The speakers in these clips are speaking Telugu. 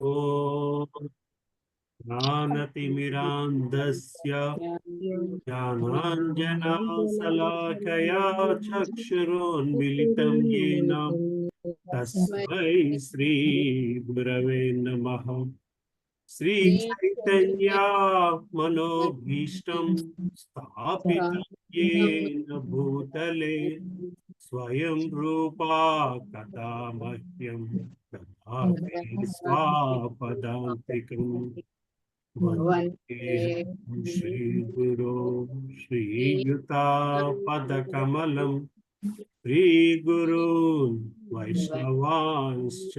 ॐ ज्ञानतिमिरान्धस्य ज्ञानाञ्जनशलाकया चक्षुरोन्मिलितं येन तस्मै श्रीगुरवे नमः। श्रीचैतन्या मनोभीष्टं स्थापितं येन भूतले स्वयं रूपा कदा मह्यं ददाति स्वापदान्तिकम्। वन्देऽहं श्रीगुरो श्रीयुतापदकमलं श्रीगुरून् वैष्णवांश्च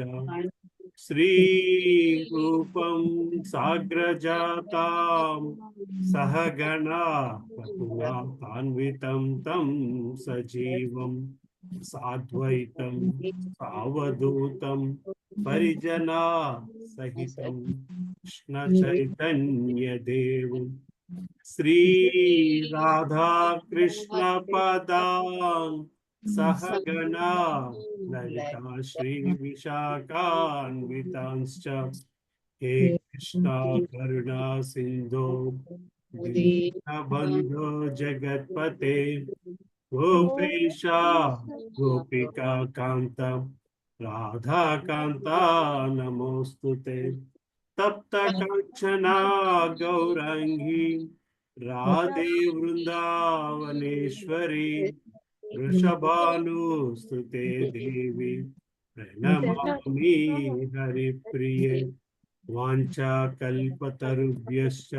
श्रीरूपं साग्रजातां सहगणा रघुनाथान्वितं तं सजीवं साद्वैतं सावधूतं परिजना सहितं कृष्ण चैतन्य देवं श्री राधा कृष्ण पदान् सहगणा ललिता श्री विशाखान्वितांश्च हे कृष्णा करुणा सिंधो दीनबन्धो जगत्पते गोपेशा गोपिका कांत राधा कांता नमोस्तुते तप्त कंचना गौरांगी राधे वृंदावनेश्वरी वृषभानुस्तुते देवी प्रणमामि हरिप्रिये वाञ्छाकल्पतरुभ्यश्च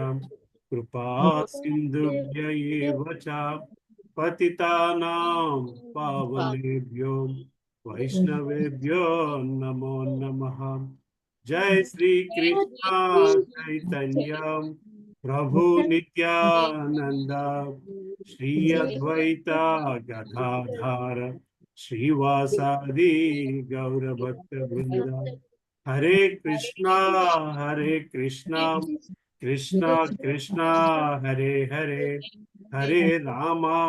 कृपा सिन्धुभ्य एव च पतितानां पावनेभ्यो वैष्णवेभ्यो नमो नमः। जय श्री कृष्ण चैतन्य प्रभु नित्यानंद श्री अद्वैता गदाधर श्रीवासादि गौर भक्त वृंद हरे कृष्णा कृष्णा कृष्णा हरे हरे हरे रामा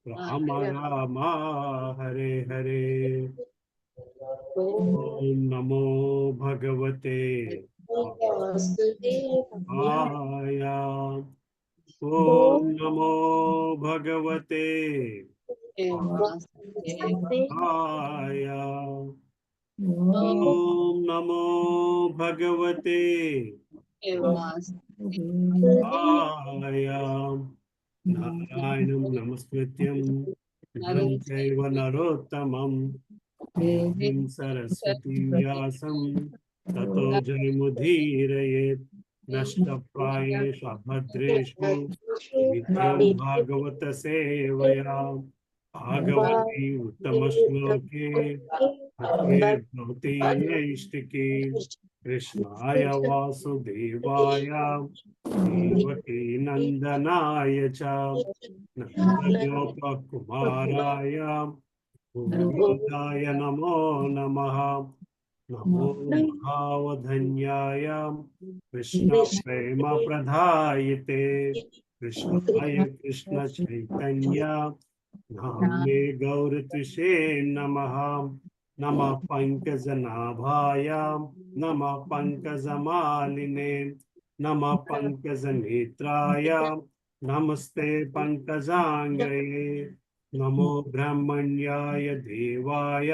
राम राम हरे हरे। ओम नमो भगवते वासुदेवाय। ओम नमो भगवते वासुदेवाय। ओम नमो भगवते वासुदेवाय। नारायणं नमस्कृत्यं नरं चैव नरोत्तमं देवीं सरस्वती व्यासं ततो जयमुदीरयेत्। नष्टप्रायेषु अभद्रेषु नित्यं भागवत सेवया भागवती उत्तमश्लोके भवति नैष्टिकी कृष्णाय वासुदेवाय देवकी नंदनाय च नन्दगोपकुमाराय गोविन्दाय नमो नमः। नमो महावधन्याय कृष्ण प्रेम प्रदायते कृष्णाय कृष्ण चैतन्य नाम्ने गौरत्विषे नमः। नमः पंकजनाभाय नमः पंकजमालिने नमः पंकजनेत्राय नमस्ते पंकजांग्रये। नमो ब्रह्मण्याय देवाय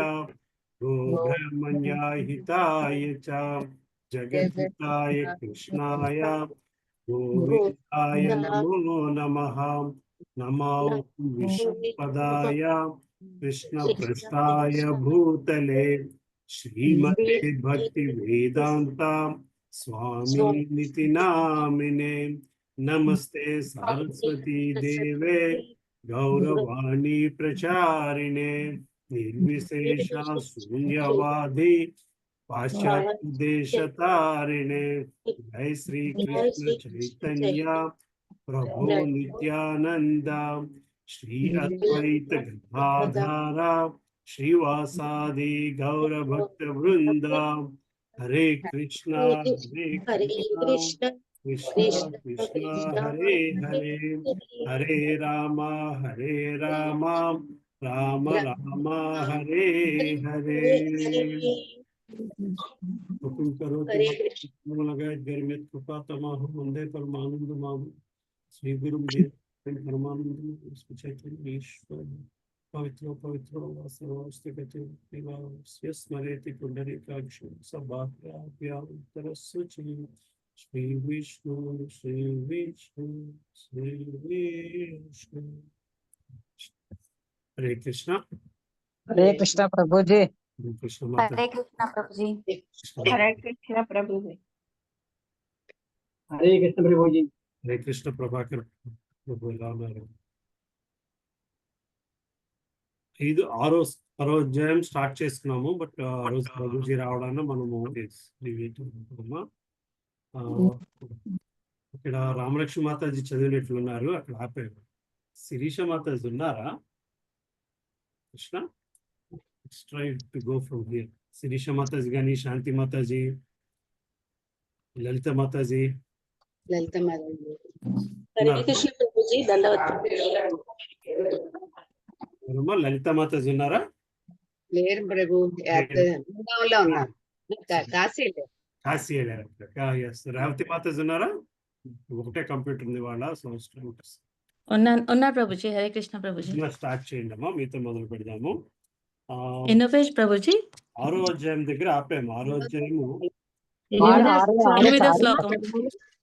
गो ब्रह्मण्याय हिताय च जगद्हिताय कृष्णाय गोविन्दाय नमो नमः। नमो विष्णुपदाय कृष्णपृष्ठाय भूतले श्रीमते भक्ति वेदांता स्वामी निति नामिने नमस्ते सरस्वती देवे गौरवाणी प्रचारिणे निर्विशेषा शून्यवादी पाश्चात्य देशतारिणे। जय श्री कृष्ण चैतन्य प्रभु नित्यानंद श्री अद्वैत गदाधरा श्रीवासादि गौर भक्त वृंद हरे कृष्णा कृष्णा कृष्णा हरे हरे हरे राम राम राम हरे हरे। हुकुम करो हरे कि कृष्ण लगाए घर में कृपा तमाम वंदे परमानंद माम श्री गुरु देव परमानंद उसको चैतन्य ईश्वर पवित्र पवित्र वास्तव कहते स्मरेति पुंडरीकाक्ष सभाप्या उत्तर सुचि श्री विष्णु श्री विष्णु श्री विष्णु। हरे कृष्णा। हरे कृष्णा प्रभु जी। हरे कृष्ण माता। हरे कृष्णा प्रभु जी। हरे कृष्ण प्रभु जी। हरे कृष्ण प्रभु जी। हरे कृष्ण प्रभाकर प्रभु रामाराव। ఇది ఆరో అధ్యాయం స్టార్ట్ చేసుకున్నాము. బట్ ఆ రోజు ప్రభుజీ రావడాన్ని మనము ఇక్కడ రామలక్ష్మి మాతాజీ చదివినట్లున్నారు, అక్కడ ఆపారు. శిరీష మాతాజీ ఉన్నారా? Krishna try to go from here. Sirisha Mataji కానీ, శాంతి మాతాజీ, లలిత మాతాజీ. ललिता माता जी। हरे कृष्ण प्रभु जी। दंडवत। లలిత మాతాజీ ఉన్నారా? లేరు ప్రభు, బృందావనంలో ఉన్నారు, కాశీలో. కాశీ వెళ్ళారు. రేవతి మాతాజీ ఉన్నారా? ఒకటే కంప్యూటర్ ఉంది వాళ్ళ. ఉన్నారు ప్రభుజీ. హరే కృష్ణ ప్రభుజీ. స్టార్ట్ చేయండి అమ్మా, మీతో మొదలు పెడదాము. ఎన్నో పేజ్ ప్రభుజీ? 6వ అధ్యాయం దగ్గర ఆపాము. 6వ అధ్యాయము 8వ శ్లోకం.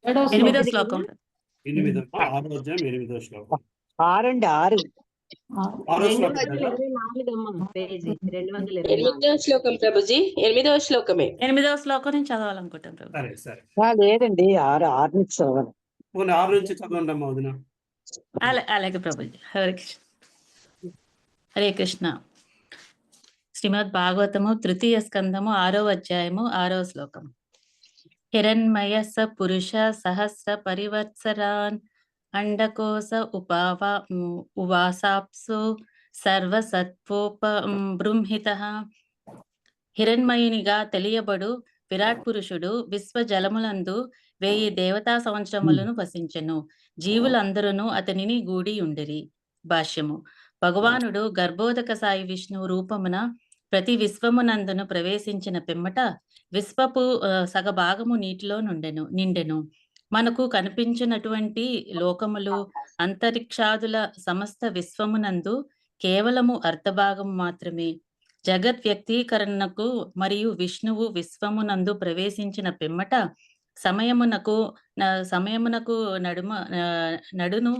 8వ శ్లోకం. 8 6వ అధ్యాయం 8వ శ్లోకం. 6 6వ శ్లోకం. 8వ శ్లోకం ప్రభుజీ. 8వ శ్లోకమే. 8వ శ్లోకం నుంచి చదవాలనుకుంటాం ప్రభు. సరే లేదండి, 6 నుంచి చదవాలి. 6 నుంచి చదవండి అమ్మా వదిన. అలాగే ప్రభుజీ. హరే కృష్ణ. హరే కృష్ణ. శ్రీమద్ భాగవతము 3వ స్కందము 6వ అధ్యాయము 6వ శ్లోకం. హిరణ్మయ స పురుష సహస్ర పరివత్సరాన్ అండకోశ ఉవాసాప్సు సర్వసత్వోపబృంహితః. హిరణ్మయునిగా తెలియబడు విరాట్ పురుషుడు విశ్వజలములందు 1000 దేవతా సంవత్సరములను వసించెను. జీవులందరూ అతనిని గూడి ఉండిరి. భాష్యము. భగవానుడు గర్భోదక సాయి విష్ణువు రూపమున ప్రతి విశ్వమునందును ప్రవేశించిన పిమ్మట విశ్వపు సగభాగము నీటిలో నిండెను. మనకు కనిపించినటువంటి లోకములు, అంతరిక్షాదుల సమస్త విశ్వమునందు కేవలము అర్ధభాగము మాత్రమే. జగత్ వ్యక్తీకరణకు మరియు విష్ణువు విశ్వమునందు ప్రవేశించిన పిమ్మట సమయమునకు నడును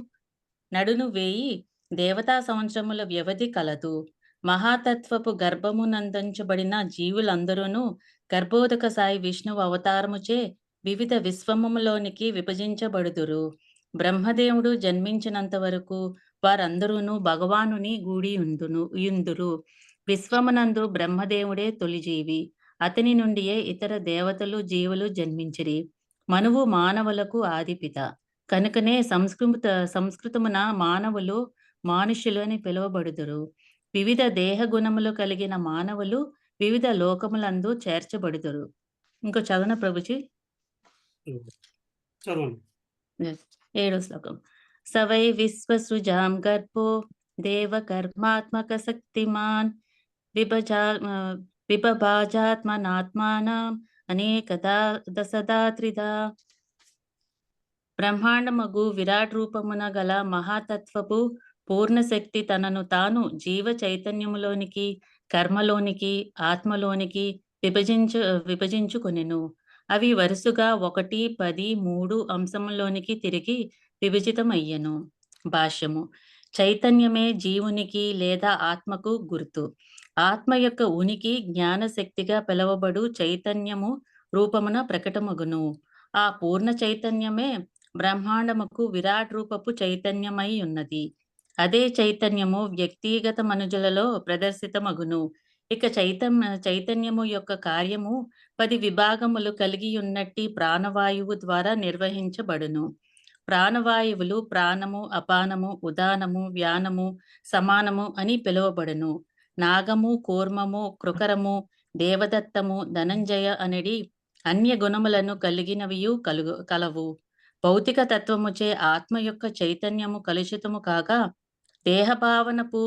1000 దేవతా సంవత్సరముల వ్యవధి కలదు. మహాతత్వపు గర్భమునందించబడిన జీవులందరూ గర్భోదక సాయి విష్ణువు అవతారముచే వివిధ విశ్వములోనికి విభజించబడుదురు. బ్రహ్మదేవుడు జన్మించినంత వరకు వారందరూ భగవానుని గూడి యుందురు. విశ్వమునందు బ్రహ్మదేవుడే తొలిజీవి. అతని నుండియే ఇతర దేవతలు జీవులు జన్మించిరి. మనువు మానవులకు ఆదిపిత కనుకనే సంస్కృతమున మానవులు మానుషులు అని పిలువబడుదురు. వివిధ దేహ గుణములు కలిగిన మానవులు వివిధ లోకములందు చేర్చబడుదురు. ఇంకో చదవన ప్రభుజీ. 7వ శ్లోకం. సవై విశ్వసృజాం గర్భో దేవకర్మాత్మక శక్తిమాన్ విభాజాత్మనాత్మానం అనేకదా దశదా త్రిదా. బ్రహ్మాండమగు విరాట్ రూపమున గల మహాతత్వపు పూర్ణశక్తి తనను తాను జీవ చైతన్యములోనికి, కర్మలోనికి, ఆత్మలోనికి విభజించుకొనెను. అవి వరుసగా 1, 10, 3 అంశములోనికి తిరిగి విభజితమయ్యెను. భాష్యము. చైతన్యమే జీవునికి లేదా ఆత్మకు గుర్తు. ఆత్మ యొక్క ఉనికి జ్ఞానశక్తిగా పిలువబడు చైతన్యము రూపమున ప్రకటమగును. ఆ పూర్ణ చైతన్యమే బ్రహ్మాండముకు విరాట్ రూపపు చైతన్యమై ఉన్నది. అదే చైతన్యము వ్యక్తిగత మనుజులలో ప్రదర్శితమగును. ఇక చైతన్యము యొక్క కార్యము 10 విభాగములు కలిగి ఉన్నట్టి ప్రాణవాయువు ద్వారా నిర్వహించబడును. ప్రాణవాయువులు ప్రాణము, అపానము, ఉదానము, వ్యానము, సమానము అని పిలువబడును. నాగము, కూర్మము, కృకరము, దేవదత్తము, ధనంజయ అనేది అన్య గుణములను కలిగినవియు కలవు. భౌతిక తత్వముచే ఆత్మ యొక్క చైతన్యము కలుషితము కాగా దేహభావనపు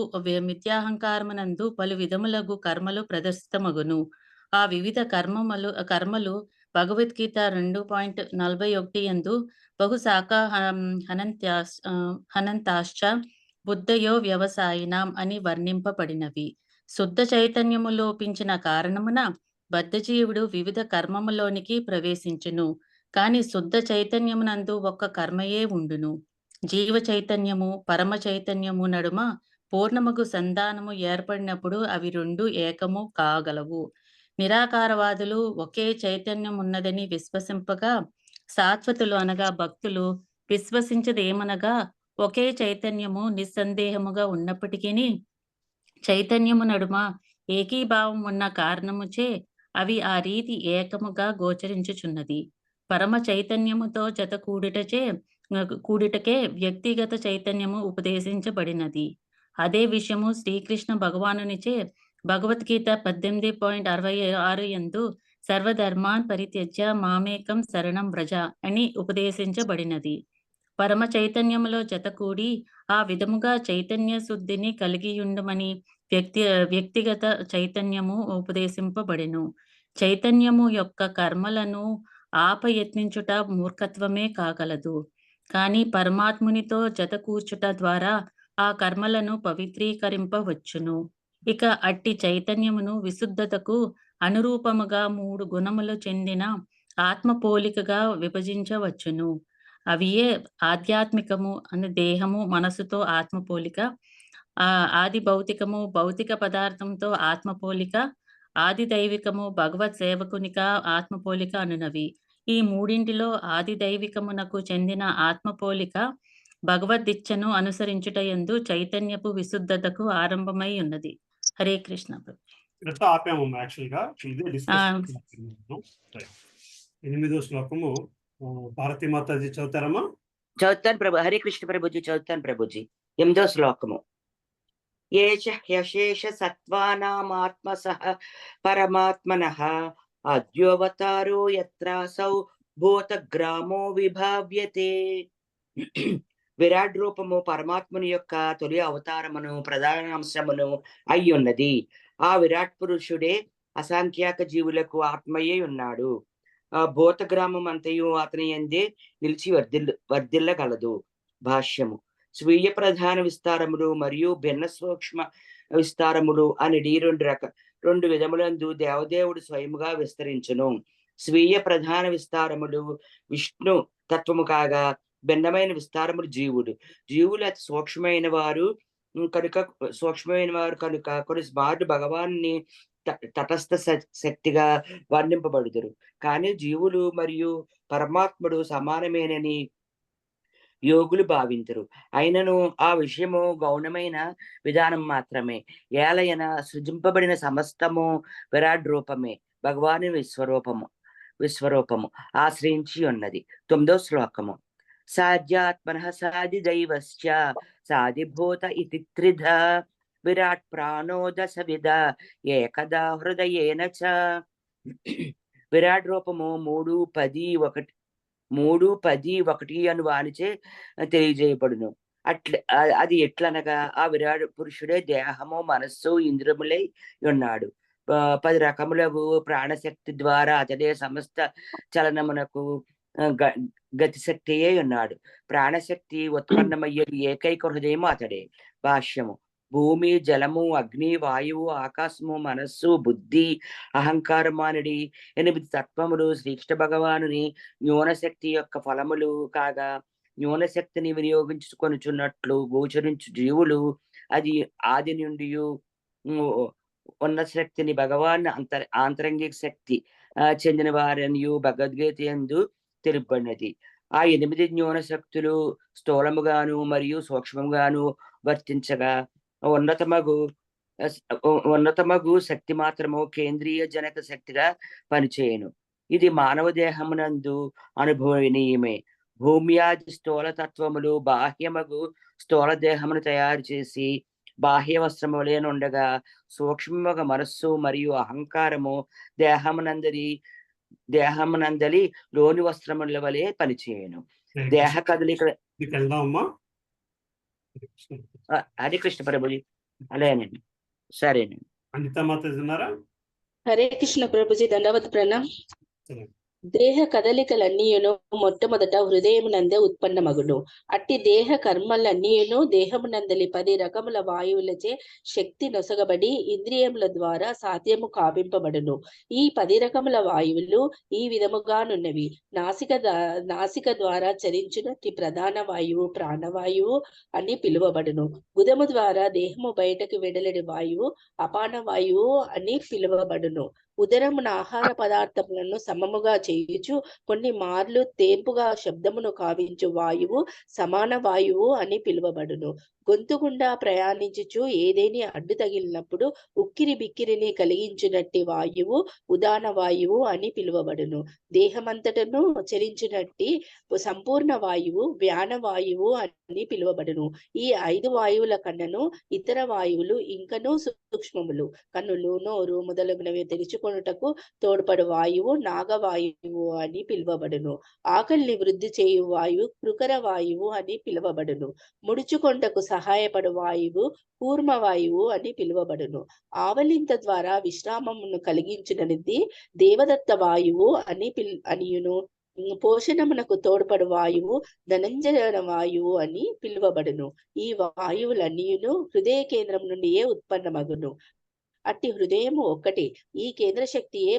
మిథ్యాహంకారమునందు పలు విధములగు కర్మలు ప్రదర్శితమగును. ఆ వివిధ కర్మలు భగవద్గీత 2.41 యందు బహుశాఖ హనంతాశ్చ బుద్ధయో వ్యవసాయినాం అని వర్ణింపబడినవి. శుద్ధ చైతన్యము లోపించిన కారణమున బద్ధజీవుడు వివిధ కర్మములోనికి ప్రవేశించును. కాని శుద్ధ చైతన్యమునందు ఒక్క కర్మయే ఉండును. జీవ చైతన్యము పరమ చైతన్యము నడుమ పూర్ణముగు సంధానము ఏర్పడినప్పుడు అవి రెండు ఏకము కాగలవు. నిరాకారవాదులు ఒకే చైతన్యం ఉన్నదని విశ్వసింపగా, శాశ్వతులు అనగా భక్తులు విశ్వసించదేమనగా, ఒకే చైతన్యము నిస్సందేహముగా ఉన్నప్పటికీ చైతన్యము నడుమ ఏకీభావం ఉన్న కారణముచే అవి ఆ రీతి ఏకముగా గోచరించుచున్నది. పరమ చైతన్యముతో జత కూడుటకే వ్యక్తిగత చైతన్యము ఉపదేశించబడినది. అదే విషయము శ్రీకృష్ణ భగవానునిచే భగవద్గీత 18.66 యందు సర్వధర్మాన్ పరిత్యజ్య మామేకం శరణం వ్రజ అని ఉపదేశించబడినది. పరమ చైతన్యములో జతకూడి ఆ విధముగా చైతన్య శుద్ధిని కలిగియుండమని వ్యక్తిగత చైతన్యము ఉపదేశింపబడెను. చైతన్యము యొక్క కర్మలను ఆపయత్నించుట మూర్ఖత్వమే కాగలదు. కానీ పరమాత్మునితో జత కూర్చుట ద్వారా ఆ కర్మలను పవిత్రీకరింపవచ్చును. ఇక అట్టి చైతన్యమును విశుద్ధతకు అనురూపముగా 3 గుణములు చెందిన ఆత్మ పోలికగా విభజించవచ్చును. అవియే ఆధ్యాత్మికము అనే దేహము మనసుతో ఆత్మపోలిక, ఆది భౌతికము భౌతిక పదార్థంతో ఆత్మపోలిక, ఆది దైవికము భగవత్ సేవకునిగా ఆత్మపోలిక అనునవి. ఈ మూడింటిలో ఆది దైవికమునకు చెందిన ఆత్మపోలిక భగవద్దిచ్ఛను అనుసరించుటయందు చైతన్యపు విశుద్ధతకు ఆరంభమై ఉన్నది. హరే కృష్ణ. ఇక్కడతో ఆపాము యాక్చువల్ గా. ఇదే డిస్కషన్. 8వ శ్లోకము భారతీ మాతాజీ చదువుతారమ్మా? చదువుతాను ప్రభు. హరే కృష్ణ ప్రభుజీ చదువుతాను ప్రభుజీ. 8వ శ్లోకము. ఏష హ్యశేష సత్వానామాత్మసః పరమాత్మనః అద్యోవతారో యత్రాసౌ భూతగ్రామో విభావ్యతే. విరాట్ రూపము పరమాత్ముని యొక్క తొలి అవతారమును ప్రధానాంశమును అయి ఉన్నది. ఆ విరాట్ పురుషుడే అసంఖ్యాక జీవులకు ఆత్మయే ఉన్నాడు. ఆ భూత గ్రామం అంతయు అతని యందే నిలిచి వర్ధిల్లగలదు. భాష్యము. స్వీయ ప్రధాన విస్తారములు మరియు భిన్న సూక్ష్మ విస్తారములు అనేది రెండు విధములందు దేవదేవుడు స్వయముగా విస్తరించును. స్వీయ ప్రధాన విస్తారములు విష్ణు తత్వము కాగా, భిన్నమైన విస్తారములు జీవులు అతి సూక్ష్మమైన వారు కనుక కొన్ని స్మార్ట్ భగవాన్ని తటస్థ శక్తిగా వర్ణింపబడుదురు. కానీ జీవులు మరియు పరమాత్ముడు సమానమేనని యోగులు భావించరు. అయినను ఆ విషయము గౌణమైన విధానం మాత్రమే. ఏలయన సృజింపబడిన సమస్తము విరాట్ రూపమే, భగవాని విశ్వరూపము ఆశ్రయించి ఉన్నది. 9వ శ్లోకము. సాధ్యాత్మనః సాది దైవశ్చ సాదిభూత ఇతి త్రిధ విరాట్ ప్రాణో దశవిధ ఏకదా హృదయేన చ. విరాట్ రూపము 3:10:1 అను వానిచే తెలియజేయబడును. అది ఎట్లనగా, ఆ విరాట్ పురుషుడే దేహము మనస్సు ఇంద్రియములై ఉన్నాడు. 10 రకములకు ప్రాణశక్తి ద్వారా అతడే సమస్త చలనమునకు గతిశక్తి అయి ఉన్నాడు. ప్రాణశక్తి ఉత్పన్నమయ్యేది ఏకైక హృదయము అతడే. భాష్యము. భూమి, జలము, అగ్ని, వాయువు, ఆకాశము, మనస్సు, బుద్ధి, అహంకారము అనేది 8 తత్వములు శ్రీకృష్ణ భగవానుని న్యూనశక్తి యొక్క ఫలములు కాగా, న్యూనశక్తిని వినియోగించుకొనుచున్నట్లు గోచరించు జీవులు అది ఆది నుండి ఉన్న శక్తిని భగవాన్ ఆంతరంగిక శక్తి చెందిన వారనియు భగవద్గీత యందు తెలుపబడినది. ఆ 8 న్యూన శక్తులు స్థూలముగాను మరియు సూక్ష్మముగాను వర్తించగా, ఉన్నతమగు శక్తి మాత్రము కేంద్రీయ జనక శక్తిగా పనిచేయను. ఇది మానవ దేహమునందు అనుభవనీయమే. భూమ్యాది స్థూల తత్వములు బాహ్యమగు స్థూల దేహమును తయారు చేసి బాహ్య వస్త్రములేనుండగా, సూక్ష్మముగా మనస్సు మరియు అహంకారము దేహమునందలి లోని వస్త్రముల వలె పనిచేయను. దేహ కదలిక. హరే కృష్ణ ప్రభుజీ. అలాగేనండి. సరేనండి. అనితా మాతాజీ ఉన్నారా? హరే కృష్ణ ప్రభుజీ దండవత్ ప్రణామ్. సరే. దేహ కదలికలన్నీయును మొట్టమొదట హృదయమునందే ఉత్పన్నమగును. అట్టి దేహ కర్మలన్నీయును దేహమునందలి 10 రకముల వాయువులచే శక్తి నొసగబడి ఇంద్రియముల ద్వారా సాధ్యము కావింపబడును. ఈ 10 రకముల వాయువులు ఈ విధముగానున్నవి. నాసిక ద్వారా చరించునట్టి ప్రధాన వాయువు ప్రాణవాయువు అని పిలువబడును. గుదము ద్వారా దేహము బయటకు వెడలడి వాయువు అపాన వాయువు అని పిలువబడును. ఉదరమున ఆహార పదార్థములను సమముగా చేయుచు కొన్ని మార్లు తేంపుగా శబ్దమును కావించు వాయువు సమాన వాయువు అని పిలువబడును. గొంతు గుండా ప్రయాణించుచు ఏదేని అడ్డు తగిలినప్పుడు ఉక్కిరి బిక్కిరిని కలిగించునట్టి వాయువు ఉదాన వాయువు అని పిలువబడును. దేహమంతటను చరించునట్టి సంపూర్ణ వాయువు వ్యాన వాయువు అని పిలువబడును. ఈ 5 వాయువుల కన్నను ఇతర వాయువులు ఇంకనూ సూక్ష్మములు. కన్నులు నోరు మొదలగునవి తెరుచుకొనుటకు తోడ్పడు వాయువు నాగవాయువు అని పిలువబడును. ఆకలిని వృద్ధి చేయు వాయువు కృకర వాయువు అని పిలువబడును. ముడుచుకొంటకు సహాయపడు వాయువు కూర్మ వాయువు అని పిలువబడును. ఆవలింత ద్వారా విశ్రామమును కలిగించునది దేవదత్త వాయువు అనియును. పోషణమునకు తోడ్పడు వాయువు ధనంజయ వాయువు అని పిలువబడును. ఈ వాయువులన్నీయును హృదయ కేంద్రం నుండియే ఉత్పన్నమగును. అట్టి హృదయము ఒక్కటి. ఈ కేంద్ర శక్తియే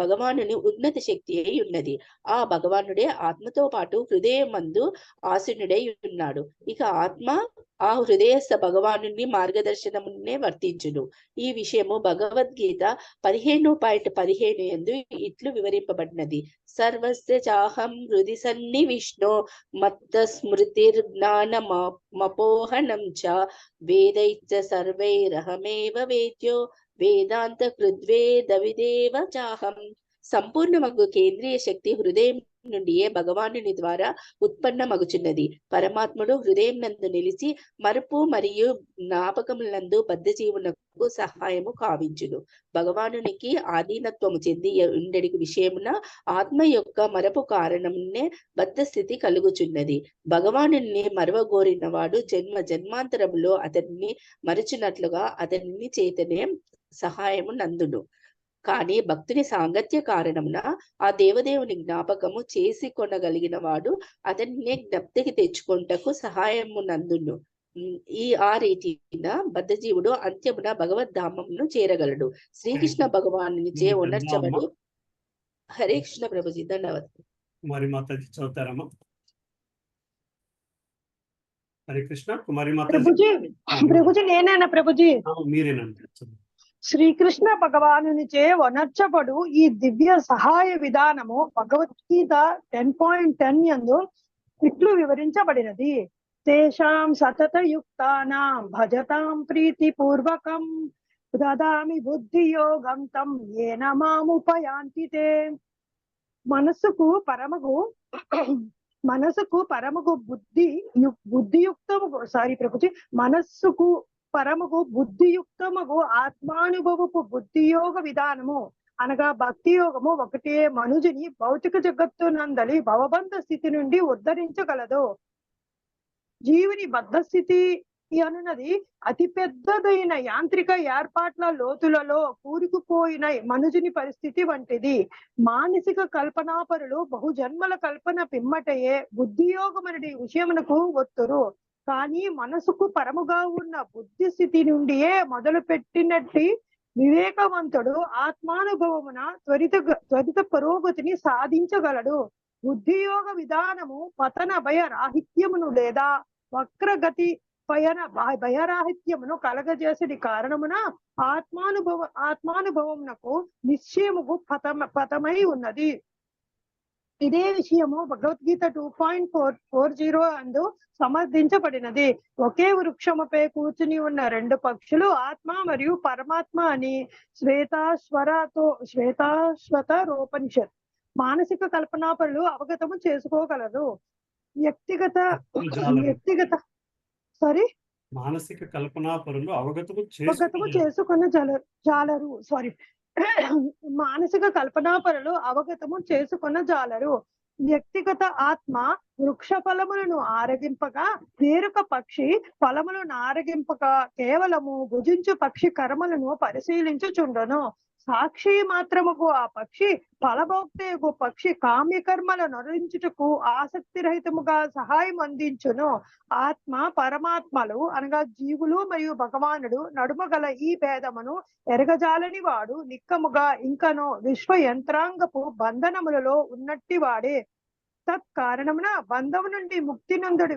భగవానుని ఉన్నత శక్తి అయి ఉన్నది. ఆ భగవానుడే ఆత్మతో పాటు హృదయమందు ఆసీనుడై ఉన్నాడు. ఇక ఆత్మ ఆ హృదయస్థ భగవానుని మార్గదర్శనమునే వర్తించును. ఈ విషయము భగవద్గీత 15.15 యందు ఇట్లు వివరింపబడినది. సర్వస్య చాహం హృది సన్నివిష్ణో మత్త స్మృతిర్జ్ఞానమపోహనం చ వేదైశ్చ సర్వైరహమేవ వేద్యో వేదాంత కృద్వేదవిదేవ చాహం. సంపూర్ణమగు కేంద్రీయ శక్తి హృదయం నుండియే భగవానుని ద్వారా ఉత్పన్నమగుచున్నది. పరమాత్ముడు హృదయం నందు నిలిచి మరుపు మరియు జ్ఞాపకములందు బద్ధజీవునకు సహాయము కావించును. భగవానునికి ఆధీనత్వము చెంది ఉండడి విషయమున ఆత్మ యొక్క మరపు కారణమునే బద్ధ స్థితి కలుగుచున్నది. భగవానుని మరవగోరిన వాడు జన్మ జన్మాంతరములో అతన్ని మరచునట్లుగా అతని చేతనే సహాయము నందును. కానీ భక్తుని సాంగత్య కారణమున ఆ దేవదేవుని జ్ఞాపకము చేసి కొనగలిగిన వాడు అతన్ని జ్ఞప్తికి తెచ్చుకొంటకు సహాయము నందును. ఆ రీతిన బద్ధజీవుడు అంత్యమున భగవద్ధామమును చేరగలడు. శ్రీకృష్ణ భగవానుని చే ఉనర్చబడు. హరే కృష్ణ ప్రభుజీ ధన్యవాదాలు. కుమారి మాతాజీ చదువుతారమ్మా. హరే కృష్ణ. కుమారి మాతాజీ ప్రభుజీ నేనేనా ప్రభుజీ? మీరేనండి. శ్రీకృష్ణ భగవానునిచే వనర్చబడు ఈ దివ్య సహాయ విధానము భగవద్గీత 10.10 యందు ఇట్లు వివరించబడినది. తేషాం సతత యుక్తానాం భజతాం ప్రీతి పూర్వకం దదామి బుద్ధి యోగం తం ఏన మాముపయాంతి తే. మనసుకు పరమగు బుద్ధియుక్తముగు ఆత్మానుభవపు బుద్ధియోగ విధానము అనగా భక్తి యోగము ఒకటే మనుజుని భౌతిక జగత్తు నందలి భవబంధ స్థితి నుండి ఉద్ధరించగలదు. జీవుని బద్ధ స్థితి అనున్నది అతి పెద్దదైన యాంత్రిక ఏర్పాట్ల లోతులలో కూరుకుపోయిన మనుజుని పరిస్థితి వంటిది. మానసిక కల్పనాపరులు బహుజన్మల కల్పన పిమ్మటయే బుద్ధియోగమనడి విషయమునకు ఒత్తురు. కానీ మనసుకు పరముగా ఉన్న బుద్ధి స్థితి నుండియే మొదలు పెట్టినట్టి వివేకవంతుడు ఆత్మానుభవమున త్వరిత పురోగతిని సాధించగలడు. బుద్ధియోగ విధానము పతన భయ రాహిత్యమును లేదా వక్రగతి భయరాహిత్యమును కలగజేసడి కారణమున ఆత్మానుభవమునకు నిశ్చయముకు పతమై ఉన్నది. ఇదే విషయము భగవద్గీత 2.40 అందు సమర్థించబడినది. ఒకే వృక్షముపై కూర్చుని ఉన్న 2 పక్షులు ఆత్మ మరియు పరమాత్మ అని శ్వేతాశ్వతరోపనిషత్ మానసిక కల్పనాపరులు అవగతము చేసుకోగలరు. మానసిక కల్పనాపరులు అవగతము చేసుకున్న జాలరు. మానసిక కల్పనాపరులు అవగతము చేసుకున్న జాలరు. వ్యక్తిగత ఆత్మ వృక్ష ఫలములను ఆరగింపగా వేరొక పక్షి ఫలములను ఆరగింపక కేవలము భుజించు పక్షి కర్మలను పరిశీలించుచుండను. సాక్షి మాత్రముకు ఆ పక్షి ఫలభోక్తయగు పక్షి కామ్యకర్మలను నరించుటకు ఆసక్తి రహితముగా సహాయం అందించును. ఆత్మ పరమాత్మలు అనగా జీవులు మరియు భగవానుడు నడుమ గల ఈ భేదమును ఎరగజాలని వాడు నిక్కముగా ఇంకను విశ్వ యంత్రాంగపు బంధనములలో ఉన్నట్టి వాడే. తత్కారణమున బంధము నుండి ముక్తి నందుడి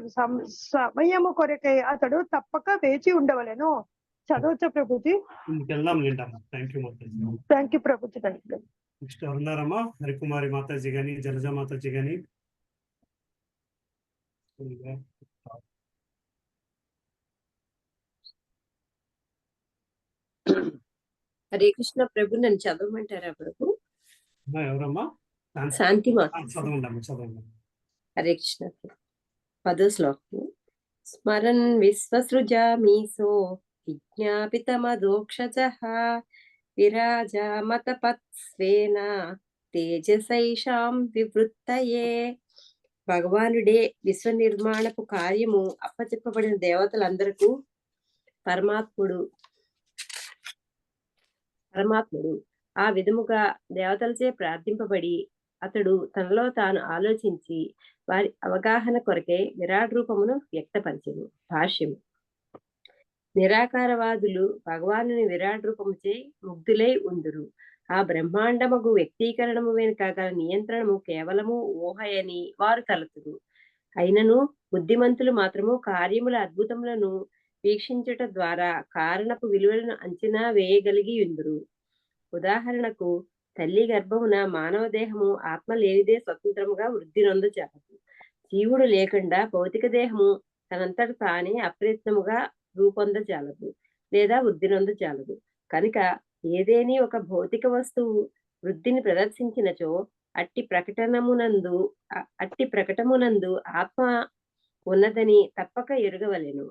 సమయము కొరకై అతడు తప్పక వేచి ఉండవలెను. చదవచ్చా ప్రభుజీ? వెళ్దాం లేండమ్మా. థ్యాంక్ యూ మాతాజీ. థ్యాంక్ యూ ప్రభుజీ. Thank you. నెక్స్ట్ ఉన్నారమ్మా హరికుమారి మాతాజీ గాని జలజా మాతాజీ గాని. హరే కృష్ణ ప్రభు, నన్ను చదవమంటారా ప్రభు? ఎవరమ్మా? శాంతి మాత. చదవండి చదవండి. హరే కృష్ణ ప్రభు. 10వ శ్లోకం. స్మరన్ విశ్వసృజామీసో విజ్ఞాపితమదోక్షజః విరాజామతపత్స్వేన తేజసైషాం వివృత్తయే. భగవానుడే విశ్వ నిర్మాణపు కార్యము అప్పచెప్పబడిన దేవతలందరకు పరమాత్ముడు ఆ విధముగా దేవతలచే ప్రార్థింపబడి అతడు తనలో తాను ఆలోచించి వారి అవగాహన కొరకే విరాట్ రూపమును వ్యక్తపరిచెను. భాష్యము. నిరాకారవాదులు భగవానుని విరాట్ రూపముచే ముగ్ధులై ఉందురు. ఆ బ్రహ్మాండమగు వ్యక్తీకరణము వెనుక గల నియంత్రణము కేవలము ఊహయని వారు తలతురు. అయినను బుద్ధిమంతులు మాత్రము కార్యముల అద్భుతములను వీక్షించుట ద్వారా కారణపు విలువలను అంచనా వేయగలిగి ఉందురు. ఉదాహరణకు, తల్లి గర్భమున మానవ దేహము ఆత్మ లేనిదే స్వతంత్రముగా వృద్ధి నొందచాలదు. జీవుడు లేకుండా భౌతిక దేహము తనంతట తానే అప్రయత్నముగా రూపొందచాలదు లేదా వృద్ధి నొందచాలదు. కనుక ఏదేని ఒక భౌతిక వస్తువు వృద్ధిని ప్రదర్శించినచో అట్టి ప్రకటమునందు ఆత్మ ఉన్నదని తప్పక ఎరుగవలెను.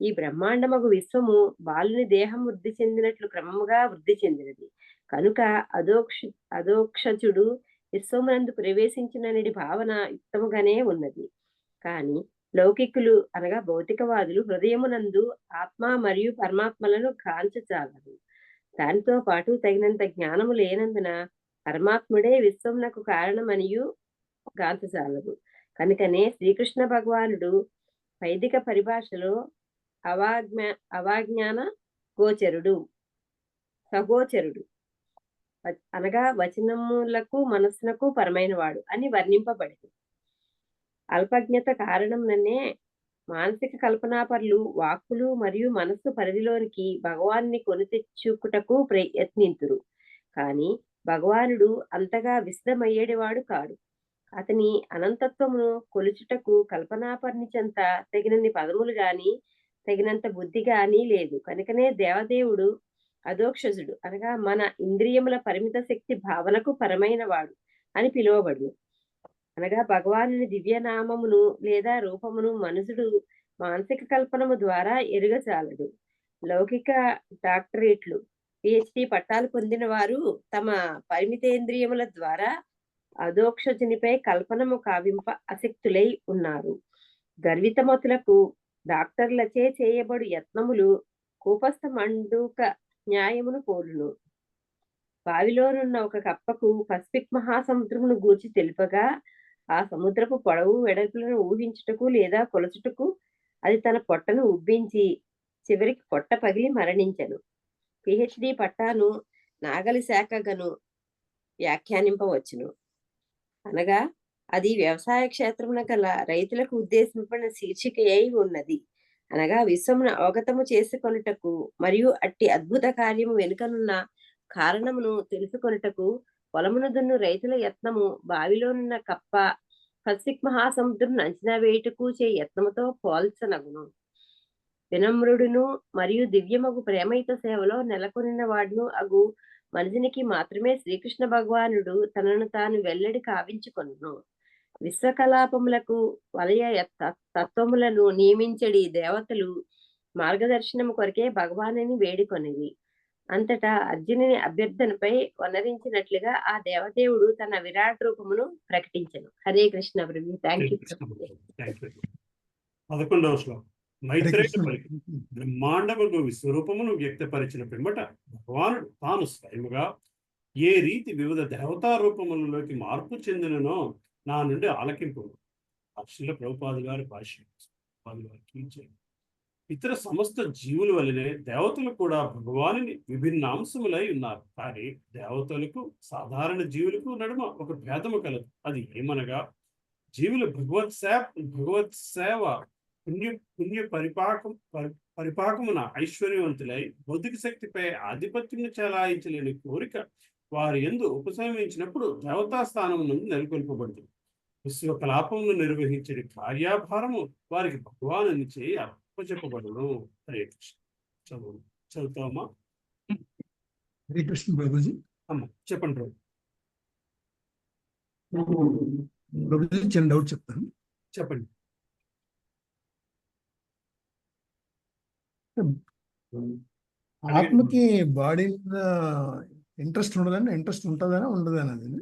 ఈ బ్రహ్మాండమగు విశ్వము బాలుని దేహం వృద్ధి చెందినట్లు క్రమముగా వృద్ధి చెందినది. కనుక అదోక్షజుడు విశ్వమునందు ప్రవేశించినని భావన యుక్తముగానే ఉన్నది. కాని లౌకికులు అనగా భౌతికవాదులు హృదయమునందు ఆత్మ మరియు పరమాత్మలను గాంచచాలరు. దానితో పాటు తగినంత జ్ఞానము లేనందున పరమాత్ముడే విశ్వమునకు కారణమనియు గాంచచాలరు. కనుకనే శ్రీకృష్ణ భగవానుడు వైదిక పరిభాషలో అవాజ్ఞాన సగోచరుడు అనగా వచనములకు మనస్సునకు పరమైన వాడు అని వర్ణింపబడింది. అల్పజ్ఞత కారణంనే మానసిక కల్పనాపరులు వాక్కులు మరియు మనస్సు పరిధిలోనికి భగవాన్ని కొని తెచ్చుకుటకు ప్రయత్నింతురు. కాని భగవానుడు అంతగా విశదమయ్యేవాడు కాడు. అతని అనంతత్వమును కొలుచుటకు కల్పనాపరిని చెంత తగినన్ని పదములు గాని తగినంత బుద్ధి గాని లేదు. కనుకనే దేవదేవుడు అదోక్షజుడు అనగా మన ఇంద్రియముల పరిమిత శక్తి భావనకు పరమైన వాడు అని పిలువబడును. అనగా భగవానుని దివ్యనామమును లేదా రూపమును మనుషుడు మానసిక కల్పనము ద్వారా ఎరుగచాలడు. లౌకిక డాక్టరేట్లు PhD పట్టాలు పొందిన వారు తమ పరిమితేంద్రియముల ద్వారా అదోక్షజునిపై కల్పనము కావింప అశక్తులై ఉన్నారు. గర్వితమతులకు డాక్టర్లచే చేయబడు యత్నములు కూపస్థ మండూక న్యాయమును పోలును. బావిలోనున్న ఒక కప్పకు పసిఫిక్ మహాసముద్రమును గూర్చి తెలుపగా ఆ సముద్రపు పొడవు వెడల్పులను ఊహించుటకు లేదా కొలచుటకు అది తన పొట్టను ఉబ్బించి చివరికి పొట్ట పగిలి మరణించెను. PhD పట్టాను నాగలి శాఖగను వ్యాఖ్యానింపవచ్చును. అనగా అది వ్యవసాయ క్షేత్రమున గల రైతులకు ఉద్దేశింపబడిన శీర్షిక అయి ఉన్నది. అనగా విశ్వమును అవగతము చేసుకొనుటకు మరియు అట్టి అద్భుత కార్యము వెనుకనున్న కారణమును తెలుసుకొనుటకు పొలమును దున్ను రైతుల యత్నము బావిలోనున్న కప్ప పసిఫిక్ మహాసముద్రం అంచనా వేయుటకు చే యత్నముతో పోల్చనగును. వినమ్రుడును మరియు దివ్యమగు ప్రేమయుత సేవలో నెలకొనిన వాడును అగు మనిషినికి మాత్రమే శ్రీకృష్ణ భగవానుడు తనను తాను వెల్లడి కావించుకొనును. విశ్వకలాపములకు వలయ తత్వములను నియమించడి దేవతలు మార్గదర్శనము కొరకే భగవానుని వేడుకొనివి. అంతటా అర్జునుని అభ్యర్థనపై వనరించినట్లుగా ఆ దేవదేవుడు తన విరాట్ రూపమును ప్రకటించెను. హరే కృష్ణ ప్రభు. Thank you. 11వ శ్లోకం. మైత్రేయుడు బ్రహ్మాండముకు విశ్వరూపమును వ్యక్తపరిచిన పిమ్మట భగవానుడు తాను స్వయముగా ఏ రీతి వివిధ దేవతా రూపములలోకి మార్పు చెందిననో నా నుండి ఆలకింపు. అక్షల ప్రభుపాద గారి భాష్యం. ఇతర సమస్త జీవుల వలనే దేవతలు కూడా భగవానుని విభిన్న అంశములై ఉన్నారు. కానీ దేవతలకు సాధారణ జీవులకు నడుమ ఒక భేదము కలదు. అది ఏమనగా జీవులు భగవత్ సేవ పుణ్య పరిపాకమున ఐశ్వర్యవంతులై భౌతిక శక్తిపై ఆధిపత్యం చెలాయించలేని కోరిక వారి యందు ఉపశమించినప్పుడు దేవతా స్థానం నుండి నెలకొల్పబడుతుంది. విశ్వకలాపమును నిర్వహించే కార్యాభారము వారికి భగవాను చేయి అప్పచెప్పబడును. హరే కృష్ణ. చదువుతామా? హరే కృష్ణ ప్రభుజీ. అమ్మ చెప్పండి ప్రభు. ప్రభుజీ చిన్న డౌట్ చెప్తాను. చెప్పండి. ఆత్మకి బాడీ మీద ఇంట్రెస్ట్ ఉండదని, ఇంట్రెస్ట్ ఉంటుందని ఉండదని?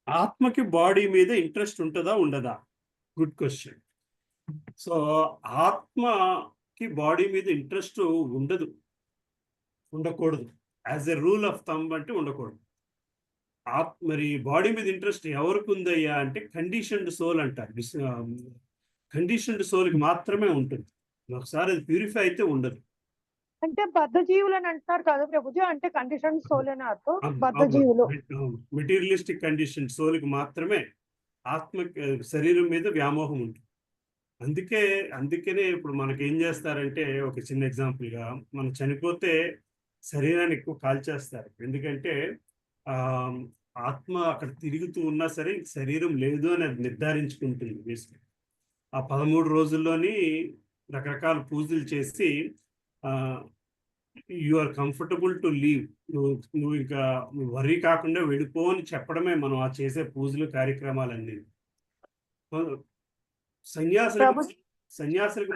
ఆత్మకి బాడీ మీద ఇంట్రెస్ట్ ఉంటుందా ఉండదా? Good question. సో ఆత్మకి బాడీ మీద ఇంట్రెస్ట్ ఉండకూడదు. As a rule of thumb అంటే ఉండకూడదు. మరి బాడీ మీద ఇంట్రెస్ట్ ఎవరికి ఉందయ్యా అంటే కండిషన్డ్ సోల్ అంటారు. కండిషన్డ్ సోల్కి మాత్రమే ఉంటుంది. ఒకసారి అది ప్యూరిఫై అయితే ఉండదు. అంటే బద్ధ జీవులు అని అంటారు కదా ప్రభుజీ, అంటే కండిషన్ సోల్ అని అర్థం. బద్ధ జీవులు మెటీరియలిస్టిక్ కండిషన్ సోల్కి మాత్రమే ఆత్మ శరీరం మీద వ్యామోహం ఉంటుంది. అందుకనే ఇప్పుడు మనకి ఏం చేస్తారంటే, ఒక చిన్న ఎగ్జాంపుల్గా, మనం చనిపోతే శరీరాన్ని ఎక్కువ కాల్చేస్తారు. ఎందుకంటే ఆత్మ అక్కడ తిరుగుతూ ఉన్నా సరే శరీరం లేదు అని అది నిర్ధారించుకుంటుంది. బేసిక్గా ఆ 13 రోజుల్లోని రకరకాల పూజలు చేసి you are comfortable to leave, నువ్వు ఇంకా వర్రీ కాకుండా వెళ్ళిపో అని చెప్పడమే మనం ఆ చేసే పూజలు కార్యక్రమాలన్నీ. సన్యాసులకు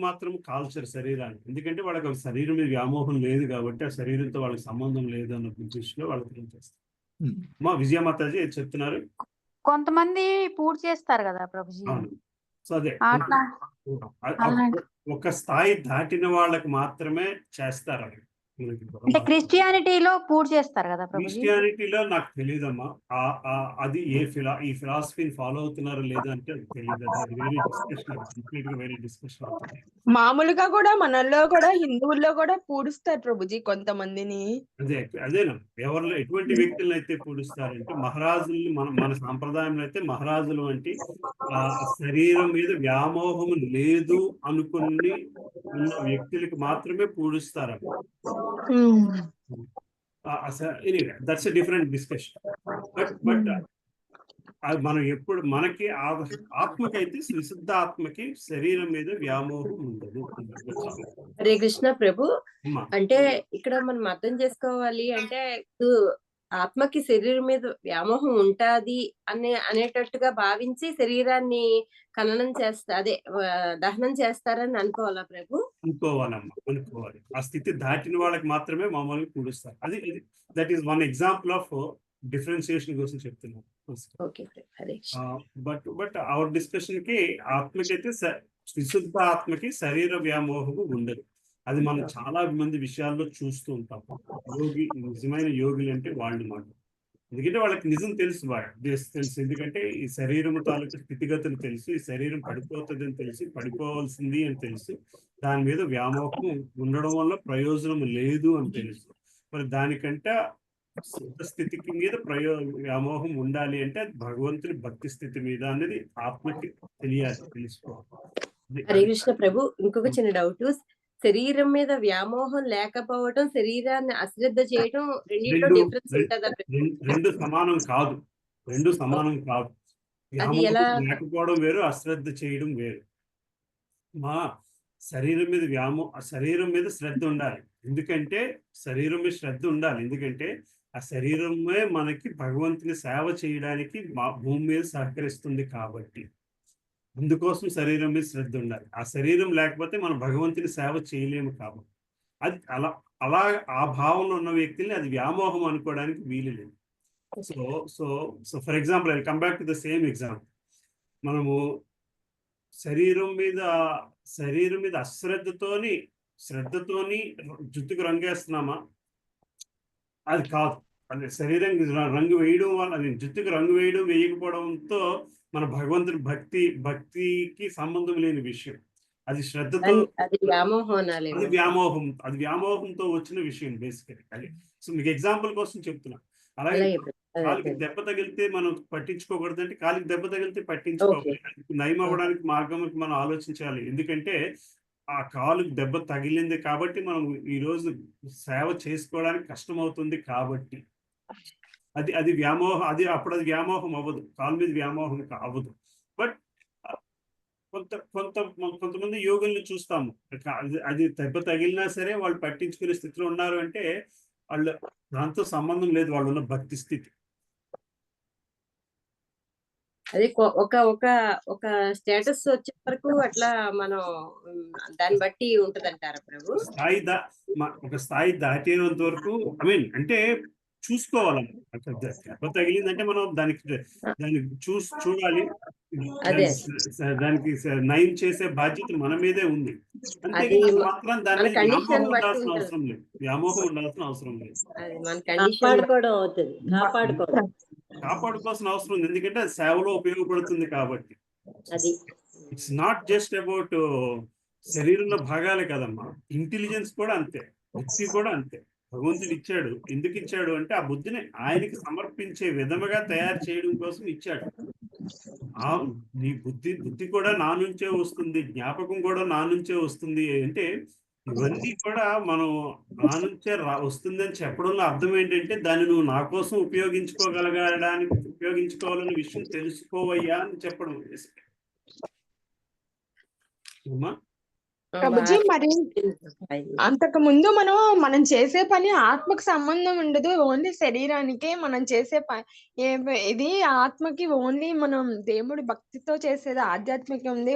మాత్రం కాల్చరు శరీరాన్ని. ఎందుకంటే వాళ్ళకి ఒక శరీరం మీద వ్యామోహం లేదు కాబట్టి, ఆ శరీరంతో వాళ్ళకి సంబంధం లేదు అన్న దృష్టిలో వాళ్ళకి ఏం చేస్తారు. మా విజయమాతాజీ చెప్తున్నారు. కొంతమంది పూజ చేస్తారు కదా ప్రభుజీ. సో అదే ఒక స్థాయి దాటిన వాళ్ళకి మాత్రమే చేస్తారు. అంటే క్రిస్టియానిటీలో పూజ చేస్తారు కదా ప్రభుజీ. క్రిస్టియానిటీలో నాకు తెలియదమ్మా. అది ఈ ఫిలాసఫీని ఫాలో అవుతున్నారో లేదా అంటే తెలియదు. అది వేరే డిస్కషన్, కంప్లీట్ గా వేరే డిస్కషన్ అవుతుంది. మామూలుగా కూడా మనలో కూడా హిందువుల్లో కూడా పూడుస్తారు ప్రభుజీ కొంతమందిని. అదేనా ఎవరిలో ఎటువంటి వ్యక్తులను అయితే పూడుస్తారంటే మహారాజుల్ని, మన సాంప్రదాయంలో అయితే మహారాజులు అంటే శరీరం మీద వ్యామోహం లేదు అనుకుని ఉన్న వ్యక్తులకి మాత్రమే పూడుస్తారు. That's a different discussion. But మనం ఎప్పుడు మనకి ఆత్మకైతే విశుద్ధ ఆత్మకి శరీరం మీద వ్యామోహం ఉండదు. హరే కృష్ణ ప్రభు. అంటే ఇక్కడ మనం అర్థం చేసుకోవాలి అంటే ఆత్మకి శరీరం మీద వ్యామోహం ఉంటాది అనేటట్టుగా భావించి శరీరాన్ని ఖననం దహనం చేస్తారని అనుకోవాలా ప్రభు? అనుకోవాలమ్మా, అనుకోవాలి. ఆ స్థితి దాటిన వాళ్ళకి మాత్రమే మామూలుగా పూడుస్తారు. అది that is one example of differentiation కోసం చెప్తున్నాను. బట్ అవర్ డిస్కషన్ కి ఆత్మకైతే విశుద్ధ ఆత్మకి శరీర వ్యామోహము ఉండదు. అది మనం చాలా మంది విషయాల్లో చూస్తూ ఉంటాం. నిజమైన యోగులు అంటే వాళ్ళు మాట. ఎందుకంటే వాళ్ళకి నిజం తెలుసు, తెలుసు. ఎందుకంటే ఈ శరీరం తాలూకు స్థితిగతులు తెలుసు, ఈ శరీరం పడిపోతుంది అని తెలుసు, పడిపోవాల్సింది అని తెలుసు. దాని మీద వ్యామోహం ఉండడం వల్ల ప్రయోజనం లేదు అని తెలుసు. మరి దానికంటే శుద్ధ స్థితికి మీద వ్యామోహం ఉండాలి అంటే అది భగవంతుని భక్తి స్థితి మీద అనేది ఆత్మకి తెలియాలి, తెలుసుకోవాలి. హరే కృష్ణ ప్రభు. ఇంకొక చిన్న డౌట్. శరీరం మీద వ్యామోహం లేకపోవడం, శరీరాన్ని అశ్రద్ధ చేయడం, రెండింటిలో డిఫరెన్స్ ఉంటుందా? రెండు సమానం కాదు. లేకపోవడం వేరు, అశ్రద్ధ చేయడం వేరు. మా శరీరం మీద శ్రద్ధ ఉండాలి. ఎందుకంటే శరీరం మీద శ్రద్ధ ఉండాలి. ఎందుకంటే ఆ శరీరమే మనకి భగవంతుని సేవ చేయడానికి భూమి మీద సహకరిస్తుంది కాబట్టి. అందుకోసం శరీరం మీద శ్రద్ధ ఉండాలి. ఆ శరీరం లేకపోతే మనం భగవంతుని సేవ చేయలేము కాబట్టి. అది అలా ఆ భావంలో ఉన్న వ్యక్తిని అది వ్యామోహం అనుకోవడానికి వీలు లేదు. So for example, I come back to the same example. మనము శరీరం మీద శ్రద్ధతోని జుట్టుకు రంగేస్తున్నామా? అది కాదు. అదే శరీరం రంగు వేయడం వల్ల, అది జుట్టుకు రంగు వేయడం వేయకపోవడంతో మన భగవంతుని భక్తికి సంబంధం లేని విషయం. అది శ్రద్ధతో, అది వ్యామోహం అనాలి. అది వ్యామోహంతో వచ్చిన విషయం బేసికలీ. అది సో మీకు ఎగ్జాంపుల్ కోసం చెప్తున్నా. అలాగే కాలికి దెబ్బ తగిలితే మనం పట్టించుకోకూడదు అంటే, కాలికి దెబ్బ తగిలితే పట్టించుకోవాలి. నయం అవ్వడానికి మార్గం మనం ఆలోచించాలి. ఎందుకంటే ఆ కాలుకి దెబ్బ తగిలింది కాబట్టి మనం ఈ రోజు సేవ చేసుకోవడానికి కష్టం అవుతుంది కాబట్టి అది వ్యామోహం. అప్పుడు అది వ్యామోహం అవ్వదు, కాలు మీద వ్యామోహం అవ్వదు. బట్ కొంతమంది యోగుల్ని చూస్తాము, అది దెబ్బ తగిలినా సరే వాళ్ళు పట్టించుకునే స్థితిలో ఉన్నారు అంటే వాళ్ళు దాంతో సంబంధం లేదు, వాళ్ళు ఉన్న భక్తి స్థితి. అది ఒక స్టేటస్ వచ్చే వరకు అట్లా మనం దాన్ని బట్టి ఉంటదంటారా ప్రభు? ఒక స్థాయి దాటేంత వరకు అంటే చూసుకోవాలి. దెబ్బ తగిలిందంటే మనం దాన్ని చూడాలి, దానికి నయం చేసే బాధ్యత మన మీదే ఉంది. అంతే మాత్రం దాన్ని వ్యామోహం ఉండాల్సిన అవసరం లేదు. కాపాడుకోవాల్సిన అవసరం ఉంది, ఎందుకంటే అది సేవలో ఉపయోగపడుతుంది కాబట్టి. ఇట్స్ నాట్ జస్ట్ అబౌట్ శరీరంలో భాగాలే కదమ్మా, ఇంటెలిజెన్స్ కూడా అంతే, బుద్ధి కూడా అంతే. భగవంతుడు ఇచ్చాడు, ఎందుకు ఇచ్చాడు అంటే ఆ బుద్ధిని ఆయనకి సమర్పించే విధముగా తయారు చేయడం కోసం ఇచ్చాడు. నీ బుద్ధి కూడా నా నుంచే వస్తుంది, జ్ఞాపకం కూడా నా నుంచే వస్తుంది అంటే ఇవన్నీ కూడా మనం నా నుంచే వస్తుంది అని చెప్పడంలో అర్థం ఏంటంటే దాన్ని నువ్వు నా కోసం ఉపయోగించుకోవాలనే విషయం తెలుసుకోవయ్యా అని చెప్పడం. ప్రభుజీ, మరి అంతకు ముందు మనం చేసే పని ఆత్మకు సంబంధం ఉండదు, ఓన్లీ శరీరానికే మనం చేసే పని. ఇది ఆత్మకి ఓన్లీ మనం దేవుడి భక్తితో చేసేది ఆధ్యాత్మిక ఉంది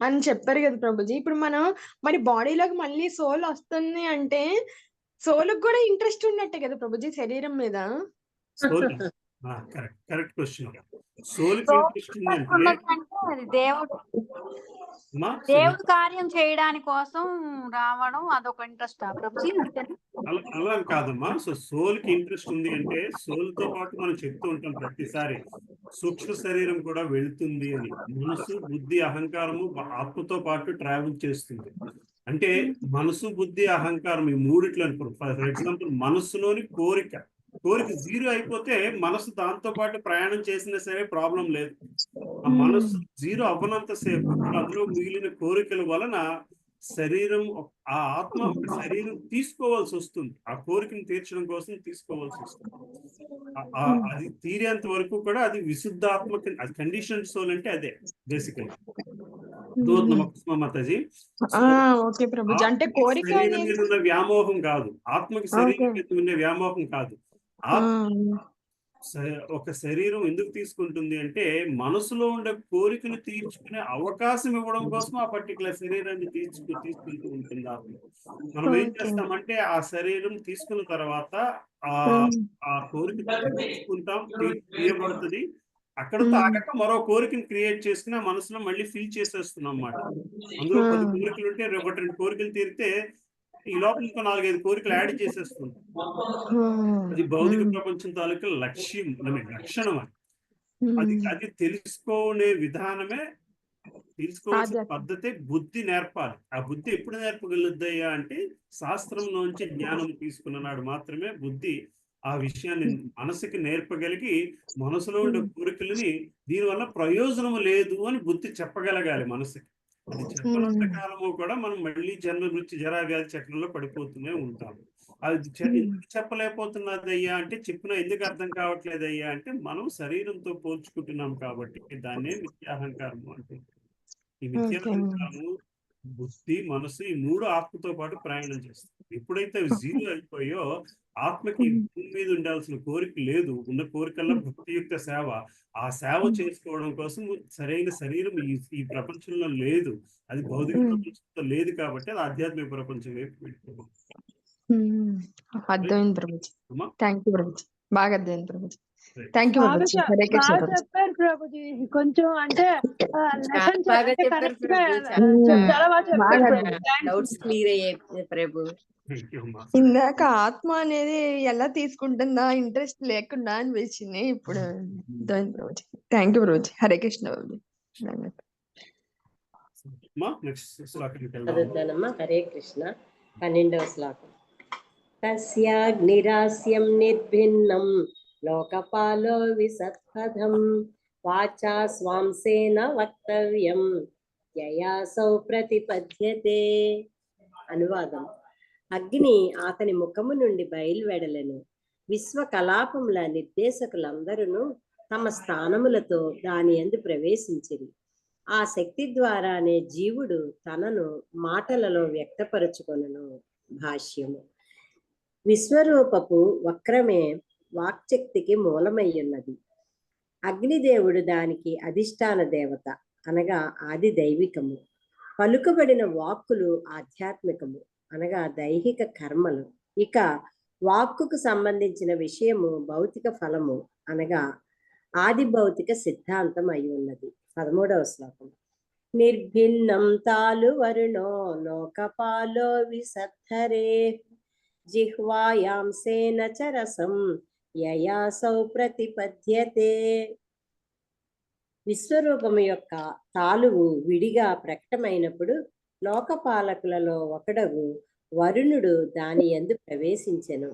అని చెప్పారు కదా ప్రభుజీ. ఇప్పుడు మనం మరి బాడీలోకి మళ్ళీ సోల్ వస్తుంది అంటే సోల్కి కూడా ఇంట్రెస్ట్ ఉన్నట్టే కదా ప్రభుజీ శరీరం మీద? Correct question. సోల్కి ఇంట్రెస్ట్ ఉందంటే దేవుడు కార్యం చేయడానికి కోసం రావడం అదొక ఇంట్రెస్ట్ ప్రభుజీ? అలా కాదమ్మా. సో సోల్కి ఇంట్రెస్ట్ ఉంది అంటే సోల్ తో పాటు మనం చెప్తూ ఉంటాం ప్రతిసారి సూక్ష్మ శరీరం కూడా వెళ్తుంది అని. మనసు, బుద్ధి, అహంకారము ఆత్మతో పాటు ట్రావెల్ చేస్తుంది. అంటే మనసు, బుద్ధి, అహంకారం ఈ మూడిట్లో, ఫర్ ఎగ్జాంపుల్ మనసులోని కోరిక జీరో అయిపోతే మనసు దాంతో పాటు ప్రయాణం చేసినా సరే ప్రాబ్లం లేదు. ఆ మనసు జీరో అవ్వనంత సేపు అందులో మిగిలిన కోరికల వలన శరీరం, ఆ ఆత్మ శరీరం తీసుకోవాల్సి వస్తుంది, ఆ కోరికను తీర్చడం కోసం తీసుకోవాల్సి వస్తుంది. అది తీరేంత వరకు కూడా అది విశుద్ధాత్మ, అది కండిషన్ సోల్ అంటే అదే బేసికలీ. మాతాజీ, శరీరం మీద ఉన్న వ్యామోహం కాదు, ఆత్మకి శరీరం మీద ఉన్న వ్యామోహం కాదు. ఒక శరీరం ఎందుకు తీసుకుంటుంది అంటే మనసులో ఉండే కోరికను తీర్చుకునే అవకాశం ఇవ్వడం కోసం ఆ పర్టికులర్ శరీరాన్ని తీసుకుంటూ ఉంటుంది ఆత్మ. మనం ఏం చేస్తామంటే ఆ శరీరం తీసుకున్న తర్వాత ఆ కోరిక తీసుకుంటాం, తీయబడుతుంది. అక్కడతో ఆగక మరో కోరికను క్రియేట్ చేసుకుని ఆ మనసులో మళ్ళీ ఫిల్ చేసేస్తున్నాం అన్నమాట. అందులో 10 కోరికలు ఉంటే 1-2 కోరికలు తీరితే ఈ లోపల ఇంకో 4-5 కోరికలు యాడ్ చేసేస్తుంది. అది భౌతిక ప్రపంచం తాలూకా లక్షణం. అది తెలుసుకునే విధానమే, తెలుసుకోవాల్సిన పద్ధతే బుద్ధి నేర్పాలి. ఆ బుద్ధి ఎప్పుడు నేర్పగలుగుతాయా అంటే శాస్త్రంలోంచి జ్ఞానం తీసుకున్నాడు మాత్రమే బుద్ధి ఆ విషయాన్ని మనసుకి నేర్పగలిగి మనసులో ఉండే కోరికలని దీనివల్ల ప్రయోజనం లేదు అని బుద్ధి చెప్పగలగాలి మనసుకి. అది చెప్పనంత కాలము కూడా మనం మళ్ళీ జన్మ మృత్యు జరా వ్యాధి చక్రంలో పడిపోతూనే ఉంటాము. అది ఎందుకు చెప్పలేకపోతున్నదయ్యా అంటే చెప్పినా ఎందుకు అర్థం కావట్లేదయ్యా అంటే మనం శరీరంతో పోల్చుకుంటున్నాం కాబట్టి. దాన్నే మిథ్యాహంకారము అంటే. ఈ మిథ్యాహంకారము బుద్ధి, మనసు ఈ 3 ఆత్మతో పాటు ప్రయాణం చేస్తాయి. ఎప్పుడైతే అవి జీరో అయిపోయో ఆత్మకి భూమి మీద ఉండాల్సిన కోరిక లేదు, ఉన్న కోరికల్లో భక్తియుక్త సేవ, ఆ సేవ చేసుకోవడం కోసం సరైన శరీరం ఈ ప్రపంచంలో లేదు, అది భౌతిక ప్రపంచంలో లేదు కాబట్టి అది ఆధ్యాత్మిక ప్రపంచం వైపు వెళ్ళిపోతుంది. అర్థమైంది ప్రభుజీ. థ్యాంక్ యూ ప్రభుజీ, బాగా అర్థమైంది ప్రభుజీ. థ్యాంక్ యూ బాగా ప్రభుజీ. చె- హరే కృష్ణ బాగా ప్రభుజీ. చెప్పారు ప్రభుజీ. కొంచెం అంటే చాలా లెసన్ బాగా అంటే చెప్పారు కరెక్ట్ గా ప్రభు. చాలా బాగా చెప్పారు బాగా ప్రభు. థ్యాంక్స్. డౌట్స్ క్లియర్ అయ్యాయి ప్రభు. థ్యాంక్ యూ అమ్మా. ఇందాక ఆత్మ అనేది ఎలా తీసుకుంటుందా ఇంట్రెస్ట్ లేకుండా అనిపించింది. ఇప్పుడు అర్థమైంది ప్రభుజీ. Thank you Prabhuji. హరే కృష్ణ ప్రభుజీ. అమ్మా నెక్స్ట్ శ్లోకానికి వెళ్దాం. చదువుతానమ్మా. హరే కృష్ణ. 12వ శ్లోకం. తస్యాగ్నిరాస్యం నిర్భిన్నం లోకపాలో విసత్పథం వాచా స్వాంసేన వక్తవ్యం యయాసౌ ప్రతిపద్యతే. అనువాదం. అగ్ని అతని ముఖము నుండి బయలువెడలెను. విశ్వ కలాపముల నిర్దేశకులందరూ తమ స్థానములతో దాని యందు ప్రవేశించిరి. ఆ శక్తి ద్వారానే జీవుడు తనను మాటలలో వ్యక్తపరచుకొనును. భాష్యము. విశ్వరూపపు వక్రమే వాక్శక్తికి మూలమయ్యున్నది. అగ్నిదేవుడు దానికి అధిష్టాన దేవత అనగా ఆది దైవికము. పలుకబడిన వాక్కులు ఆధ్యాత్మికము అనగా దైహిక కర్మలు. ఇక వాక్కుకు సంబంధించిన విషయము భౌతిక ఫలము అనగా ఆది భౌతిక సిద్ధాంతం అయి ఉన్నది. 13వ శ్లోకం. నిర్భిన్నం తాలు వరుణో లోకపాలో విసద్ధరే జిహ్వాయాం సేన చరసం యయాసౌ ప్రతిపద్యతే. విశ్వరూపము యొక్క తాలువు విడిగా ప్రకటమైనప్పుడు లోకపాలకులలో ఒకడగు వరుణుడు దాని యందు ప్రవేశించెను.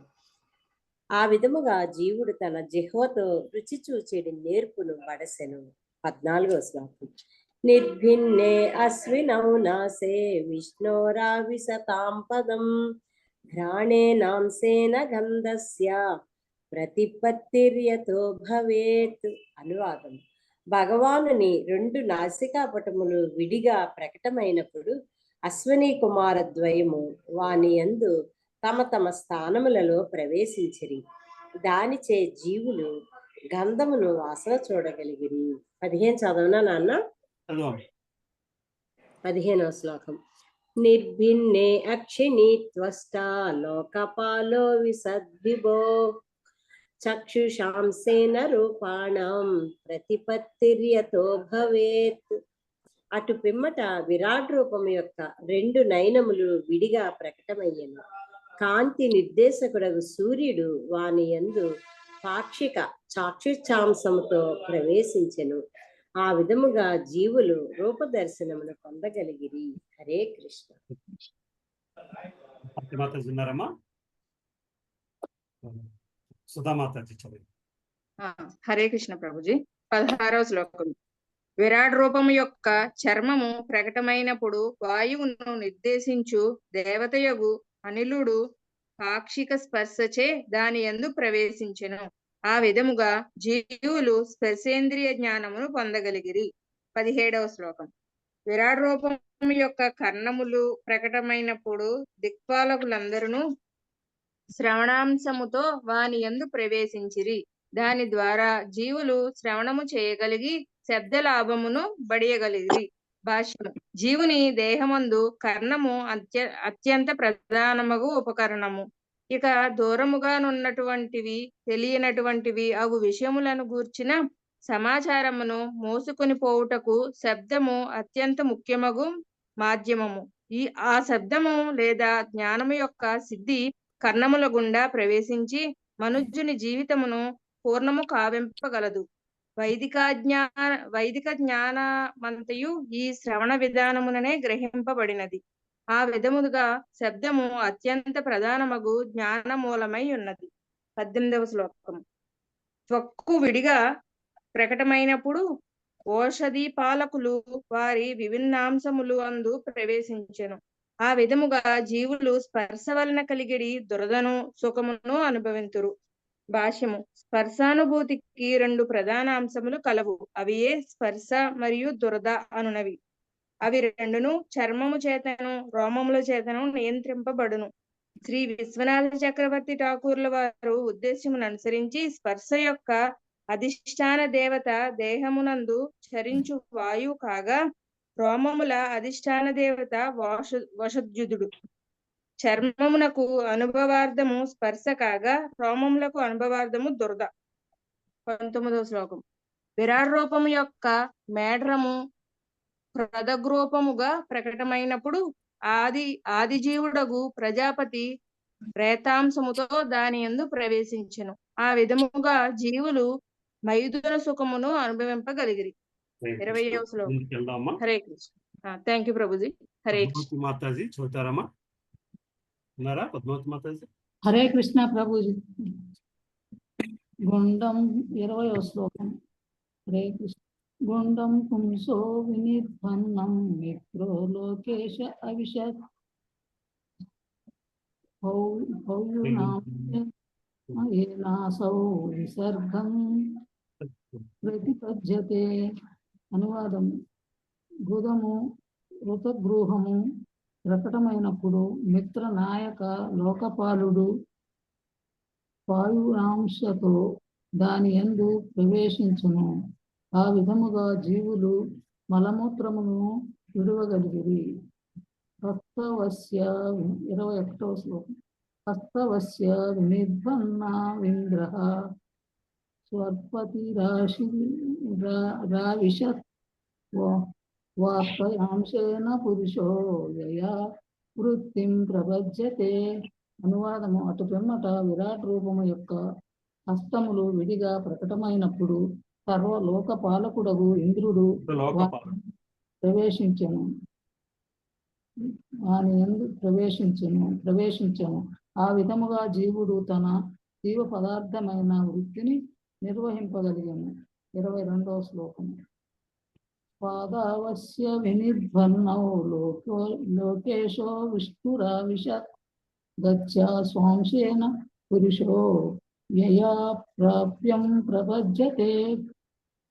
ఆ విధముగా జీవుడు తన జిహ్వతో రుచి చూచేడి నేర్పును వడసెను. 14వ శ్లోకం. నిర్భిన్నే అశ్వినౌ నాసే విష్ణోరావిశతాం పదం ఘ్రాణేనాంసేన గంధస్య ప్రతిపత్తిర్యతో భవేత్. అనువాదం. భగవానుని 2 నాసికాపటములు విడిగా ప్రకటమైనప్పుడు అశ్వనీ కుమార ద్వయము వాని యందు తమ తమ స్థానములలో ప్రవేశించిరి. దానిచే జీవులు గంధమును వాసన చూడగలిగిరి. 15 చదవనా నాన్న? 15వ శ్లోకం. నిర్భిన్నే అక్షిణీ త్వష్టా లోకపాలో విసద్విభో చక్షుషాంసేన రూపాణం ప్రతిపత్తిర్యతో భవేత్. అటు పిమ్మట విరాట్ రూపము యొక్క 2 నయనములు విడిగా ప్రకటమయ్యను. కాంతి నిర్దేశకుడగు సూర్యుడు వాని యందు పాక్షిక చాక్షుఛాంసముతో ప్రవేశించెను. ఆ విధముగా జీవులు రూపదర్శనమును పొందగలిగిరి. హరే కృష్ణ. మాతాజీ ఉన్నారమ్మా? సుధామాతాజీ చదివి. హరే కృష్ణ ప్రభుజీ. 16వ శ్లోకం. విరాట్ రూపము యొక్క చర్మము ప్రకటమైనప్పుడు వాయువును నిర్దేశించు దేవతయగు అనిలుడు పాక్షిక స్పర్శచే దాని యందు ప్రవేశించెను. ఆ విధముగా జీవులు స్పర్శేంద్రియ జ్ఞానమును పొందగలిగిరి. 17వ శ్లోకం. విరాట్ రూపం యొక్క కర్ణములు ప్రకటమైనప్పుడు దిక్పాలకులందరూ శ్రవణాంశముతో వాని యందు ప్రవేశించిరి. దాని ద్వారా జీవులు శ్రవణము చేయగలిగి శబ్ద లాభమును బడియగలిగిరి. భాష్యము. జీవుని దేహమందు కర్ణము అత్యంత ప్రధానమగు ఉపకరణము. ఇక దూరముగానున్నటువంటివి తెలియనటువంటివి అగు విషయములను గూర్చిన సమాచారమును మోసుకొని పోవుటకు శబ్దము అత్యంత ముఖ్యమగు మాధ్యమము. ఆ శబ్దము లేదా జ్ఞానము యొక్క సిద్ధి కర్ణముల గుండా ప్రవేశించి మనుజుని జీవితమును పూర్ణము కావింపగలదు. వైదిక జ్ఞానమంతయు ఈ శ్రవణ విధానముననే గ్రహింపబడినది. ఆ విధముగా శబ్దము అత్యంత ప్రధానమగు జ్ఞాన మూలమై ఉన్నది. 18వ శ్లోకం. త్వక్కు విడిగా ప్రకటమైనప్పుడు ఓషధి పాలకులు వారి విభిన్నాంశములు అందు ప్రవేశించెను. ఆ విధముగా జీవులు స్పర్శ వలన కలిగిడి దురదను సుఖమును అనుభవింతురు. భాష్యము. స్పర్శానుభూతికి 2 ప్రధాన అంశములు కలవు. అవి స్పర్శ మరియు దురద అనునవి. అవి రెండును చర్మము చేతను రోమముల చేతను నియంత్రింపబడును. శ్రీ విశ్వనాథ చక్రవర్తి ఠాకూర్ల వారు ఉద్దేశ్యమును అనుసరించి స్పర్శ యొక్క అధిష్టాన దేవత దేహమునందు చరించు వాయువు కాగా రోమముల అధిష్టాన దేవత వశుద్యుధుడు. చర్మమునకు అనుభవార్థము స్పర్శ కాగా రోమములకు అనుభవార్థము దురద. 19వ శ్లోకం. విరాట్ రూపము యొక్క మేఢరము హృదగ్రూపముగా ప్రకటమైనప్పుడు ఆది జీవుడగు ప్రజాపతి ప్రేతాంశముతో దాని యందు ప్రవేశించెను. ఆ విధముగా జీవులు మైథున సుఖమును అనుభవింపగలిగిరి. 20వ శ్లోకం. ముందుకెళ్దామా? హరే కృష్ణ. Thank you Prabhuji. హరే కృష్ణ. పద్మావతి మాతాజీ చదువుతారమ్మా? ఉన్నారా పద్మావతి మాతాజీ? హరే కృష్ణ ప్రభుజీ. గుండం 20వ శ్లోకం. హరే కృష్ణ. గుండం పుంసో వినిర్భన్నం మిత్రో లోకేశ అవిశత్ ఏనాసౌ విసర్గం ప్రతిపద్యతే. అనువాదం. గుదము ఋతగృహము ప్రకటమైనప్పుడు మిత్ర నాయక లోకపాలుడు వాయువాంశతో దాని యందు ప్రవేశించును. ఆ విధముగా జీవులు మలమూత్రమును విడువగలిగిరి. హస్తవస్య 21వ శ్లోకం. హస్తవస్య వినిర్భన్నా వింద్రః స్వర్పతిరాశి రావిశత్ వార్తయాంశేన పురుషో యయా వృత్తిం ప్రపద్యతే. అనువాదము. అటు పిమ్మట విరాట్ రూపము యొక్క హస్తములు విడిగా ప్రకటమైనప్పుడు సర్వలోక పాలకుడగు ఇంద్రుడు ప్రవేశించెను. ఆ విధముగా జీవుడు తన జీవ పదార్థమైన వృత్తిని నిర్వహింపగలిగాను. 22వ శ్లోకం. పాదావస్య వినిర్భన్నౌ లోకేశో విష్ణురావిశత్ గచ్చా స్వాంశేన పురుషో యయా ప్రాప్యం ప్రపద్యతే.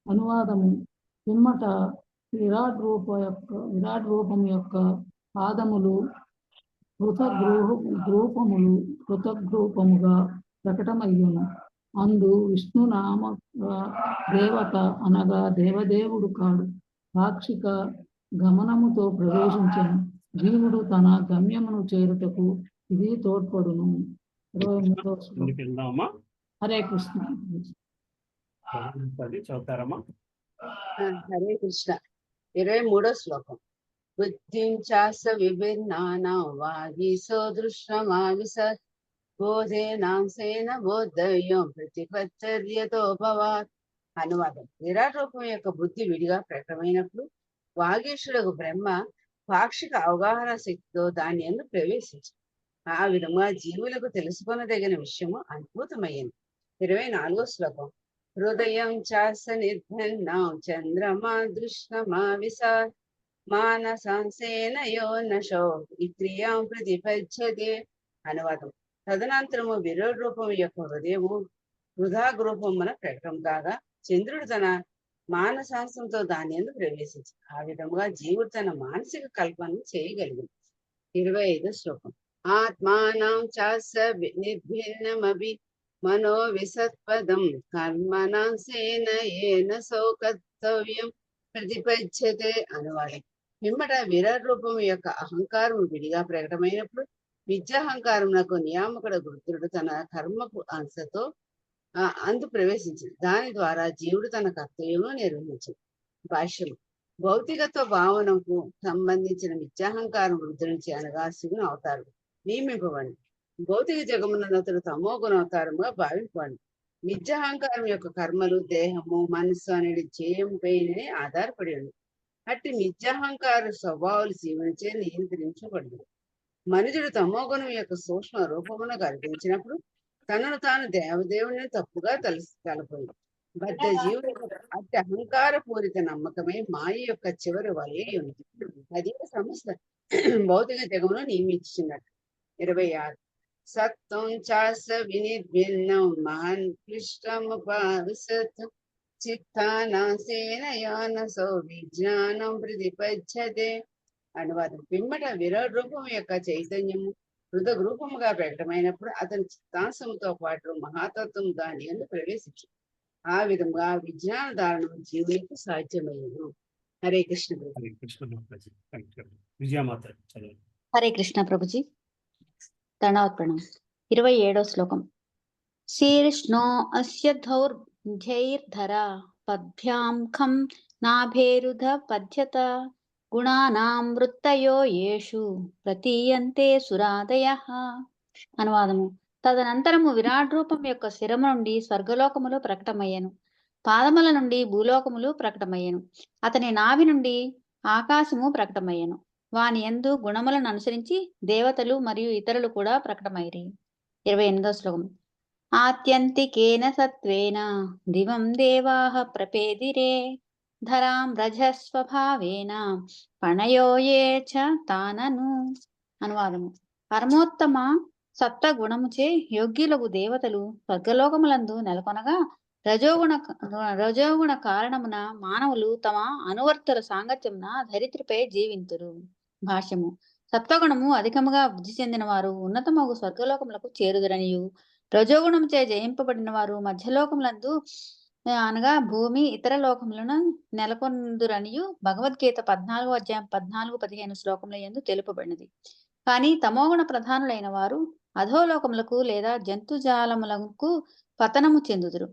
అనువాదము. పిమ్మట విరాట్ రూపం యొక్క పాదములు పృథగ్రూపముగా ప్రకటమయ్యును. అందు విష్ణునామ దేవత అనగా దేవదేవుడు కాడు పాక్షిక గమనముతో ప్రవేశించను. జీవుడు తన గమ్యమును చేరుటకు ఇది తోడ్పడును. 23వ శ్లోకం. హరే కృష్ణ. చదువుతారమ్మా? హరే కృష్ణ. 23వ శ్లోకం. బుద్ధిం చాస విభిన్నానాం వాగీసో దృశ్యమావిశత్ బోధేనాంశేన బోద్ధవ్యం ప్రతిపత్తర్యతోపవాత్. అనువాదం. విరాట్ రూపం యొక్క బుద్ధి విడిగా ప్రకటమైనప్పుడు వాగీశుడకు బ్రహ్మ పాక్షిక అవగాహన శక్తితో దాని యందు ప్రవేశించాడు. ఆ విధంగా జీవులకు తెలుసుకొనదగిన విషయము అనుభూతమయ్యింది. 24వ శ్లోకం. హృదయం చాస నిర్భన్నాం చంద్రమా దృశ్యమావిశత్ మానసాంశేన యో నశో ఇత్రియాం ప్రతిపద్యతే. అనువాదం. తదనంతరము విరాట్ రూపం యొక్క హృదయము వృధాగ్రూపమున ప్రకటన కాగా చంద్రుడు తన మానసాంశంతో దాని యందు ప్రవేశించి ఆ విధముగా జీవుడు తన మానసిక కల్పనను చేయగలిగింది. 25వ శ్లోకం. ఆత్మానం చాస నిర్భిన్నమభి మనో విసత్పదం కర్మనాంశేన ఏన సౌకర్తవ్యం ప్రతిపద్యతే. అనువాదం. పిమ్మట విరాట్ రూపం యొక్క అహంకారం విడిగా ప్రకటమైనప్పుడు విద్యాహంకారమునకు నియామకుడ రుద్రుడు తన కర్మపు అంశతో అందు ప్రవేశించింది. దాని ద్వారా జీవుడు తన కర్తవ్యమును నిర్వహించింది. భాష్యము. భౌతికత్వ భావనకు సంబంధించిన మిథ్యాహంకారం వృద్ధి నుంచి అనగా శివుని అవతారం నియమింపబడి భౌతిక జగమునంతరు తమో గుణవతారముగా భావింపబడి మిథ్యాహంకారం యొక్క కర్మలు దేహము మనస్సు అనేది జయంపైనే ఆధారపడి ఉంది. అట్టి మిథ్యాహంకార స్వభావాలు శివునిచే నియంత్రించబడింది. మనుషుడు తమోగుణం యొక్క సూక్ష్మ రూపమును కల్పించినప్పుడు తనను తాను దేవదేవుని తప్పుగా తలపోయింది. బద్ధ జీవుడు అట్టి అహంకార పూరిత నమ్మకమే మాయ యొక్క చివరి వలయ ఉంది. అదే సమస్త భౌతిక జగమును నియమించినట్టు. 26. సత్వం చాస వినిర్భిన్నం మహాన్ క్లిష్టముపావిశత్ చిత్తానాశేన యానసో విజ్ఞానం ప్రతిపద్యతే. అనువాదం. పిమ్మట విరాట్ రూపం యొక్క చైతన్యము హృదయ రూపముగా ప్రకటమైనప్పుడు అతని చిత్తాంశముతో పాటు మహాతత్వం దాని యందు ప్రవేశించు. ఆ విధంగా విజ్ఞాన ధారణం జీవులకు సాధ్యమయ్యను. హరే కృష్ణ. హరే కృష్ణ. విజయమాత. హరే కృష్ణ ప్రభుజీ. ప్రణామ. 27వ శ్లోకం. శీర్ష్ణో అస్య జైర్ధర పద్భ్యాం ఖం నాభేరుధ పద్యత గుణానాం వృత్తయో యేషు ప్రతీయంతే సురాదయః. అనువాదము. తదనంతరము విరాట్ రూపం యొక్క శిరము నుండి స్వర్గలోకములు ప్రకటమయ్యను, పాదముల నుండి భూలోకములు ప్రకటమయ్యను, అతని నాభి నుండి ఆకాశము ప్రకటమయ్యను. వాని యందు గుణములను అనుసరించి దేవతలు మరియు ఇతరులు కూడా ప్రకటమైరి. 28వ శ్లోకం. ఆత్యంతికేన సత్వేన దివం దేవాః ప్రపేదిరే ధరాం రజస్వభావేన పణయోయే చ తానను. అనువాదము. పరమోత్తమ సత్వ గుణముచే యోగ్యులకు దేవతలు స్వర్గలోకములందు నెలకొనగా రజోగుణ కారణమున మానవులు తమ అనువర్తుల సాంగత్యమున ధరిత్రిపై జీవింతురు. భాష్యము. సత్వగుణము అధికముగా వృద్ధి చెందిన వారు ఉన్నతమగు స్వర్గలోకములకు చేరుదురనియు, రజోగుణముచే జయింపబడిన వారు మధ్యలోకములందు అనగా భూమి ఇతర లోకములను నెలకొందురనియు భగవద్గీత 14వ అధ్యాయం 14-15 శ్లోకముల యందు తెలుపబడినది. కానీ తమోగుణ ప్రధానులైన వారు అధోలోకములకు లేదా జంతుజాలములకు పతనము చెందుదురు.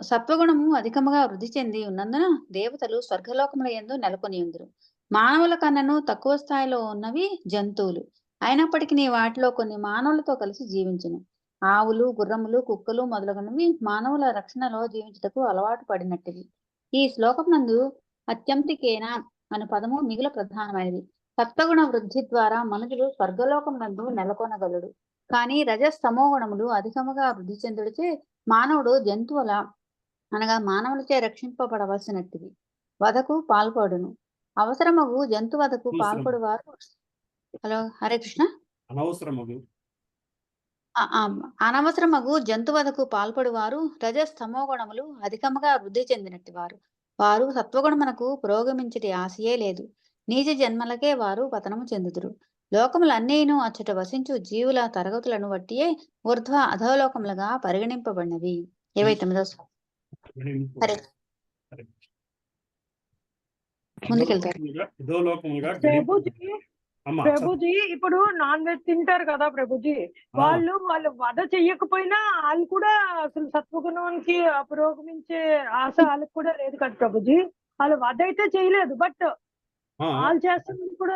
సత్వగుణము అధికముగా వృద్ధి చెంది ఉన్నందున దేవతలు స్వర్గలోకముల యందు నెలకొని ఉందురు. మానవుల కన్నను తక్కువ స్థాయిలో ఉన్నవి జంతువులు అయినప్పటికీ వాటిలో కొన్ని మానవులతో కలిసి జీవించును. ఆవులు, గుర్రములు, కుక్కలు మొదలగునవి మానవుల రక్షణలో జీవించుటకు అలవాటు పడినట్టివి. ఈ శ్లోకం నందు అత్యంతికేన అనే పదము మిగుల ప్రధానమైనది. సత్వగుణ వృద్ధి ద్వారా మనుషులు స్వర్గలోకం నందు నెలకొనగలడు. కానీ రజస్తమో గుణములు అధికముగా వృద్ధి చెందుడిచే మానవుడు జంతువుల అనగా మానవులచే రక్షింపబడవలసినట్టివి వధకు పాల్పడును. అవసరమగు జంతు వధకు పాల్పడు వారు హలో హరే కృష్ణ అనవసరమగు జంతు వధకు పాల్పడు వారు రజస్తమో గుణములు అధికముగా వృద్ధి చెందినట్టు వారు. వారు సత్వగుణమునకు పురోగమించటి ఆశయే లేదు. నీచ జన్మలకే వారు పతనము చెందుదురు. లోకములన్నీను అచ్చట వసించు జీవుల తరగతులను బట్టియే ఊర్ధ్వ అధోలోకములుగా పరిగణింపబడినవి. 29వ శ్లోకం. హరే ముందుకెళ్తారు. ప్రభుజీ ఇప్పుడు నాన్ వెజ్ తింటారు కదా ప్రభుజీ, వాళ్ళు వధ చెయ్యకపోయినా వాళ్ళు కూడా అసలు సత్వగుణానికి పురోగమించే ఆశ వాళ్ళకి కూడా లేదు కదా ప్రభుజీ. వాళ్ళు వధ అయితే చేయలేదు, బట్ వాళ్ళు చేస్తున్నది కూడా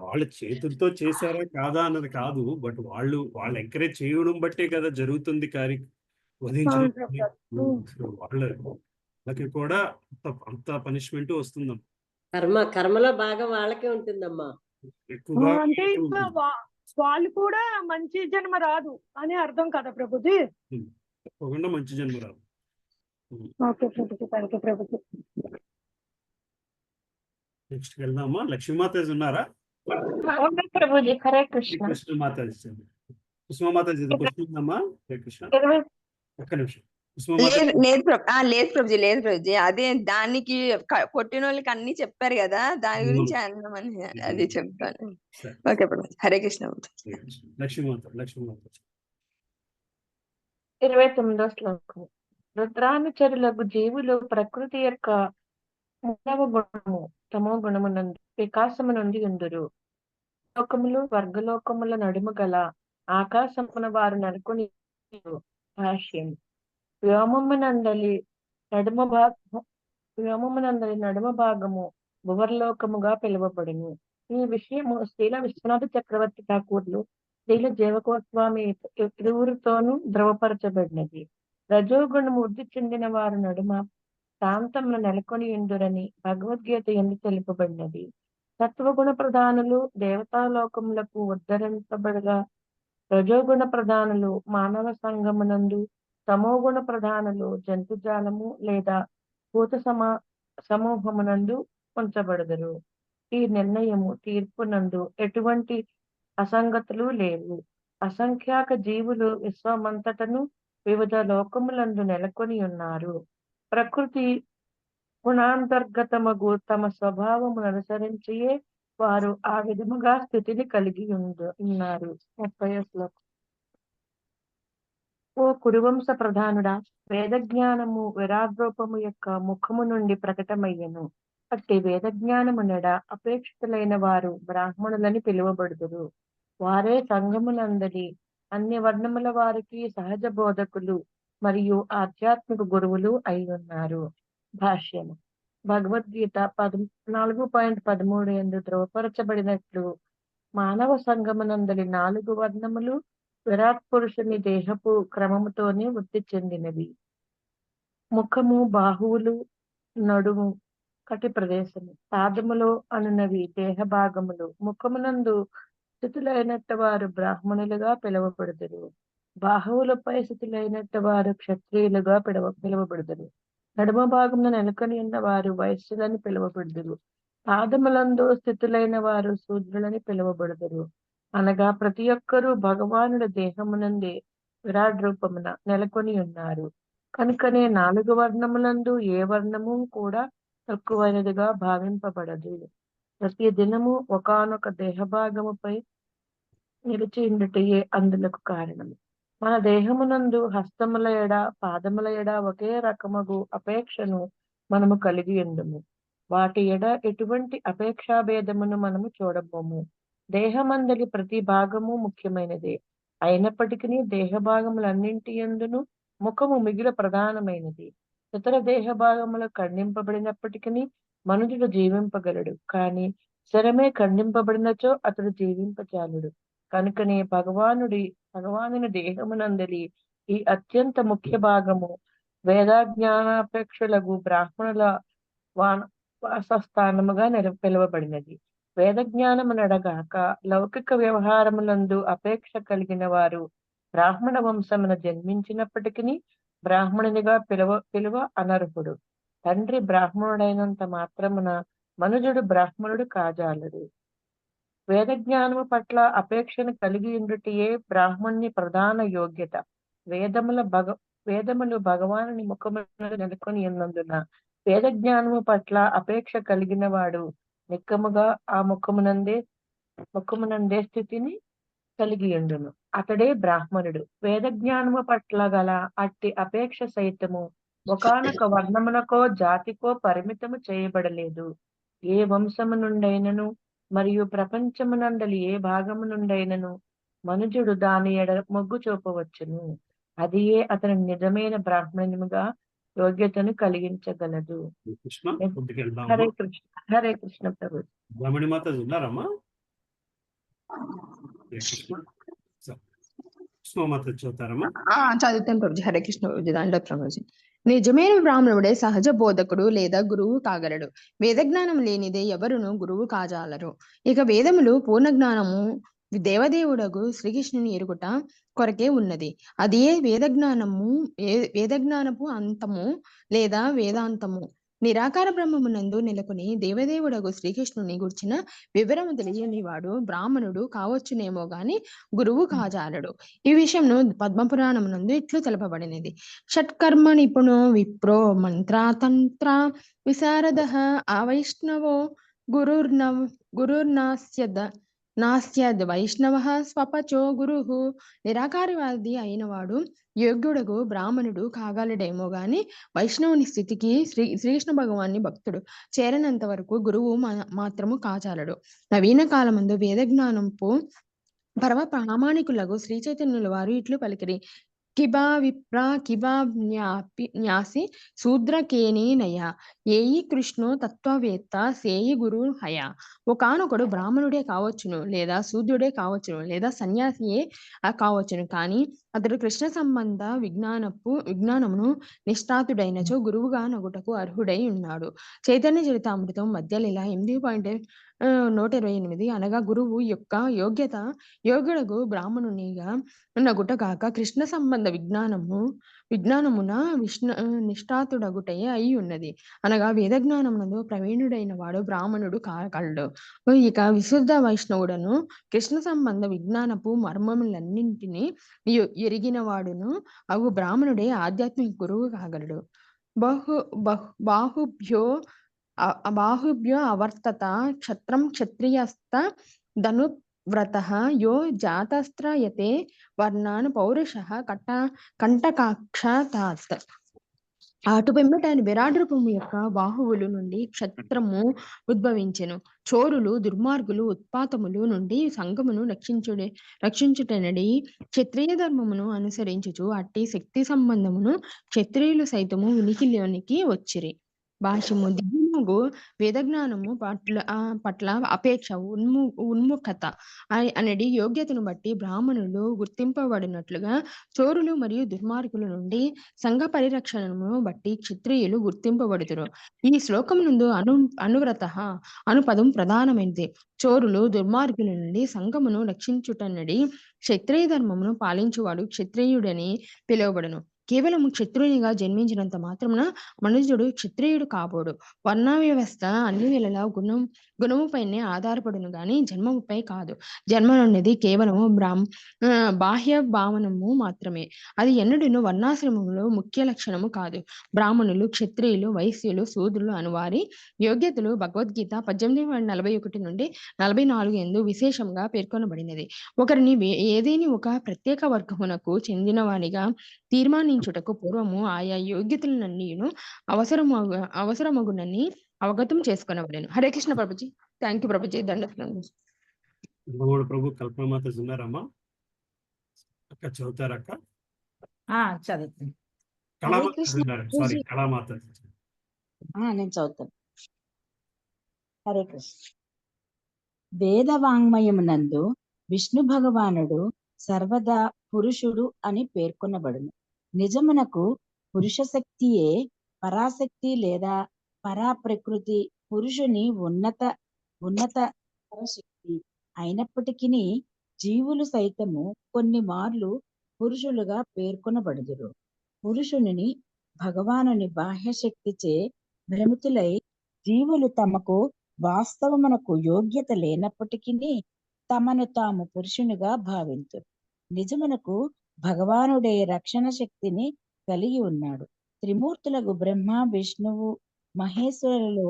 వాళ్ళ చేతులతో చేశారా కాదా అన్నది కాదు, బట్ వాళ్ళు ఎంకరేజ్ చేయడం బట్టే కదా జరుగుతుంది వధించడం. వాళ్ళకి కూడా అంత పనిష్మెంట్ వస్తుందమ్మా. కర్మలో బాగా వాళ్ళకే ఉంటుందమ్మా. అంటే ఇంకా వాళ్ళు కూడా మంచి జన్మ రాదు అని అర్థం కదా ప్రభుజీ. తప్పకుండా మంచి జన్మ రాదు. Okay Prabhuji, thank you Prabhuji. Next వెళ్దామా. లక్ష్మీమాతాజీ ఉన్నారా? ప్రభుజీ హరే కృష్ణ. కృష్ణమాతాజీ, కుసుమమాతాజీ కూర్చుందమ్మా. హరే కృష్ణ. ఒక్క నిమిషం. లేదు ప్రభుజీ, లేదు ప్రభుజీ. అదే దానికి కొట్టిన వాళ్ళకి అన్ని చెప్పారు కదా, దాని గురించి అన్నమని అది చెప్తాను. ఓకే ప్రభుజీ, హరే కృష్ణ. లక్ష్మీమాత 29వ శ్లోకం. రుద్రానుచరులకు జీవులు ప్రకృతి యొక్క మూడవ గుణము తమో గుణమునందు వికాసము నుండి ఉందురు. లోకములు వర్గలోకముల నడుమ గల ఆకాశమున వారు నెలకొని. భాష్యం. వ్యోమమునందలి నడుమ భాగము భువర్లోకముగా పిలువబడును. ఈ విషయము శ్రీల విశ్వనాథ చక్రవర్తి ఠాకూర్లు శ్రీల జీవకోస్వామి ఇరువురితోనూ ధృవపరచబడినది. రజోగుణము వృద్ధి చెందిన వారు నడుమ శాంతమును నెలకొని ఉందురని భగవద్గీత ఎందు తెలుపబడినది. సత్వగుణ ప్రధానులు దేవతాలోకములకు ఉద్ధరింపబడగా, రజోగుణ ప్రధానులు మానవ సంగమునందు, తమోగుణ ప్రధానులు జంతుజాలము లేదా భూత సమూహమునందు ఉంచబడదురు. ఈ నిర్ణయము తీర్పునందు ఎటువంటి అసంగతులు లేవు. అసంఖ్యాక జీవులు విశ్వమంతటను వివిధ లోకములందు నెలకొని ఉన్నారు. ప్రకృతి గుణాంతర్గతమగు తమ స్వభావమును అనుసరించియే వారు ఆ విధముగా స్థితిని కలిగి ఉన్నారు. 30వ శ్లోకం. ఓ కురువంశ ప్రధానుడా, వేదజ్ఞానము విరాగ్రూపము యొక్క ముఖము నుండి ప్రకటమయ్యను. అట్టి వేదజ్ఞానము నెడ అపేక్షితులైన వారు బ్రాహ్మణులని పిలువబడుదురు. వారే సంఘమునందలి అన్ని వర్ణముల వారికి సహజ బోధకులు, మరియు ఆధ్యాత్మిక గురువులు అయి ఉన్నారు. భాష్యము. భగవద్గీత 14.13 యందు ధృవపరచబడినట్లు మానవ సంగమనందలి 4 వర్ణములు విరాట్ పురుషుని దేహపు క్రమముతోనే వృద్ధి చెందినవి. ముఖము, బాహువులు, నడుము, కటి ప్రదేశము, పాదములో అనునవి దేహ భాగములు. ముఖమునందు స్థితులైనట్టు వారు బ్రాహ్మణులుగా పిలువబడుదురు. బాహువులపై స్థితులైనట్టు వారు క్షత్రియులుగా పిలువబడుదురు. నడుమ భాగమున నెలకొని ఉన్న వారు వైశ్యులని పిలువబడుదురు. పాదములందు స్థితులైన వారు శూద్రులని పిలువబడుదురు. అనగా ప్రతి ఒక్కరూ భగవానుడి దేహమునందే విరాట్ రూపమున నెలకొని ఉన్నారు. కనుకనే 4 వర్ణములందు ఏ వర్ణము కూడా తక్కువైనదిగా భావింపబడదు. ప్రతి దినము ఒకానొక దేహభాగముపై నిలిచి ఉండుటయే అందులకు కారణము. మన దేహమునందు హస్తముల ఎడ, పాదముల ఎడ ఒకే రకమగు అపేక్షను మనము కలిగి ఉండుము. వాటి ఎడ ఎటువంటి అపేక్షాభేదమును మనము చూడబోము. దేహమందలి ప్రతి భాగము ముఖ్యమైనదే. అయినప్పటికీ దేహ భాగములన్నింటి యందును ముఖము మిగిల ప్రధానమైనది. ఇతర దేహ భాగములు ఖండింపబడినప్పటికీ మనుషుడు జీవింపగలడు, కానీ శరమే ఖండింపబడినచో అతడు జీవింపజాలడు. కనుకనే భగవానుని దేహమునందలి ఈ అత్యంత ముఖ్య భాగము వేదజ్ఞానాపేక్షలకు బ్రాహ్మణుల వాసస్థానముగా పిలువబడినది. వేద జ్ఞానము నడగాక లౌకిక వ్యవహారములందు అపేక్ష కలిగిన వారు బ్రాహ్మణ వంశమున జన్మించినప్పటికీ బ్రాహ్మణునిగా పిలువ అనర్హుడు. తండ్రి బ్రాహ్మణుడైనంత మాత్రమున మనుజుడు బ్రాహ్మణుడు కాజాలడు. వేద జ్ఞానము పట్ల అపేక్షను కలిగి ఉండుటయే బ్రాహ్మణుని ప్రధాన యోగ్యత. వేదములు భగవానుని ముఖమున నెలకొని ఉన్నందున వేద జ్ఞానము పట్ల అపేక్ష కలిగిన వాడు నిక్కముగా ఆ ముఖమునందే స్థితిని కలిగి ఉండును. అతడే బ్రాహ్మణుడు. వేద జ్ఞానము పట్ల గల అట్టి అపేక్ష సైతము ఒకానొక వర్ణమునకో జాతికో పరిమితము చేయబడలేదు. ఏ వంశము నుండైనను మరియు ప్రపంచమునందలి ఏ భాగము నుండైనను మనుజుడు దాని ఎడ మొగ్గు చూపవచ్చును. అదియే అతని నిజమైన బ్రాహ్మణ్యముగా యోగ్యతను కలిగించగలదు. హరే కృష్ణ. హరే కృష్ణ ప్రభు. బ్రాహ్మణి మాత ఉన్నారమ్మా? కృష్ణమాత చదువుతారమ్మా? చదువుతాను ప్రభుజీ. హరే కృష్ణ ప్రభుజీ. దాంట్లో ప్రభుజీ, నిజమైన బ్రాహ్మణుడే సహజ బోధకుడు లేదా గురువు కాగలడు. వేద జ్ఞానం లేనిదే ఎవరును గురువు కాజాలరు. ఇక వేదములు పూర్ణ జ్ఞానము దేవదేవుడగు శ్రీకృష్ణుని ఎరుగుట కొరకే ఉన్నది. అది వేదజ్ఞానపు అంతము లేదా వేదాంతము. నిరాకార బ్రహ్మమునందు నెలకొని దేవదేవుడగు శ్రీకృష్ణుని గుర్చిన వివరము తెలియని వాడు బ్రాహ్మణుడు కావచ్చునేమో గాని గురువు కాజాలడు. ఈ విషయంను పద్మపురాణమునందు ఇట్లు తెలపబడినది. షట్కర్మ నిపుణో విప్రో మంత్రాతంత్ర విశారద అవైష్ణవో గురుర్నాస్యద్ వైష్ణవ స్వపచో గురు. నిరాకారవాది అయినవాడు యోగ్యుడగు బ్రాహ్మణుడు కాగలడేమో గాని వైష్ణవుని స్థితికి శ్రీకృష్ణ భగవాన్ని భక్తుడు చేరనంత వరకు గురువు మాత్రము కాచాలడు. నవీన కాలమందు వేద జ్ఞానంపు పరమ ప్రామాణికులకు శ్రీ చైతన్యుల వారు ఇట్లు పలికిరి. కిబా విప్ర కిబా న్యాసి శూద్రకేని నయ ఏయి కృష్ణో తత్వవేత్త సేయి గురు హయ. ఒకానొకడు బ్రాహ్మణుడే కావచ్చును, లేదా శూద్రుడే కావచ్చును, లేదా సన్యాసియే కావచ్చును, కానీ అతడు కృష్ణ సంబంధ విజ్ఞానమును నిష్ఠాతుడైనచో గురువుగా నగుటకు అర్హుడై ఉన్నాడు. చైతన్య చరితామృతం మధ్యలీల 8.128 అనగా గురువు యొక్క యోగ్యుడగు బ్రాహ్మణునిగా నగుటగాక కృష్ణ సంబంధ విజ్ఞానమున నిష్ఠాతుడగుటయే అయి ఉన్నది. అనగా వేద జ్ఞానమునందు ప్రవీణుడైన వాడు బ్రాహ్మణుడు కాగలడు. ఇక విశుద్ధ వైష్ణవుడను కృష్ణ సంబంధ విజ్ఞానపు మర్మములన్నింటినీ ఎరిగిన వాడును అవు బ్రాహ్మణుడే ఆధ్యాత్మిక గురువు కాగలడు. బాహుభ్యో అవర్తత క్షత్రం క్షత్రియస్త ధనువ్రతః యో జాతస్త్రయతే వర్ణాన్ పౌరుషః కంటకాక్షతాత్. అటు పిమ్మట విరాట్ రూపము యొక్క బాహువులు నుండి క్షత్రము ఉద్భవించెను. చోరులు దుర్మార్గులు ఉత్పాతములు నుండి సంఘమును రక్షించుటనడి క్షత్రియ ధర్మమును అనుసరించుచు అట్టి శక్తి సంబంధమును క్షత్రియులు సైతము ఉనికిలోనికి వచ్చిరి. భాష్యము దివ్యముగు వేదజ్ఞానము పట్ల అపేక్ష ఉన్ముఖత అనేది యోగ్యతను బట్టి బ్రాహ్మణులు గుర్తింపబడినట్లుగా చోరులు మరియు దుర్మార్గుల నుండి సంఘ పరిరక్షణను బట్టి క్షత్రియులు గుర్తింపబడుతురు. ఈ శ్లోకం నందు అనువ్రత అను పదం ప్రధానమైనది. చోరులు దుర్మార్గుల నుండి సంఘమును రక్షించుటన్నది క్షత్రియ ధర్మమును పాలించువాడు క్షత్రియుడని పిలువబడును. కేవలం క్షత్రునిగా జన్మించినంత మాత్రమున మనుజుడు క్షత్రియుడు కాబోడు. వర్ణ వ్యవస్థ అన్ని వేళలా గుణముపైనే ఆధారపడును గాని జన్మముపై కాదు. జన్మనున్నది కేవలము బాహ్య భావనము మాత్రమే. అది ఎన్నడూను వర్ణాశ్రమములో ముఖ్య లక్షణము కాదు. బ్రాహ్మణులు, క్షత్రియులు, వైశ్యులు, శూద్రులు అను వారి యోగ్యతలు భగవద్గీత 1841 నుండి 44 యందు విశేషంగా పేర్కొనబడినది. ఒకరిని ఏదేని ఒక ప్రత్యేక వర్గమునకు చెందినవానిగా తీర్మానించుటకు పూర్వము ఆయా యోగ్యతలన్నీను అవసరమగునని అవగతం చేసుకునవలెను. హరే కృష్ణ ప్రభుజీ. Thank you Prabhuji. దండోపాధ్యాయులు. ప్రభు కల్పమాత ఉన్నారమ్మా? అక్క చదువుతారక్క? చదువుతాను. కళామాత. నేను చదువుతాను. హరే కృష్ణ. వేదవాంగ్మయమునందు విష్ణు భగవానుడు సర్వదా పురుషుడు అని పేర్కొనబడును. నిజమునకు పురుష శక్తియే పరాశక్తి లేదా పరాప్రకృతి, పురుషుని ఉన్నత పరశక్తి అయినప్పటికీ జీవులు సైతము కొన్ని మార్లు పురుషులుగా పేర్కొనబడుదురు. పురుషుని భగవానుని బాహ్యశక్తిచే భ్రమితులై జీవులు తమకు వాస్తవమునకు యోగ్యత లేనప్పటికీ తమను తాము పురుషునిగా భావింతురు. నిజమునకు భగవానుడే రక్షణ శక్తిని కలిగి ఉన్నాడు. త్రిమూర్తులకు బ్రహ్మ, విష్ణువు, మహేశ్వరులలో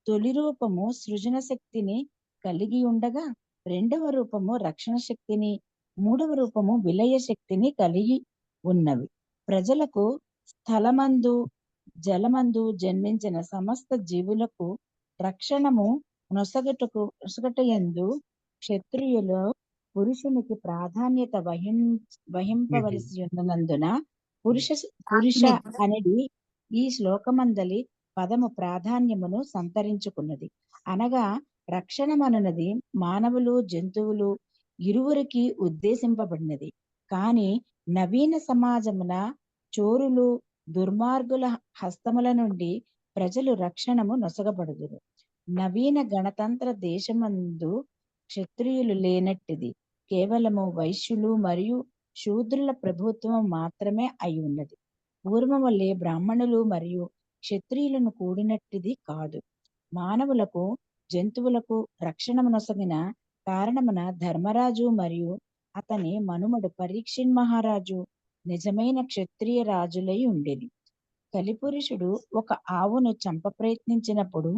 తొలి రూపము సృజన శక్తిని కలిగి ఉండగా రెండవ రూపము రక్షణ శక్తిని, మూడవ రూపము విలయ శక్తిని కలిగి ఉన్నవి. ప్రజలకు స్థలమందు జలమందు జన్మించిన సమస్త జీవులకు రక్షణము నొసగటయందు క్షత్రియులు పురుషునికి ప్రాధాన్యత వహింపవలసి ఉన్నందున పురుష అనేది ఈ శ్లోకమందలి పదము ప్రాధాన్యమును సంతరించుకున్నది. అనగా రక్షణమనున్నది మానవులు, జంతువులు ఇరువురికి ఉద్దేశింపబడినది. కాని నవీన సమాజమున చోరులు, దుర్మార్గుల హస్తముల నుండి ప్రజలు రక్షణము నొసగబడుదురు. నవీన గణతంత్ర దేశమందు క్షత్రియులు లేనట్టిది. కేవలము వైశ్యులు మరియు శూద్రుల ప్రభుత్వం మాత్రమే అయి ఉన్నది. పూర్వం వల్లే బ్రాహ్మణులు మరియు క్షత్రియులను కూడినట్టిది కాదు. మానవులకు, జంతువులకు రక్షణమునొసగిన కారణమున ధర్మరాజు మరియు అతని మనుమడు పరీక్షిన్ మహారాజు నిజమైన క్షత్రియ రాజులై ఉండేది. కలిపురుషుడు ఒక ఆవును చంప ప్రయత్నించినప్పుడు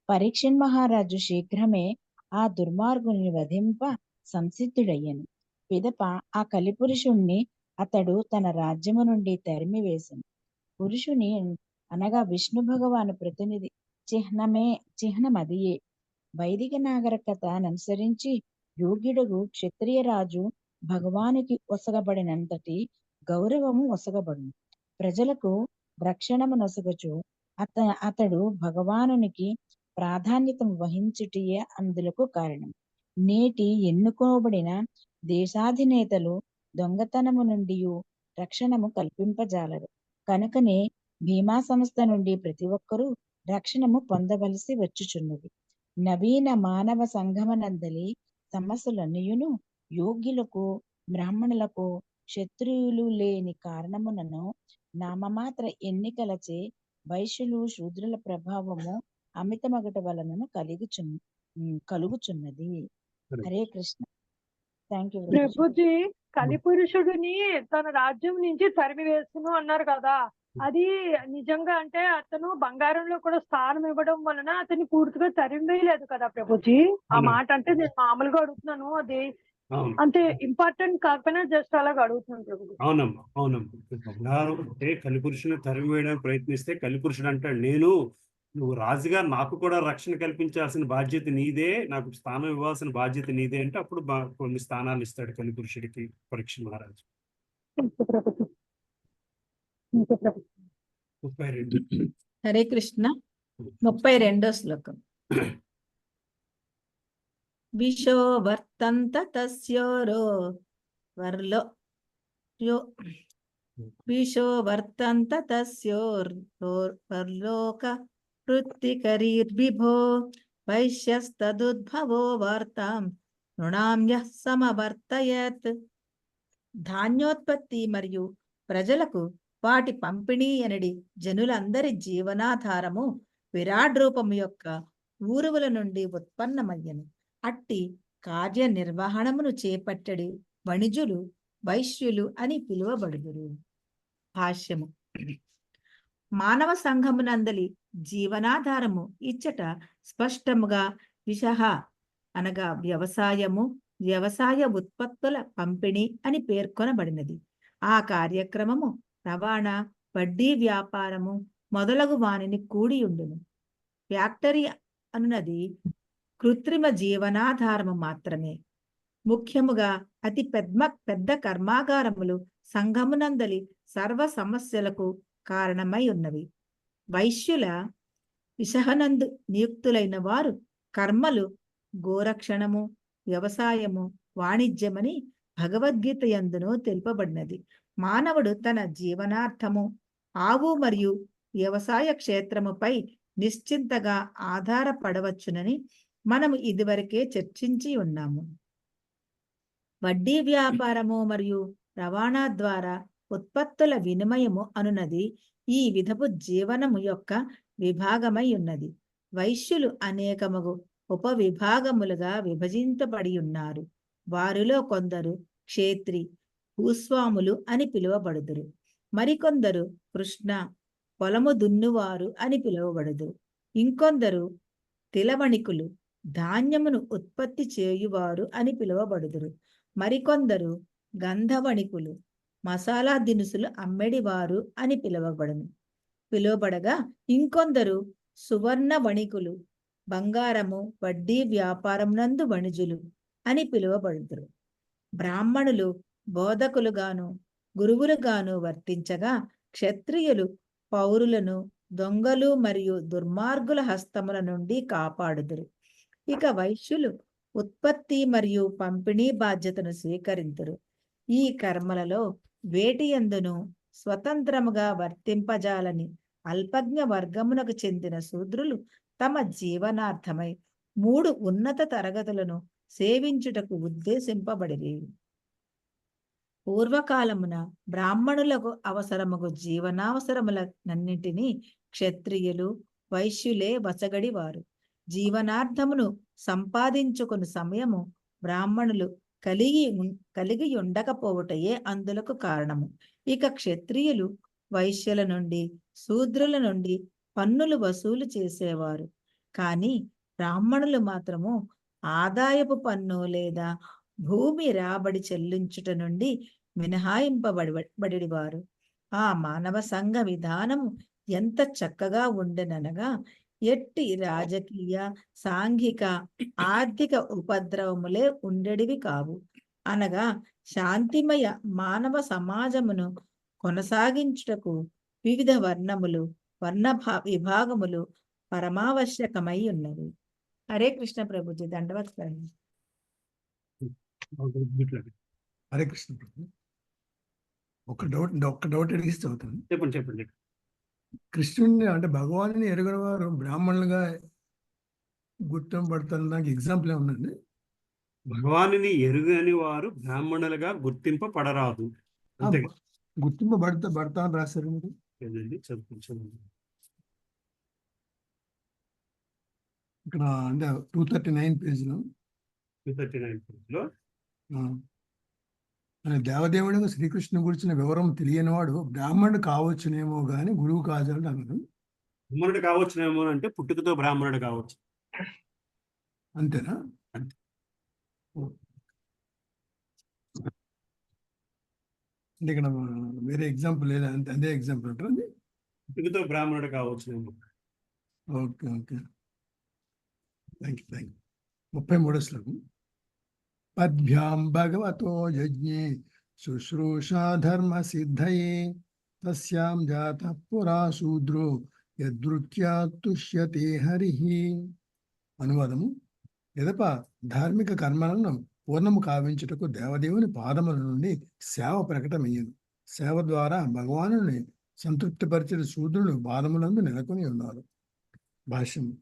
పరీక్షిన్ మహారాజు శీఘ్రమే ఆ దుర్మార్గుని వధింప సంసిద్ధుడయ్యను. పిదప ఆ కలిపురుషుణ్ణి అతడు తన రాజ్యము నుండి తరిమివేసెను. పురుషుని అనగా విష్ణు భగవాను ప్రతినిధి చిహ్నమదియే. వైదిక నాగరికతననుసరించి యోగ్యుడుగు క్షత్రియ రాజు భగవానికి ఒసగబడినంతటి గౌరవము ఒసగబడును. ప్రజలకు రక్షణము నొసగచు అతడు భగవానునికి ప్రాధాన్యత వహించుటయే అందులకు కారణం. నేటి ఎన్నుకోబడిన దేశాధినేతలు దొంగతనము నుండి రక్షణము కల్పింపజాలరు. కనుకనే భీమా సంస్థ నుండి ప్రతి ఒక్కరూ రక్షణము పొందవలసి వచ్చుచున్నది. నవీన మానవ సంఘమనందలి సమస్యలన్నయును యోగ్యులకు, బ్రాహ్మణులకు, క్షత్రియులు లేని కారణమునను నామమాత్ర ఎన్నికలచే వైశ్యులు, శూద్రుల ప్రభావము అమితమగట వలనను కలుగుచున్నది. హరే కృష్ణ. Thank you Prabhuji. కలిపురుషుడిని తన రాజ్యం నుంచి తరిమివేస్తును అన్నారు కదా, అది నిజంగా అంటే అతను బంగారంలో కూడా స్థానం ఇవ్వడం వలన అతన్ని పూర్తిగా తరిమివేయలేదు కదా ప్రభుజీ. ఆ మాట అంటే నేను మామూలుగా అడుగుతున్నాను. అది అవును అంటే ఇంపార్టెంట్ కాకపోయినా జస్ట్ అలాగ అడుగుతున్నాను ప్రభుజీ. అవునమ్మా అవునమ్మా. బంగారం అంటే కలిపురుషుని తరిమి వేయడానికి ప్రయత్నిస్తే కలిపురుషుడు అంటాడు, నువ్వు రాజుగా నాకు కూడా రక్షణ కల్పించాల్సిన బాధ్యత నీదే, నాకు స్థానం ఇవ్వాల్సిన బాధ్యత నీదే అంటే అప్పుడు కొన్ని స్థానాలు ఇస్తాడు కలిపురుషుడికి పరీక్ష మహారాజు. ఓకే ప్రభుజీ. ఓకే ప్రభుజీ. 32. హరే కృష్ణ. 32వ శ్లోకం. విశో వర్తంత తస్యోరో వర్లో విశో వర్తంత తస్యోర్లోక వృత్తికరీర్విభో వైశ్యస్తదుద్భవో వార్తాం నృణామ్య సమవర్తయత్. ధాన్యోత్పత్తి మరియు ప్రజలకు వాటి పంపిణీ అనడి జనులందరి జీవనాధారము విరాట్ రూపము యొక్క ఊరువుల నుండి ఉత్పన్నమయ్యను. అట్టి కార్యనిర్వహణమును చేపట్టడి వణిజులు వైశ్యులు అని పిలువబడుదురు. భాష్యము. మానవ సంఘమునందలి జీవనాధారము ఇచ్చట స్పష్టముగా విషహ అనగా వ్యవసాయము, వ్యవసాయ ఉత్పత్తుల పంపిణీ అని పేర్కొనబడినది. ఆ కార్యక్రమము రవాణా, వడ్డీ వ్యాపారము మొదలగు వానిని కూడి ఉండును. ఫ్యాక్టరీ అన్నది కృత్రిమ జీవనాధారము మాత్రమే. ముఖ్యముగా అతి పెద్ద కర్మాగారములు సంఘమునందలి సర్వ సమస్యలకు కారణమై ఉన్నవి. వైశ్యుల విషహనందు నియుక్తులైన వారు కర్మలు గోరక్షణము, వ్యవసాయము, వాణిజ్యమని భగవద్గీత యందును తెలుపబడినది. మానవుడు తన జీవనార్థము ఆవు మరియు వ్యవసాయ క్షేత్రముపై నిశ్చింతగా ఆధారపడవచ్చునని మనము ఇదివరకే చర్చించి ఉన్నాము. వడ్డీ వ్యాపారము మరియు రవాణా ద్వారా ఉత్పత్తుల వినిమయము అనున్నది ఈ విధపు జీవనము యొక్క విభాగమై ఉన్నది. వైశ్యులు అనేకముగు ఉపవిభాగములుగా విభజించబడి ఉన్నారు. వారిలో కొందరు క్షేత్రి, భూస్వాములు అని పిలువబడుదురు. మరికొందరు కృష్ణ, పొలము దున్నువారు అని పిలువబడుదురు. ఇంకొందరు తిలవణికులు, ధాన్యమును ఉత్పత్తి చేయువారు అని పిలువబడుదురు. మరికొందరు గంధవణికులు, మసాలా దినుసులు అమ్మెడివారు అని పిలువబడగా ఇంకొందరు సువర్ణ వణికులు, బంగారము వడ్డీ వ్యాపారమునందు వణిజులు అని పిలువబడుదురు. బ్రాహ్మణులు బోధకులుగాను గురువులుగాను వర్తించగా క్షత్రియులు పౌరులను దొంగలు మరియు దుర్మార్గుల హస్తముల నుండి కాపాడుదురు. ఇక వైశ్యులు ఉత్పత్తి మరియు పంపిణీ బాధ్యతను స్వీకరింతురు. ఈ కర్మలలో వేటియందును స్వతంత్రముగా వర్తింపజాలని అల్పజ్ఞ వర్గమునకు చెందిన శూద్రులు తమ జీవనార్థమై 3 ఉన్నత తరగతులను సేవించుటకు ఉద్దేశింపబడిరి. పూర్వకాలమున బ్రాహ్మణులకు అవసరముగు జీవనావసరములన్నింటినీ క్షత్రియులు, వైశ్యులే వసగడివారు. జీవనార్థమును సంపాదించుకుని సమయము బ్రాహ్మణులు కలిగి ఉండకపోవటయే అందులకు కారణము. ఇక క్షత్రియులు వైశ్యుల నుండి, శూద్రుల నుండి పన్నులు వసూలు చేసేవారు. కానీ బ్రాహ్మణులు మాత్రము ఆదాయపు పన్ను భూమి రాబడి చెల్లించుట నుండి మినహాయింపబడివారు. ఆ మానవ సంఘ విధానము ఎంత చక్కగా ఉండెననగా ఎట్టి రాజకీయ, సాంఘిక, ఆర్థిక ఉపద్రవములే ఉండేటివి కావు. అనగా శాంతిమయ మానవ సమాజమును కొనసాగించుటకు వివిధ వర్ణ విభాగములు పరమావశ్యకమై ఉన్నవి. హరే కృష్ణ ప్రభుజీ. దండవత్ ప్రణామం. హరే కృష్ణ ప్రభు. ఒక డౌట్ అడిగిస్తే అవుతాను. చెప్పండి. కృష్ణుడిని అంటే భగవాన్ని ఎరుగని వారు బ్రాహ్మణులుగా గుర్తింపబడతారు. నాకు ఎగ్జాంపుల్ ఏమన్నాండి? భగవానుని ఎరుగని వారు బ్రాహ్మణులుగా గుర్తింపబడరాదు. గుర్తింపబడతా అని రాశారు మీరు. చదువు ఇక్కడ అంటే 239 పేజీలో దేవదేవుడు శ్రీకృష్ణ గురించిన వివరం తెలియని వాడు బ్రాహ్మణుడు కావచ్చునేమో గాని గురువు కాజాడు అన్నాడు. బ్రాహ్మణుడు కావచ్చునేమో అంటే పుట్టుకతో బ్రాహ్మణుడు కావచ్చు. అంతేనా? అంతే. అంటే ఇక్కడ వేరే ఎగ్జాంపుల్ లేదా? అదే ఎగ్జాంపుల్ ఉంటుంది. పుట్టుకతో బ్రాహ్మణుడు కావచ్చు. Okay okay, thank you. 33వ శ్లోకం. పద్భ్యాం భగవతో యజ్ఞే శుశ్రూషా ధర్మ సిద్ధయే తస్యాం జాత పురా శూద్రో యదృత్యా తుష్యతే హరిః. అనువాదము: ఎదప ధార్మిక కర్మలను పూర్ణము కావించుటకు దేవదేవుని పాదముల నుండి సేవ ప్రకటమయ్యను. సేవ ద్వారా భగవానుని సంతృప్తిపరిచిన శూద్రులు పాదములందు నెలకొని ఉన్నారు. భాష్యము: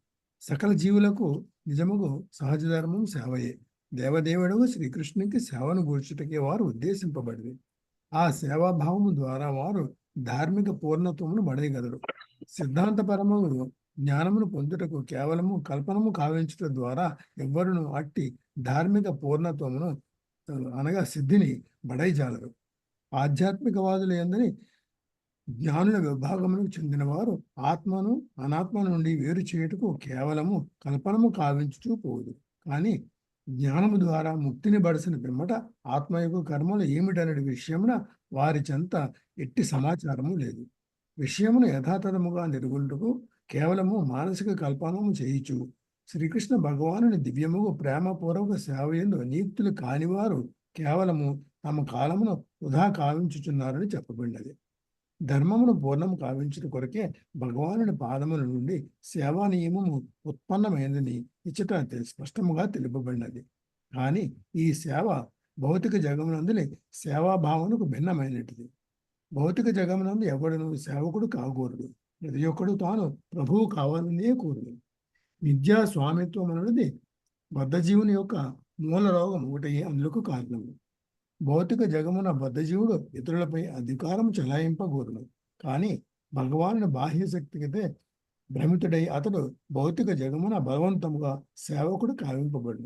సకల జీవులకు నిజముగు సహజ ధర్మం సేవయే. దేవదేవుడు శ్రీకృష్ణునికి సేవను గూర్చుటకే వారు ఉద్దేశింపబడింది. ఆ సేవాభావము ద్వారా వారు ధార్మిక పూర్ణత్వమును బడయగలరు. సిద్ధాంతపరములు జ్ఞానమును పొందుటకు కేవలము కల్పనము కావించుట ద్వారా ఎవ్వరును అట్టి ధార్మిక పూర్ణత్వమును అనగా సిద్ధిని బడైజాలరు. ఆధ్యాత్మికవాదులు ఎందని జ్ఞానుల విభాగములకు చెందిన వారు ఆత్మను అనాత్మ నుండి వేరు చేయుటకు కేవలము కల్పనము కావించుతూ పోదు. కానీ జ్ఞానము ద్వారా ముక్తిని బడసిన పిమ్మట ఆత్మ యొక్క కర్మలు ఏమిటనే విషయమున వారి చెంత ఎట్టి సమాచారము లేదు. విషయమును యథాతథముగా నిర్గుంటుకు కేవలము మానసిక కల్పనము చేయుచు శ్రీకృష్ణ భగవానుని దివ్యముగు ప్రేమపూర్వక సేవయందు నియుక్తులు కానివారు కేవలము తమ కాలమును వృధా కావించుచున్నారని చెప్పబడినది. ధర్మమును పూర్ణము కావించుట కొరకే భగవానుని పాదముల నుండి సేవా నియమము ఉత్పన్నమైనదని ఇచ్చట స్పష్టముగా తెలుపబడినది. కానీ ఈ సేవ భౌతిక జగమునందుని సేవాభావనకు భిన్నమైనటిది. భౌతిక జగమునందు ఎవడును సేవకుడు కాకూడదు. ప్రతి ఒక్కడు తాను ప్రభువు కావాలనే కోరుడు. విద్యా స్వామిత్వం అనేది బద్ధజీవుని యొక్క మూల రోగం ఒకటి అందులకు కారణము. భౌతిక జగమున బద్ధజీవుడు ఇతరులపై అధికారం చెలాయింపకూడదు. కానీ భగవానుని బాహ్య శక్తికితే భ్రమితుడై అతడు భౌతిక జగమున బలవంతముగా సేవకుడు కావింపబడు.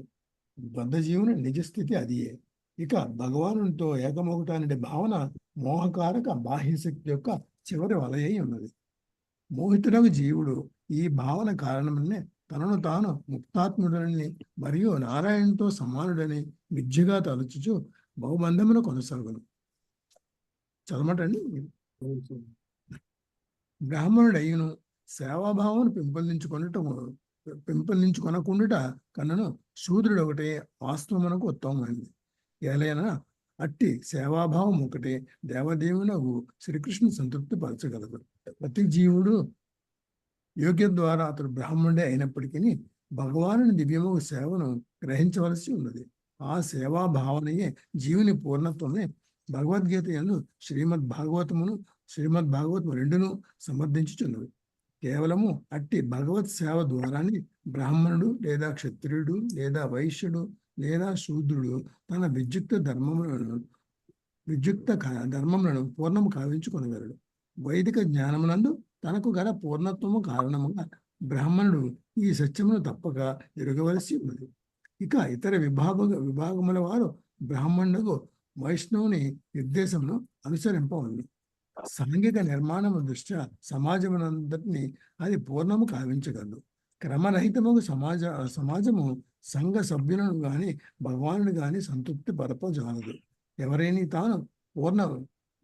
బద్ధజీవుని నిజస్థితి అదియే. ఇక భగవానునితో ఏకమొకటానే భావన మోహకారక బాహ్యశక్తి యొక్క చివరి వలయై ఉన్నది. మోహితుడగు జీవుడు ఈ భావన కారణమనే తనను తాను ముక్తాత్ముడని మరియు నారాయణతో సమానుడని విద్యగా తలుచుచు బహుబంధమును కొనసాగును. చదవటండి. బ్రాహ్మణుడయ్యును సేవాభావం పెంపొందించుకొనకుండుట కన్నను శూద్రుడు ఒకటే వాస్తవమునకు ఉత్తమమైనది. ఏలైనా అట్టి సేవాభావం ఒకటే దేవదేవునకు శ్రీకృష్ణు సంతృప్తి పరచగలదు. ప్రతి జీవుడు యోగ్య ద్వారా అతడు బ్రాహ్మణుడే అయినప్పటికీ భగవానుని దివ్యము సేవను గ్రహించవలసి ఉన్నది. ఆ సేవా భావనయే జీవుని పూర్ణత్వమే. భగవద్గీత యందు శ్రీమద్ భాగవతము రెండును సమర్థించుచున్నవి. కేవలము అట్టి భగవత్ సేవ ద్వారానే బ్రాహ్మణుడు లేదా క్షత్రియుడు లేదా వైశ్యుడు లేదా శూద్రుడు తన విద్యుక్త ధర్మములను పూర్ణము కావించుకొనగలడు. వైదిక జ్ఞానమునందు తనకు గల పూర్ణత్వము కారణముగా బ్రాహ్మణుడు ఈ సత్యమును తప్పక ఎరుగవలసి ఉన్నది. ఇక ఇతర విభాగముల వారు బ్రాహ్మణులకు వైష్ణవుని నిర్దేశమును అనుసరింపవలను. సాంఘిక నిర్మాణము దృష్ట్యా సమాజమునందరినీ అది పూర్ణము కావించగలదు. క్రమరహితముగు సమాజము సంఘ సభ్యులను గాని భగవానుడు గాని సంతృప్తి పరపజాలదు. ఎవరైనా తాను పూర్ణ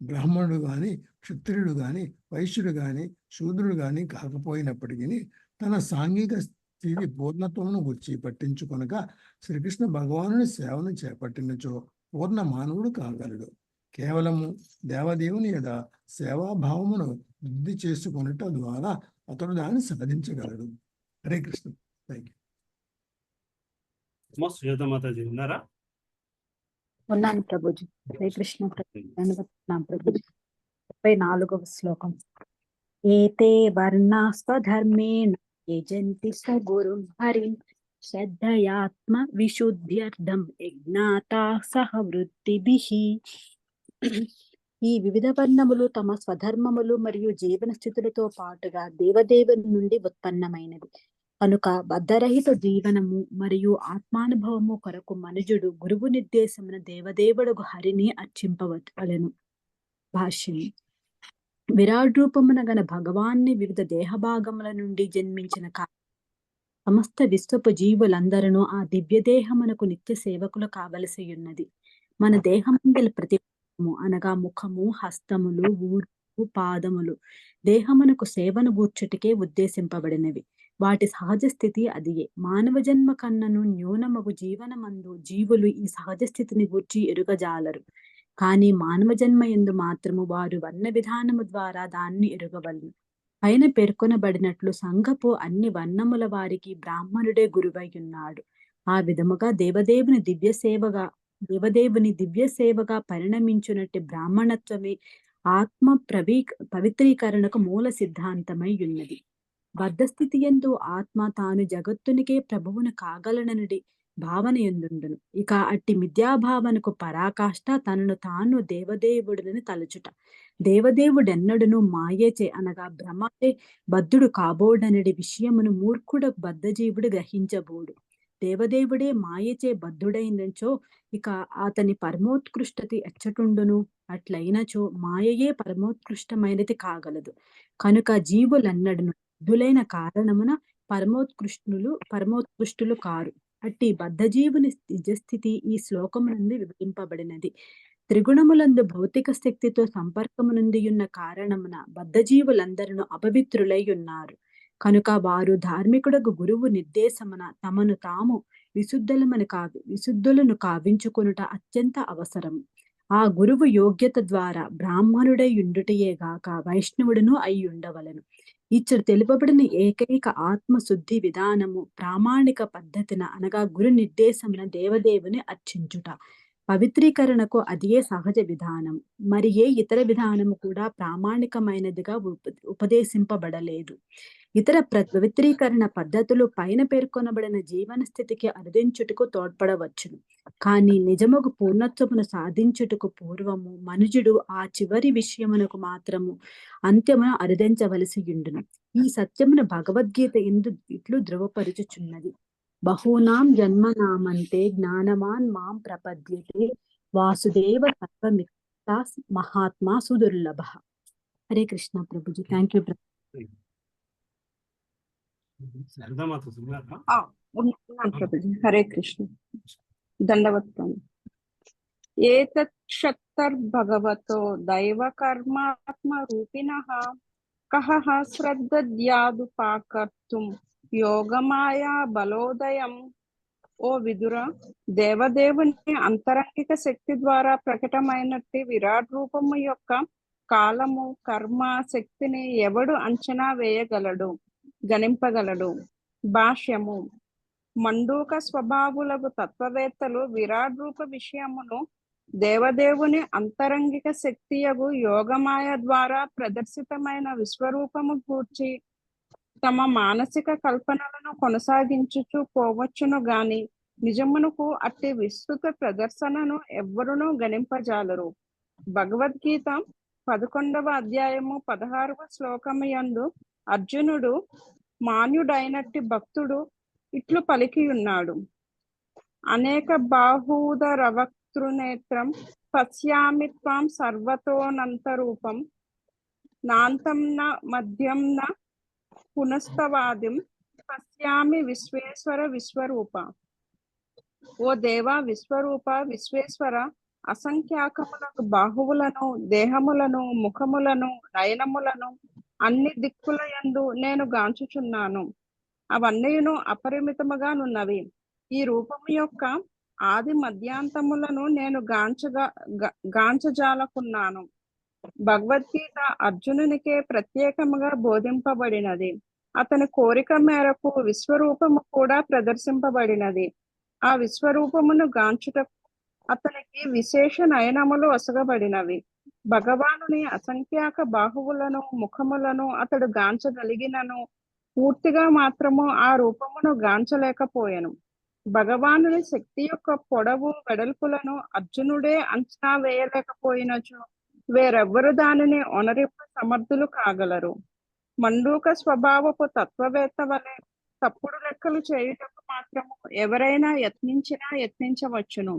బ్రాహ్మణుడు గాని క్షత్రియుడు గాని వైశ్యుడు గాని శూద్రుడు గాని కాకపోయినప్పటికీ తన సాంఘిక స్థితి పూర్ణత్వమును గుర్చి పట్టించుకొనక శ్రీకృష్ణ భగవానుని సేవను చేపట్టినచో పూర్ణ మానవుడు కాగలడు. కేవలము దేవదేవుని యొక్క సేవాభావమును వృద్ధి చేసుకొనుట ద్వారా అతడు దాన్ని సాధించగలడు. హరే కృష్ణ. Thank you. సుజాతామాతాజీ ఉన్నారా? ఉన్నాను ప్రభుజీ. హరే కృష్ణ ప్రభుజీ. 34వ శ్లోకం. ఏతే వర్ణాస్వధర్మేణ యజంతి సగురుం హరిం శ్రద్ధయాత్మ విశుద్ధ్యర్థం యజ్ఞాతా సహ వృత్తిభిః. ఈ వివిధ వర్ణములు తమ స్వధర్మములు మరియు జీవన స్థితులతో పాటుగా దేవదేవుని నుండి ఉత్పన్నమైనవి. కనుక బద్ధరహిత జీవనము మరియు ఆత్మానుభవము కొరకు మనుజుడు గురువు నిర్దేశమున దేవదేవుడు హరిని అర్చింపవలెను. భాష్యం. విరాట్ రూపమున గల భగవాన్ని వివిధ దేహభాగముల నుండి జన్మించిన సమస్త విశ్వపు జీవులందరూ ఆ దివ్య దేహమునకు నిత్య సేవకులు కావలసి ఉన్నది. మన దేహమందలి ప్రతి అనగా ముఖము, హస్తములు, ఊరు, పాదములు దేహమునకు సేవను గూర్చుటికే ఉద్దేశింపబడినవి. వాటి సహజ స్థితి అదియే. మానవ జన్మ కన్నను న్యూనమగు జీవనమందు జీవులు ఈ సహజ స్థితిని గూర్చి ఎరుగజాలరు. కానీ మానవ జన్మ యందు మాత్రము వారు వర్ణ విధానము ద్వారా దాన్ని ఎరుగవలను. పైన పేర్కొనబడినట్లు సంఘపు అన్ని వర్ణముల వారికి బ్రాహ్మణుడే గురువై ఉన్నాడు. ఆ విధముగా దేవదేవుని దివ్య సేవగా పరిణమించునట్టి బ్రాహ్మణత్వమే ఆత్మ పవిత్రీకరణకు మూల సిద్ధాంతమై ఉన్నది. బద్ధస్థితి యందు ఆత్మ తాను జగత్తునికే ప్రభువును కాగలననుడి భావన ఎందుండును. ఇక అట్టి మిథ్యాభావనకు పరాకాష్ట తనను తాను దేవదేవుడునని తలచుట. దేవదేవుడెన్నడును మాయచే అనగా భ్రమచే బద్ధుడు కాబోడనడి విషయమును మూర్ఖుడు బద్ధజీవుడు గ్రహించబోడు. దేవదేవుడే మాయచే బద్ధుడైనచో ఇక అతని పరమోత్కృష్టత ఎచ్చటుండును. అట్లయినచో మాయయే పరమోత్కృష్టమైనది కాగలదు. కనుక జీవులన్నడును బద్ధులైన కారణమున పరమోత్కృష్టులు కారు. అట్టి బద్ధజీవుని నిజస్థితి ఈ శ్లోకమునందు వివరింపబడినది. త్రిగుణములందు భౌతిక శక్తితో సంపర్కమునందియున్న కారణమున బద్ధజీవులందరూ అపవిత్రులై ఉన్నారు. కనుక వారు ధార్మికుడకు గురువు నిర్దేశమున తమను తాము విశుద్ధులను కావించుకొనుట అత్యంత అవసరము. ఆ గురువు యోగ్యత ద్వారా బ్రాహ్మణుడై ఉండుటయే గాక వైష్ణవుడును అయి ఉండవలను. ఇచ్చడు తెలుపబడిన ఏకైక ఆత్మశుద్ధి విధానము ప్రామాణిక పద్ధతిన అనగా గురు నిర్దేశమున దేవదేవుని అర్చించుట. పవిత్రీకరణకు అదియే సహజ విధానం. మరి ఏ ఇతర విధానము కూడా ప్రామాణికమైనదిగా ఉపదేశింపబడలేదు. ఇతర పవిత్రీకరణ పద్ధతులు పైన పేర్కొనబడిన జీవన స్థితికి అరుదించుటకు తోడ్పడవచ్చును. కానీ నిజముకు పూర్ణత్వమును సాధించుటకు పూర్వము మనుజుడు ఆ చివరి విషయమునకు మాత్రము అంత్యమును అరుదించవలసి ఉండును. ఈ సత్యమును భగవద్గీత ఇట్లు ధృవపరుచుచున్నది. బహూనాం జన్మనామంతే జ్ఞానవాన్ మాం ప్రపద్యతే వాసుదేవ సర్వమిత్తా మహాత్మా సుదుర్లభ. హరే కృష్ణ ప్రభుజీ. Thank you. హరే కృష్ణ. దండవత్. ఏతక్షత్తర్భగవతో దైవ కర్మాత్మ రూపిణః కహః శ్రద్ధద్యాదుపాకర్తుం యోగమాయా బలోదయం. ఓ విదుర, దేవదేవుని అంతరంగిక శక్తి ద్వారా ప్రకటమైనట్టి విరాట్ రూపము యొక్క కాలము, కర్మ, శక్తిని ఎవడు అంచనా వేయగలడు, గణింపగలడు? భాష్యము. మండూక స్వభావులకు తత్వవేత్తలు విరాట్ రూప విషయమును దేవదేవుని అంతరంగిక శక్తియగు యోగమాయ ద్వారా ప్రదర్శితమైన విశ్వరూపము గూర్చి తమ మానసిక కల్పనలను కొనసాగించుచు పోవచ్చును గాని నిజమునకు అట్టి విస్తృత ప్రదర్శనను ఎవ్వరునూ గణింపజాలరు. భగవద్గీత 11వ అధ్యాయము 16వ శ్లోకము యందు అర్జునుడు మాన్యుడైనట్టి భక్తుడు ఇట్లు పలికియున్నాడు. అనేక బాహూదరవక్తృనేత్రం పశ్యామి త్వాం సర్వతోనంతరూపం నాంతం న మధ్యం న పునస్తవాదిం పశ్యామి విశ్వేశ్వర విశ్వరూప. ఓ దేవా విశ్వరూప, విశ్వేశ్వర, అసంఖ్యాకములకు బాహువులను, దేహములను, ముఖములను, నయనములను అన్ని దిక్కుల యందు నేను గాంచుచున్నాను. అవన్నీను అపరిమితముగా నున్నవి. ఈ రూపము యొక్క ఆది మధ్యాంతములను నేను గాంచజాలకున్నాను. భగవద్గీత అర్జునునికే ప్రత్యేకముగా బోధింపబడినది. అతని కోరిక మేరకు విశ్వరూపము కూడా ప్రదర్శింపబడినది. ఆ విశ్వరూపమును గాంచుటకు అతనికి విశేష నయనములు ఒసగబడినవి. భగవానుని అసంఖ్యాక బాహువులను, ముఖములను అతడు గాంచగలిగినను పూర్తిగా మాత్రము ఆ రూపమును గాంచలేకపోయెను. భగవానుని శక్తి యొక్క పొడవు, వెడల్పులను అర్జునుడే అంచనా వేయలేకపోయినచో వేరెవ్వరు దానిని ఒనరింప సమర్థులు కాగలరు. మండూక స్వభావపు తత్వవేత్త వలె తప్పుడు లెక్కలు చేయుటకు మాత్రము ఎవరైనా యత్నించవచ్చును.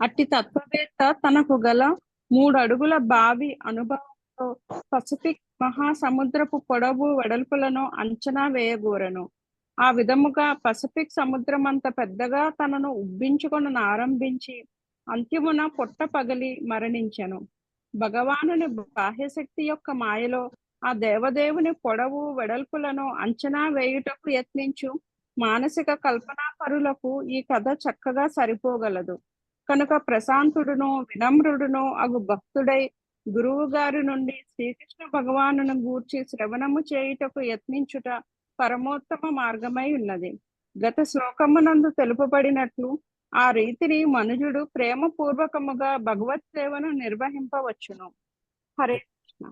అట్టి తత్వవేత్త తనకు గల 3 అడుగుల బావి అనుభవంతో పసిఫిక్ మహాసముద్రపు పొడవు, వెడల్పులను అంచనా వేయగోరెను. ఆ విధముగా పసిఫిక్ సముద్రమంత పెద్దగా తనను ఉబ్బించుకొని ఆరంభించి అంత్యమున పొట్ట పగిలి మరణించెను. భగవానుని బాహ్యశక్తి యొక్క మాయలో ఆ దేవదేవుని పొడవు వెడల్పులను అంచనా వేయుటకు యత్నించు మానసిక కల్పనా పరులకు ఈ కథ చక్కగా సరిపోగలదు. కనుక ప్రశాంతుడును వినమ్రుడును అగు భక్తుడై గురువు గారి నుండి శ్రీకృష్ణ భగవానుని గూర్చి శ్రవణము చేయుటకు యత్నించుట పరమోత్తమ మార్గమై ఉన్నది. గత శ్లోకమునందు తెలుపబడినట్లు ఆ రీతిని మనుజుడు ప్రేమ పూర్వకముగా భగవత్ సేవను నిర్వహింపవచ్చును. హరే కృష్ణ.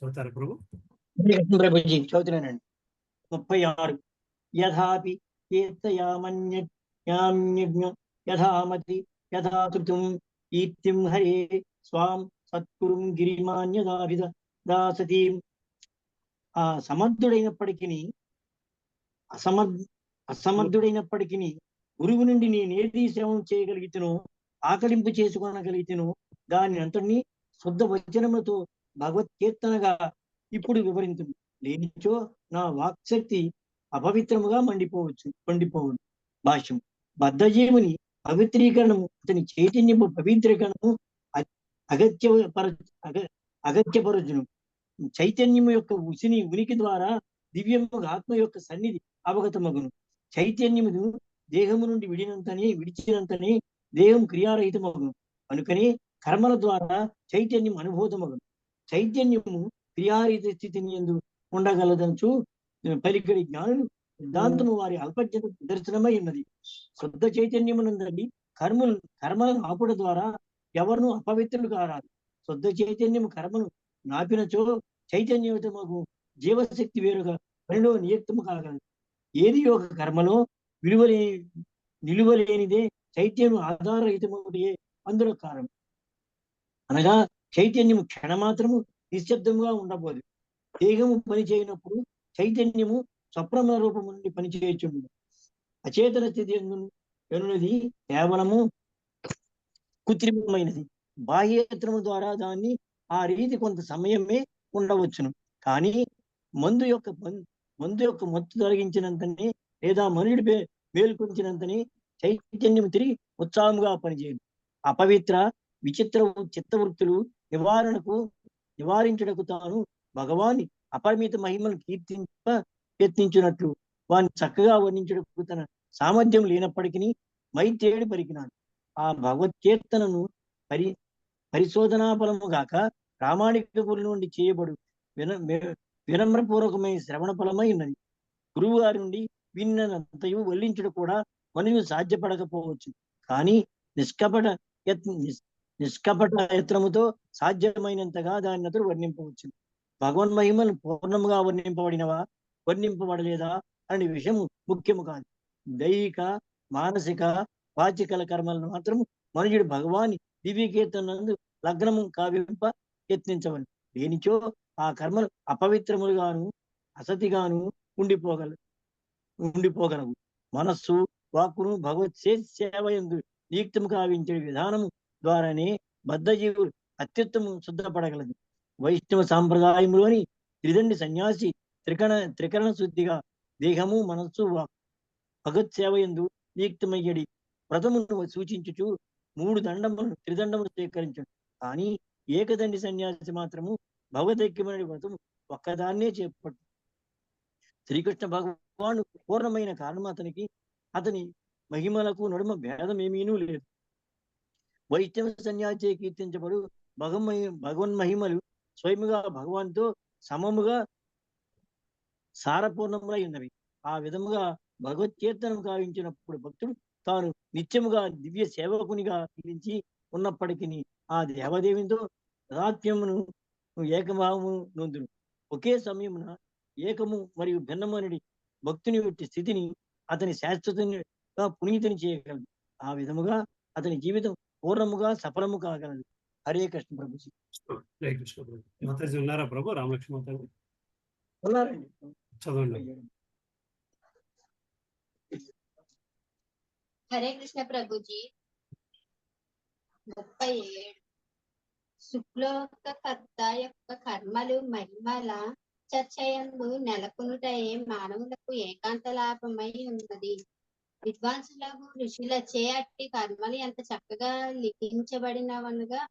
చదువుతారా ప్రభు? ప్రభుజీ చదువుతున్నానండి. 36. యథాపి కీర్తయామన్యజ్ఞం యథామతి యథాతృతం ఈత్యం హరే స్వాం సత్కురుం గిరిమాన్యదాభిద దాసతీం. ఆ సమర్థుడైనప్పటికీ అసమర్థుడైనప్పటికీ గురువు నుండి నేనేది శ్రవణం చేయగలిగితేనో ఆకలింపు చేసుకోనగలిగితేనో దాని అంతటినీ శుద్ధ వచనములతో భగవత్ కీర్తనగా ఇప్పుడు వివరించు. లేనిచో నా వాక్శక్తి అపవిత్రముగా మండిపోవచ్చు. భాష్యం. బద్ధజీవుని పవిత్రీకరణము అతని చైతన్యము పవిత్రీకరణము అగత్యపరచును. చైతన్యము యొక్క ఉనికి ద్వారా దివ్యముగా ఆత్మ యొక్క సన్నిధి అవగతమగును. చైతన్యమును దేహము నుండి విడిచినంతనే దేహం క్రియారహితమగును. అనుకనే కర్మల ద్వారా చైతన్యం అనుభూతమగును. చైతన్యము క్రియారహిత స్థితిని యందు ఉండగలదంచు పలికడి జ్ఞానులు సిద్ధాంతము వారి అల్పజ్ఞత ప్రదర్శనమై ఉన్నది. శుద్ధ చైతన్యమునందరి కర్మలను ఆపుట ద్వారా ఎవరును అపవిత్రులు కారాదు. శుద్ధ చైతన్యము కర్మను నాపినచో చైతన్యయుతమగు జీవశక్తి వేరుగా పనిలో నియుక్తము కాగలదు. ఏది ఒక కర్మలో నిలువలేనిదే చైతన్యం ఆధారరహితమవుటే అందులో కారణం. అనగా చైతన్యము క్షణమాత్రము నిశ్శబ్దంగా ఉండబోదు. దేహము పనిచేయనప్పుడు చైతన్యము స్వప్రమ రూపము నుండి పనిచేయచుండు. అచేతన స్థితి ఎనున్నది కేవలము కృత్రిమమైనది. బాహ్యేతరము ద్వారా దాన్ని ఆ రీతి కొంత సమయమే ఉండవచ్చును. కానీ మందు యొక్క మత్తు తొలగించినంతనే లేదా మనుడి మేల్కొంచినంతనే చైతన్యం తిరిగి ఉత్సాహంగా పనిచేయదు. అపవిత్ర విచిత్ర చిత్తవృత్తులు నివారించుటకు తాను భగవాన్ని అపరిమిత మహిమను యత్నించినట్లు వారిని చక్కగా వర్ణించుటకు తన సామర్థ్యం లేనప్పటికీ మైత్రేయుడు పలికినాడు. ఆ భగవత్కీర్తనను పరిశోధనా ఫలము గాక ప్రామాణిక గురి నుండి చేయబడు వినమ్రపూర్వకమైన శ్రవణ ఫలమై ఉన్నది. గురువు గారి నుండి విన్నంతయు వల్లించుడు కూడా మనుషులు సాధ్యపడకపోవచ్చు. కానీ నిష్కపట యత్నముతో సాధ్యమైనంతగా దాన్ని అతడు వర్ణింపవచ్చు. భగవన్ మహిమను పూర్ణముగా వర్ణింపబడలేదా అనే విషయం ముఖ్యము కాదు. దైహిక మానసిక వాచికల కర్మలను మాత్రము మనుషుడు భగవాని దివ్యకీర్తనందు లగ్నము కావింప యత్నించవలను. లేనిచో ఆ కర్మలు అపవిత్రములుగాను అసతిగాను ఉండిపోగలవు. మనస్సు వాక్కును భగవత్ సేవయందు నియుక్తము కావించే విధానము ద్వారానే బద్ధజీవులు అత్యుత్తము శుద్ధపడగలదు. వైష్ణవ సాంప్రదాయములోని త్రిదండి సన్యాసి త్రికరణ శుద్ధిగా దేహము మనస్సు భగవత్ సేవయందు నియుక్తమయ్యడి వ్రతమును సూచించుచు 3 త్రిదండములు స్వీకరించడు. కానీ ఏకదండి సన్యాసి మాత్రము భగవదైక్యమైన వ్రతము ఒక్కదాన్నే చేపట్టు. శ్రీకృష్ణ భగవాను పూర్ణమైన కారణం అతని మహిమలకు నడుమ భేదం ఏమీనూ లేదు. వైష్ణవ సన్యాసి కీర్తించబడు భగవన్ మహిమలు స్వయముగా భగవాన్తో సమముగా సారపూర్ణములై ఉన్నవి. ఆ విధముగా భగవత్ కీర్తనం కావించినప్పుడు భక్తుడు తాను నిత్యముగా దివ్య సేవకునిగా పిలిచి ఉన్నప్పటికీ ఆ దేవదేవితో తదాత్మ్యమును ఏకభావము నొందును. ఒకే సమయమున ఏకము మరియు భిన్నమనుడి భక్తుని యొక్క స్థితిని అతని శాశ్వతంగా పునీతిని చేయగలదు. ఆ విధముగా అతని జీవితం పూర్ణముగా సఫలము కాగలదు. హరే కృష్ణ ప్రభుజీ. హరే కృష్ణ ప్రభు. మాతాజీ ఉన్నారా ప్రభు? రామలక్ష్మి మాతాజీ ఉన్నారండి. చదవండి. హరే కృష్ణ ప్రభుజీ. 37. శుక్లోకకర్త యొక్క కర్మలు మహిమల చర్చయందు నెలకొనుటయే మానవులకు ఏకాంత లాభమై ఉన్నది. విద్వాంసులకు ఋషులచే అట్టి కర్మలు ఎంత చక్కగా లిఖించబడినవనగా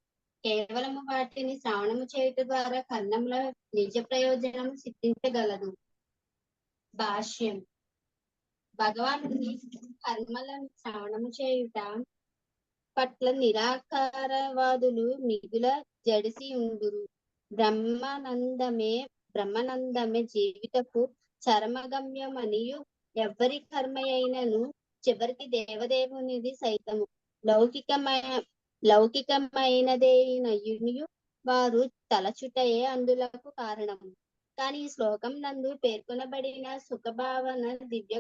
కేవలము వాటిని శ్రవణము చేయుట ద్వారా కర్ణముల నిజ ప్రయోజనము సిద్ధించగలదు. భాష్యం. భగవానుని కర్మలను శ్రవణము చేయుట పట్ల నిరాకారవాదులు మిగుల జడిసి ఉండురు. బ్రహ్మానందమే జీవితపు చరమగమ్యమనియు ఎవ్వరి కర్మ అయినను చివరికి దేవదేవునిది సైతము లౌకికమైనదేనయునియు వారు తలచుటయే అందులకు కారణము. కానీ ఈ శ్లోకం నందు పేర్కొనబడిన సుఖభావన దివ్య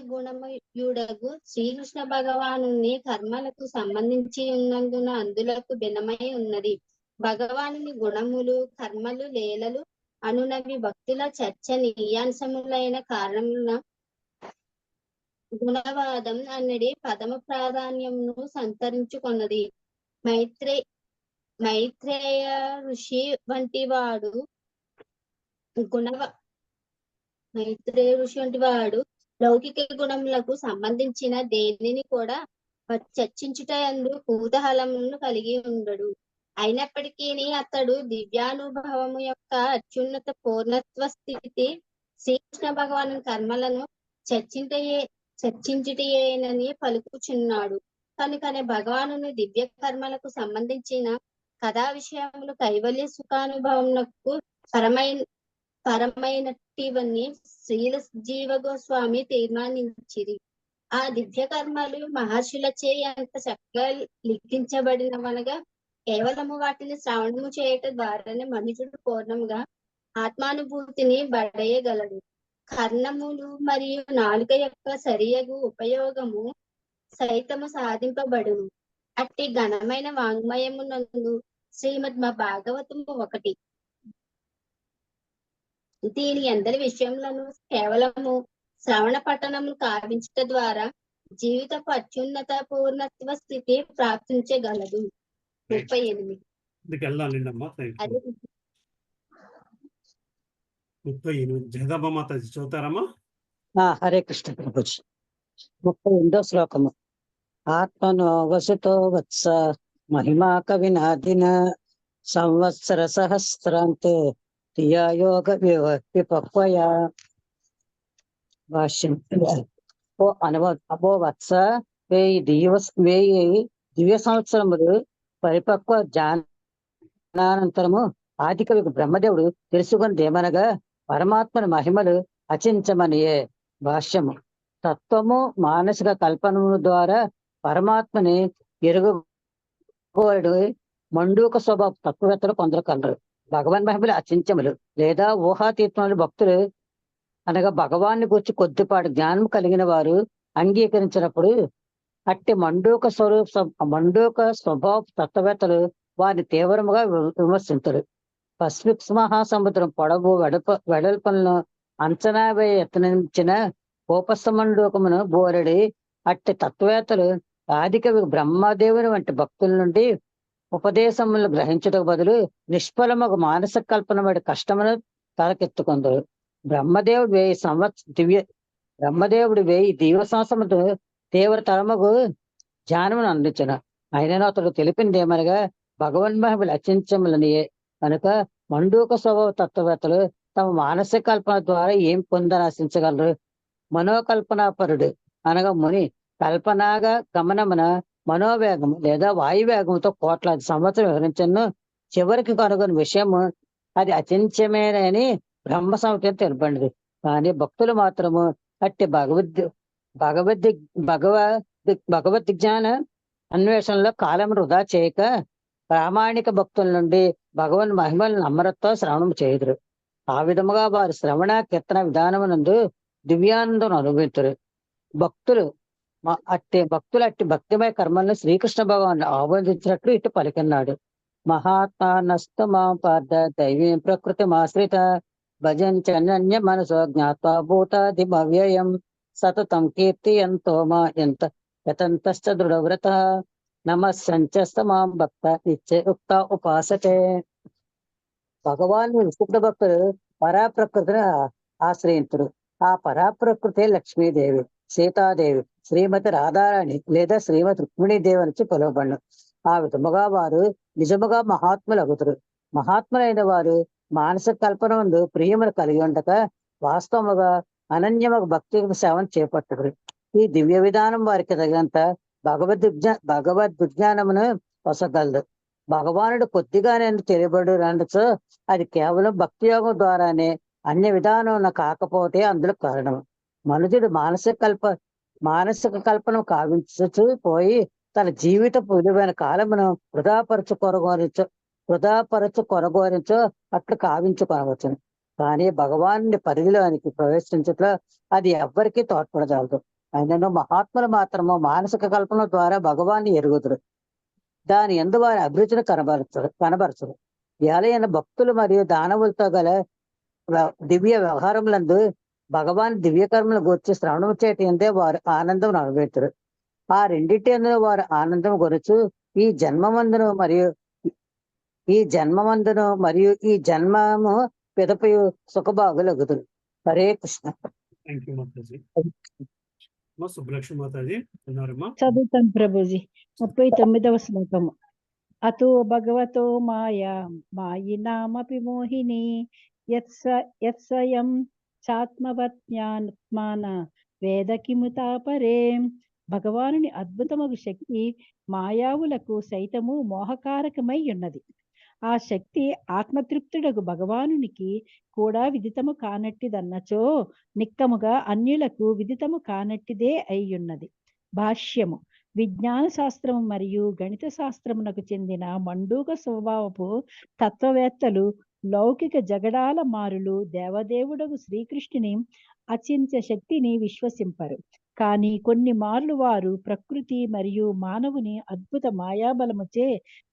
గుణమయుడగు శ్రీకృష్ణ భగవాను కర్మలకు సంబంధించి ఉన్నందున అందులకు భిన్నమై ఉన్నది. భగవానుని గుణములు, కర్మలు, లీలలు అనునవి భక్తుల చర్చనీయాంశములైన కారణమున గుణవాదం అన్నది పదమ ప్రాధాన్యమును సంతరించుకున్నది. మైత్రేయ ఋషి వంటి వాడు లౌకిక గుణములకు సంబంధించిన దేనిని కూడా చర్చించుటయందు కుతూహలమును కలిగి ఉండడు. అయినప్పటికీ అతడు దివ్యానుభవము యొక్క అత్యున్నత పూర్ణత్వ స్థితి శ్రీకృష్ణ భగవాను కర్మలను చర్చించుటయేనని పలుకుచున్నాడు. కనుకనే భగవానుని దివ్య కర్మలకు సంబంధించిన కథా విషయములు కైవల్య సుఖానుభవమునకు పరమైనటివని శ్రీల జీవ గోస్వామి తీర్మానించిరి. ఆ దివ్య కర్మలు మహర్షులచే ఎంత చక్కగా లిఖించబడినవనగా కేవలము వాటిని శ్రవణము చేయటం ద్వారానే మనుషుడు పూర్ణముగా ఆత్మానుభూతిని బడయగలడు. కర్ణములు మరియు నాలుక యొక్క సరియగు ఉపయోగము సైతము సాధింపబడును. అట్టి ఘనమైన వాంగ్మయమునందు శ్రీమద్ భాగవతము ఒకటి. దీని అందరి విషయములను కేవలము శ్రవణ పఠనము కావించుట ద్వారా జీవితపు అత్యున్నత పూర్ణత్వ స్థితి ప్రాప్తించగలదు. 38. 38 జగదమ్మ మాతాజీ చదువుతారమ్మా. హరే కృష్ణ ప్రభుజీ. 38వ శ్లోకము. ఆత్మనో వసుతో వత్స మహిమా కవినాదిన సంవత్సర సహస్రాంతే యోగ విపక్వయా. భాష్యం. అబో వత్స 1000 దివ్య సంవత్సరములు పరిపక్వ జ్ఞానానంతరము ఆదికవి బ్రహ్మదేవుడు తెలుసుకున్నదేమనగా పరమాత్మని మహిమలు అచించమనియే. భాష్యము. తత్వము మానసిక కల్పనము ద్వారా పరమాత్మని ఎరుగోడు మండూక స్వభావ తత్వవేత్తలు కొందరు కలరు. భగవన్ మహిమలు అచించములు లేదా ఊహాతీతములు భక్తులు అనగా భగవాన్ని గురించి కొద్దిపాటి జ్ఞానం కలిగిన వారు అంగీకరించినప్పుడు అట్టి మండూక స్వభావ తత్వవేత్తలు వారిని తీవ్రముగా విమర్శించరు. పసిఫిక్ మహాసముద్రం పొడవు వెడల్పలను అంచనా వేయ యత్నించిన కోపసమండూకమును బోరడి అట్టి తత్వవేత్తలు ఆదికవి బ్రహ్మదేవుని వంటి భక్తుల నుండి ఉపదేశములను గ్రహించుటకు బదులు నిష్ఫలముకు మానసిక కల్పన వంటి కష్టమును తలకెత్తుకుందరు. బ్రహ్మదేవుడు 1000 దివ్య సంవత్సరములు తీవ్రతరముకు జ్ఞానమును అందించిన అయినను అతడు తెలిపింది ఏమనగా భగవన్ మహిమలు అచించములనియే. కనుక మండూక స్వభావ తత్వవేత్తలు తమ మానసిక కల్పన ద్వారా ఏం పొందనాశించగలరు? మనోకల్పనాపరుడు అనగా ముని కల్పనాగా గమనమున మనోవేగము లేదా వాయువేగంతో కోట్లాది సంవత్సరం వివరించను చివరికి కనుగొని విషయము అది అచించమేనని బ్రహ్మ సంహిత తెలుపండి. కానీ భక్తులు మాత్రము అట్టి భగవద్ జ్ఞాన అన్వేషణలో కాలం వృధా చేయక ప్రామాణిక భక్తుల నుండి భగవన్ మహిమలను నమ్రతతో శ్రవణం చేయుదురు. ఆ విధముగా వారు శ్రవణ కీర్తన విధానమునందు దివ్యానందం అనుభవించరు. భక్తులు అట్టి భక్తిమయ కర్మలను శ్రీకృష్ణ భగవాన్ ఆమోదించినట్లు ఇటు పలికిన్నాడు. మహాత్మా నస్తమా పార్థ దైవీ ప్రకృతి ఆశ్రిత భజంచన్య మనసో జ్ఞాత్వా భూతాదిమవ్యయం సతతం కీర్తి ఎంతో మా ఎంత యతంతశ్చ దృఢవ్రత నమస్సంచస్తమాం భక్త నిత్యుక్త ఉపాసతే. భగవాన్ విశుద్ధ భక్తులు పరాప్రకృతిని ఆశ్రయింతుడు. ఆ పరాప్రకృతే లక్ష్మీదేవి, సీతాదేవి, శ్రీమతి రాధారాణి లేదా శ్రీమతి రుక్మిణీదేవి నుంచి పిలువబడను. ఆ విధముగా వారు నిజముగా మహాత్ములగుతురు. మహాత్ములైన వారు మానసిక కల్పన ముందు ప్రియమును కలిగి ఉండక వాస్తవముగా అనన్యముగా భక్తి సేవను చేపట్టుకురు. ఈ దివ్య విధానం వారికి తగినంత భగవద్విజ్ఞానమును పొసగలదు. భగవానుడు కొద్దిగానే తెలియబడు అనొచ్చు. అది కేవలం భక్తి యోగం ద్వారానే అన్య విధానం కాకపోతే అందులో కారణం. మనుషుడు మానసిక కల్పన కావించు పోయి తన జీవిత విలువైన కాలమును వృధాపరచు కొరగోరించో అట్లు కావించుకొనవచ్చును. కానీ భగవానుని పరిధిలోనికి ప్రవేశించట్లో అది ఎవ్వరికీ తోడ్పడజాలదు. అయినను మహాత్ములు మాత్రము మానసిక కల్పన ద్వారా భగవాన్ని ఎరుగుదురు. దాని యందు వారి అభిరుచిని కనబరచరు. ఏలైన భక్తులు మరియు దానవులతో గల దివ్య వ్యవహారములందు భగవాన్ దివ్యకర్మలు గూర్చి శ్రవణం చేయటం ఎందే వారు ఆనందం అనుభవించరు. ఆ రెండింటి అందులో వారు ఆనందం కొరచు ఈ జన్మమందును మరియు ఈ జన్మము పిదపయు సుఖభాగులగుదురు. హరే కృష్ణ. సుబ్బలక్ష్మి మాతాజీ ఉన్నారమ్మా? చదువుతాం ప్రభుజీ. 39వ శ్లోకము. అతో భగవతో మాయినామపి మోహిని యత్స్వయం చాత్మవత్యాత్మాన వేద కిముతా పరే. భగవానుని అద్భుతమగు శక్తి మాయావులకు సైతము మోహకారకమై ఉన్నది. ఆ శక్తి ఆత్మతృప్తుడగు భగవానునికి కూడా విదితము కానట్టిదన్నచో నిక్కముగా అన్యులకు విదితము కానట్టిదే అయ్యున్నది. భాష్యము. విజ్ఞాన శాస్త్రము మరియు గణిత శాస్త్రమునకు చెందిన మండూక స్వభావపు తత్వవేత్తలు లౌకిక జగడాల మారులు దేవదేవుడగు శ్రీకృష్ణుని అచింత్య శక్తిని విశ్వసింపరు. కానీ కొన్ని మార్లు వారు ప్రకృతి మరియు మానవుని అద్భుత మాయాబలముచే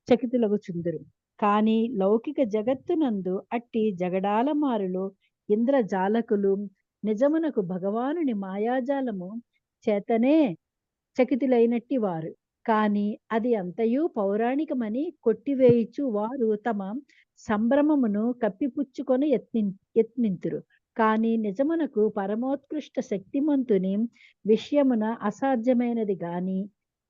చకితులగుచుందురు. కానీ లౌకిక జగత్తునందు అట్టి జగడాల మారులు ఇంద్రజాలకులు నిజమునకు భగవానుని మాయాజాలము చేతనే చకితులైనట్టి వారు. కానీ అది అంతయు పౌరాణికమని కొట్టివేయిచు వారు తమ సంభ్రమమును కప్పిపుచ్చుకొని యత్నింతురు. కానీ నిజమునకు పరమోత్కృష్ట శక్తిమంతుని విషయమున అసాధ్యమైనది గాని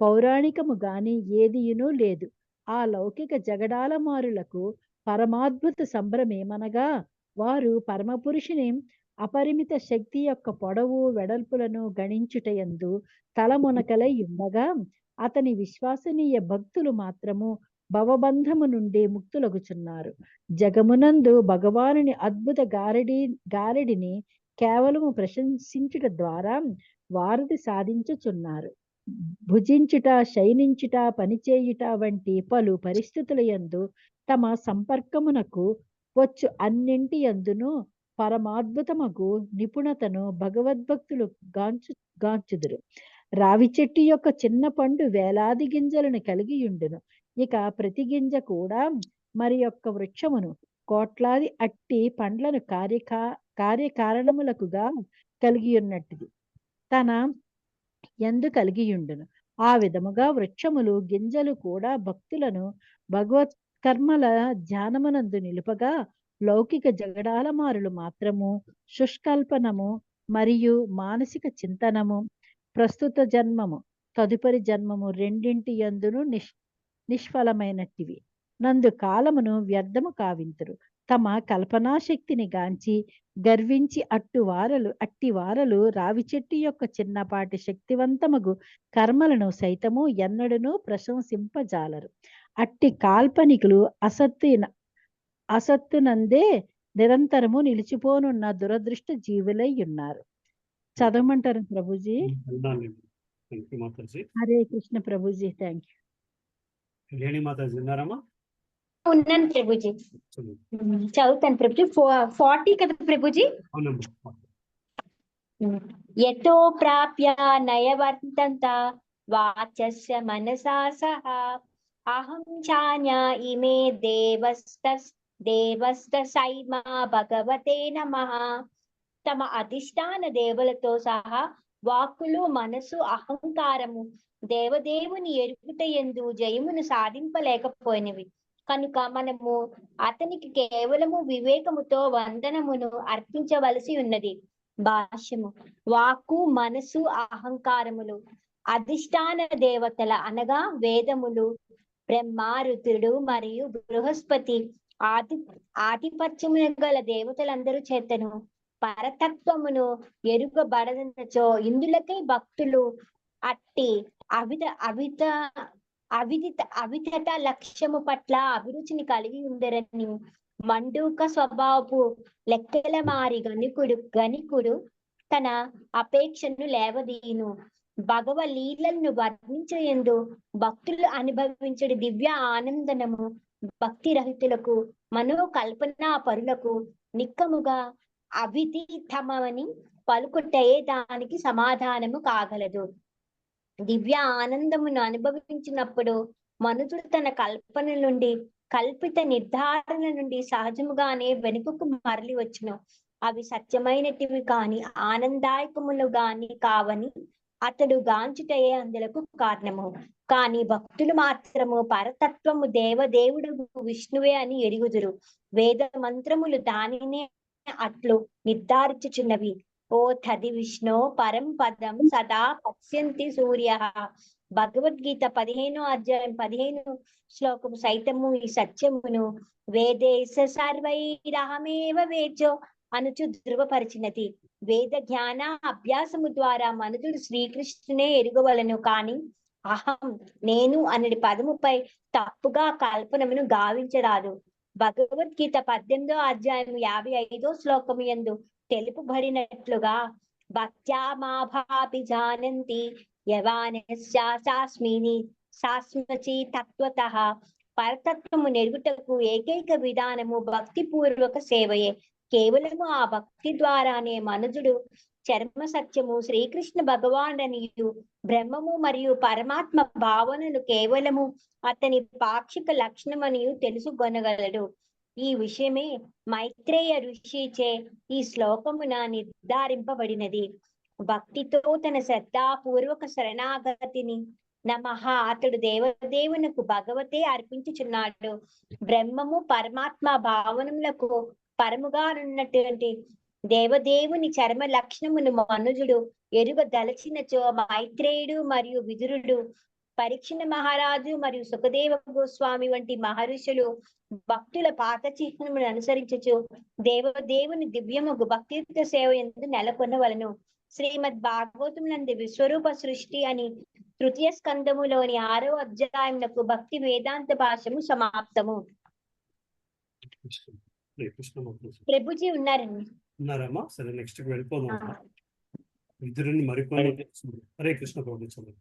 పౌరాణికము గాని ఏదియునూ లేదు. ఆ లౌకిక జగడాల మారులకు పరమాద్భుత సంభ్రమేమనగా వారు పరమపురుషుని అపరిమిత శక్తి యొక్క పొడవు వెడల్పులను గణించుటయందు తలమునకలై ఉండగా అతని విశ్వసనీయ భక్తులు మాత్రము భవబంధము నుండి ముక్తులగుచున్నారు. జగమునందు భగవానుని అద్భుత గారడిని కేవలము ప్రశంసించుట ద్వారా వారిది సాధించుచున్నారు. భుజించుట, శయనించుట, పనిచేయుట వంటి పలు పరిస్థితుల యందు తమ సంపర్కమునకు వచ్చు అన్నింటి యందును పరమాద్భుతమగు నిపుణతను భగవద్భక్తులు గాంచుదురు. రావి చెట్టు యొక్క చిన్న పండు వేలాది గింజలను కలిగి ఉండును. ఇక ప్రతి గింజ కూడా మరి యొక్క వృక్షమును కోట్లాది అట్టి పండ్లను కార్యకారణములకుగా కలిగి ఉన్నట్టుది తన యందు కలిగియుండును. ఆ విధముగా వృక్షములు గింజలు కూడా భక్తులను భగవత్ కర్మల ధ్యానమునందు నిలుపగా లౌకిక జగడాల మారులు మాత్రము శుష్కల్పనము మరియు మానసిక చింతనము ప్రస్తుత జన్మము తదుపరి జన్మము రెండింటి యందును నిష్ఫలమైనట్టివి నందు కాలమును వ్యర్థము కావింతురు. తమ కల్పనాశక్తిని గాంచి గర్వించి అట్టి వారలు రావి చెట్టు యొక్క చిన్నపాటి శక్తివంతమగు కర్మలను సైతము ఎన్నడూనూ ప్రశంసింపజాలరు. అట్టి కాల్పనికులు అసత్తునందే నిరంతరము నిలిచిపోనున్న దురదృష్ట జీవులై ఉన్నారు. చదవమంటారు ప్రభుజీ? హరే కృష్ణ ప్రభుజీ. Thank you. మాతాజీ ఉన్నారమ్మా? ఉన్నాను ప్రభుజీ. చదువుతాను ప్రభుజీ. 40 కదా ప్రభుజీ? యతో ప్రాప్య నయవర్తంత వాచస్య మనసా సహ అహం చాన్య ఇమే దేవస్త సైమా భగవతే నమః. తమ అధిష్టాన దేవులతో సహా వాక్కులు, మనసు, అహంకారము దేవదేవుని ఎరుగుటయందు జయమును సాధింపలేకపోయినవి కనుక మనము అతనికి కేవలము వివేకముతో వందనమును అర్పించవలసి ఉన్నది. భాష్యము. వాక్కు, మనసు, అహంకారములు అధిష్టాన దేవతల అనగా వేదములు, బ్రహ్మ, రుద్రుడు మరియు బృహస్పతి ఆధిపత్యమున గల దేవతలందరూ చేతను పరతత్వమును ఎరుగబడనచో ఇందులకై భక్తులు అట్టి అవిదిత లక్ష్యము పట్ల అభిరుచిని కలిగి ఉందరని మండూక స్వభావపు లెక్కల మారి గణికుడు తన అపేక్షను లేవదీను. భగవ లీలలను వర్ణించేందు భక్తులు అనుభవించడి దివ్య ఆనందనము భక్తి రహితులకు మనోకల్పనా పరులకు నిక్కముగా అవిదితమని పలుకుటయే దానికి సమాధానము కాగలదు. దివ్య ఆనందమును అనుభవించినప్పుడు మనుషుడు తన కల్పన నుండి కల్పిత నిర్ధారణ నుండి సహజముగానే వెనుకకు మరలి వచ్చును. అవి సత్యమైనటివి కాని ఆనందాయకములు గాని కావని అతడు గాంచుటయే అందులకు కారణము. కానీ భక్తులు మాత్రము పరతత్వము దేవదేవుడు విష్ణువే అని ఎరుగుదురు. వేద మంత్రములు దానినే అట్లు నిర్ధారించుచున్నవి. ఓ తది విష్ణు పరం పదం సదా పశ్యంతి సూర్య. భగవద్గీత 15వ అధ్యాయం 15 శ్లోకము సైతము ఈ సత్యమును వేదేశ సర్వైరహమేవ వేచో అనుచు ధృవపరిచినది. వేద జ్ఞాన అభ్యాసము ద్వారా మనుషుడు శ్రీకృష్ణునే ఎరుగవలను కాని అహం నేను అనడి పదముపై తప్పుగా కల్పనమును గావించరాదు. భగవద్గీత 18వ అధ్యాయం 55వ శ్లోకము యందు తెలుపబడినట్లుగా భక్త్యా మాభాపి జానంతి యవానస్యాస్మిని శాస్మచి తత్వతః. పరతత్వము నెరుగుటకు ఏకైక విధానము భక్తి పూర్వక సేవయే. కేవలము ఆ భక్తి ద్వారానే మనుజుడు చర్మ సత్యము శ్రీకృష్ణ భగవానునియు బ్రహ్మము మరియు పరమాత్మ భావనను కేవలము అతని పాక్షిక లక్షణమనియు తెలుసుకొనగలడు. ఈ విషయమే మైత్రేయ ఋషిచే ఈ శ్లోకమున నిర్ధారింపబడినది. భక్తితో తన శ్రద్ధాపూర్వక శరణాగతిని నమః అతడు దేవదేవునకు భగవతే అర్పించుచున్నాడు. బ్రహ్మము పరమాత్మ భావనములకు పరముగా ఉన్నటువంటి దేవదేవుని చర్మ లక్షణమును మనుజుడు ఎరుగదలచినచో మైత్రేయుడు మరియు విదురుడు, పరీక్షణ మహారాజు మరియు సుఖదేవ గోస్వామి వంటి మహర్షులు భక్తుల పాత చిహ్నమును అనుసరించచ్చు దేవదేవుని దివ్యముగు భక్తియుక్త సేవ యందు నెలకొనవలను. శ్రీమద్ భాగవతం నందు విశ్వరూప సృష్టి అని తృతీయ స్కందములోని 6వ అధ్యాయమునకు భక్తి వేదాంత భాష్యము సమాప్తము. ప్రభుజీ ఉన్నారండి. ఉన్నారమ్మా? సరే, నెక్స్ట్ వెళ్ళిపోదాం. ఇద్దరిని మరికొన్ని హరే కృష్ణ ప్రభు చదువు.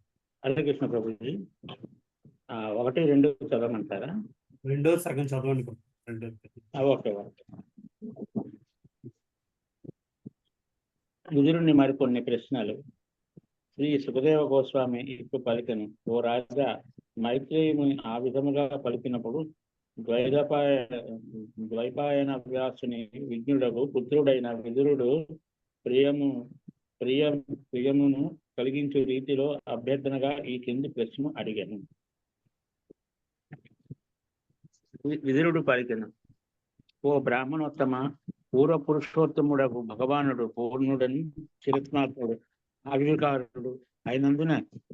హరే కృష్ణ ప్రభుజీ. 1, 2 చదవమంటారా? రెండో సగం చదవండి. ఓకే. విదురుని మరికొన్ని ప్రశ్నలు. శ్రీ సుఖదేవ గోస్వామి ఇప్పుడు పలికను, ఓ రాజా, మైత్రేయుని ఆ విధముగా పలికినప్పుడు ద్వైపాయన వ్యాసుని విజ్ఞుడకు పుత్రుడైన విదురుడు ప్రియమును కలిగించే రీతిలో అభ్యర్థనగా ఈ కింది ప్రశ్న అడిగాను. విదురుడు పలికెను, ఓ బ్రాహ్మణోత్తమ, పూర్వ పురుషోత్తముడకు భగవానుడు పూర్ణుడని చిరత్మాత్ముడు అవికారుడు అయినందున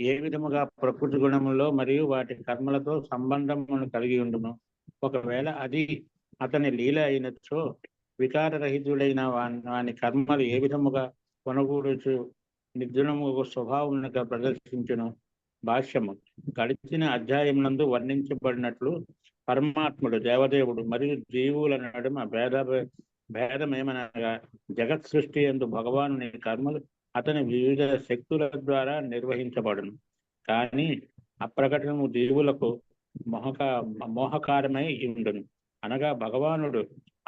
ఏ విధముగా ప్రకృతి గుణములో మరియు వాటి కర్మలతో సంబంధమును కలిగి ఉండును. ఒకవేళ అది అతని లీల అయినచో వికారరహితుడైన వాని కర్మలు ఏ విధముగా కొనగూడుచు నిర్గుణము స్వభావముగా ప్రదర్శించును. భాష్యము. గడిచిన అధ్యాయమునందు వర్ణించబడినట్లు పరమాత్ముడు దేవదేవుడు మరియు జీవుల నడుమ భేదమేమనగా జగత్ సృష్టి యందు భగవానుని కర్మలు అతని వివిధ శక్తుల ద్వారా నిర్వహించబడును. కానీ అప్రకటనము జీవులకు మోహకారమై ఉండును. అనగా భగవానుడు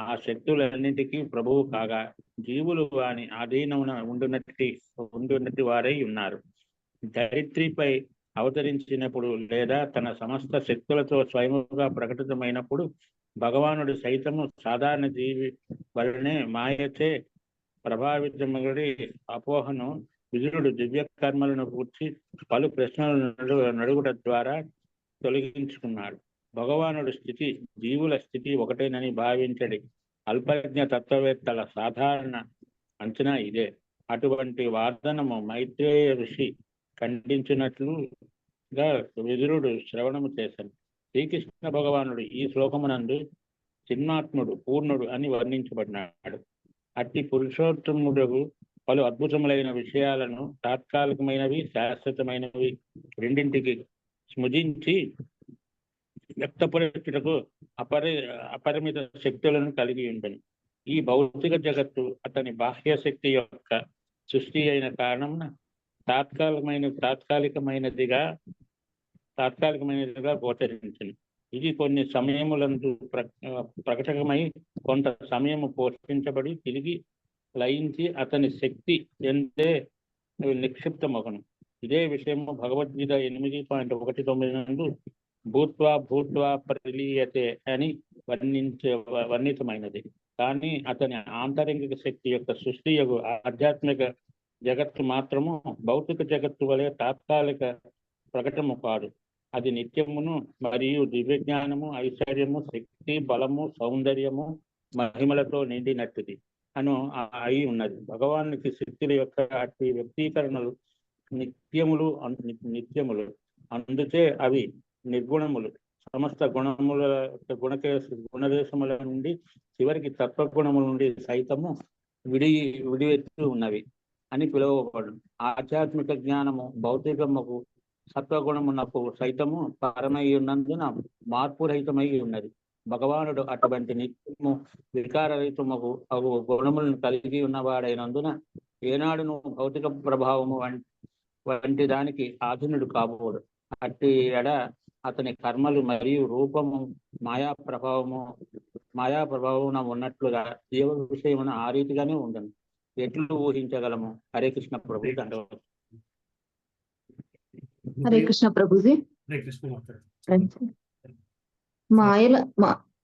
ఆ శక్తులన్నింటికీ ప్రభువు కాగా జీవులు వాని ఆధీనమున ఉండునట్టి వారై ఉన్నారు. ధరిత్రిపై అవతరించినప్పుడు లేదా తన సమస్త శక్తులతో స్వయముగా ప్రకటితమైనప్పుడు భగవానుడు సైతము సాధారణ జీవి వలనే మాయచే ప్రభావితమడి అపోహను విదురుడు దివ్య కర్మలను పూర్చి పలు ప్రశ్నలు నడుగుట ద్వారా తొలగించుకున్నాడు. భగవానుడు స్థితి జీవుల స్థితి ఒకటేనని భావించడి అల్పజ్ఞ తత్వవేత్తల సాధారణ అంచనా ఇదే. అటువంటి వాదనము మైత్రేయ ఋషి ఖండించినట్లుగా విదురుడు శ్రవణము చేశాను. శ్రీకృష్ణ భగవానుడు ఈ శ్లోకమునందు చిన్మాత్ముడు పూర్ణుడు అని వర్ణించబడినాడు. అట్టి పురుషోత్తముడు పలు అద్భుతములైన విషయాలను తాత్కాలికమైనవి శాశ్వతమైనవి రెండింటికి స్మృజించి వ్యక్తపరచుటకు అపరిమిత శక్తులను కలిగి ఉండను. ఈ భౌతిక జగత్తు అతని బాహ్య శక్తి యొక్క సృష్టి అయిన కారణమున తాత్కాలికమైనదిగా గోచరించింది. ఇది కొన్ని సమయములందు ప్రకటకమై కొంత సమయము పోషించబడి తిరిగి లయించి అతని శక్తి ఎందే నిక్షిప్తమగను. ఇదే విషయము భగవద్గీత 8.19 నందు భూత్వా ప్రలీయతే అని వర్ణితమైనది. కానీ అతని ఆంతరంగిక శక్తి యొక్క సృష్టి యొక్క ఆధ్యాత్మిక జగత్తు మాత్రము భౌతిక జగత్తు వలె తాత్కాలిక ప్రకటము కాదు. అది నిత్యమును మరియు దివ్యజ్ఞానము, ఐశ్వర్యము, శక్తి, బలము, సౌందర్యము, మహిమలతో నిండినట్టుది అయి ఉన్నది. భగవానునికి శక్తుల యొక్క అట్టి వ్యక్తీకరణలు నిత్యములు. అందుచే అవి నిర్గుణములు. సమస్త గుణముల గుణదేశముల నుండి చివరికి తత్వగుణముల నుండి సైతము విడివెత్తు ఉన్నవి అని పిలువబడు. ఆధ్యాత్మిక జ్ఞానము భౌతికముకు సత్వగుణమునకు సైతము పరమై ఉన్నందున మార్పు రహితమై ఉన్నది. భగవానుడు అటువంటి నిత్యము వికారరహితముకు గుణములను కలిగి ఉన్నవాడైనందున ఏనాడును భౌతిక ప్రభావము వంటి దానికి ఆధీనుడు కాబోడు. అట్టి ఎడ అతని కర్మలు మరియు రూపము మాయా ప్రభావమున ఉన్నట్లుగా జీవ విషయమున ఆ రీతిగానే ఉండను. ఎట్లు ఊహించగలము? హరే కృష్ణ ప్రభు. హరే కృష్ణ ప్రభుజీ.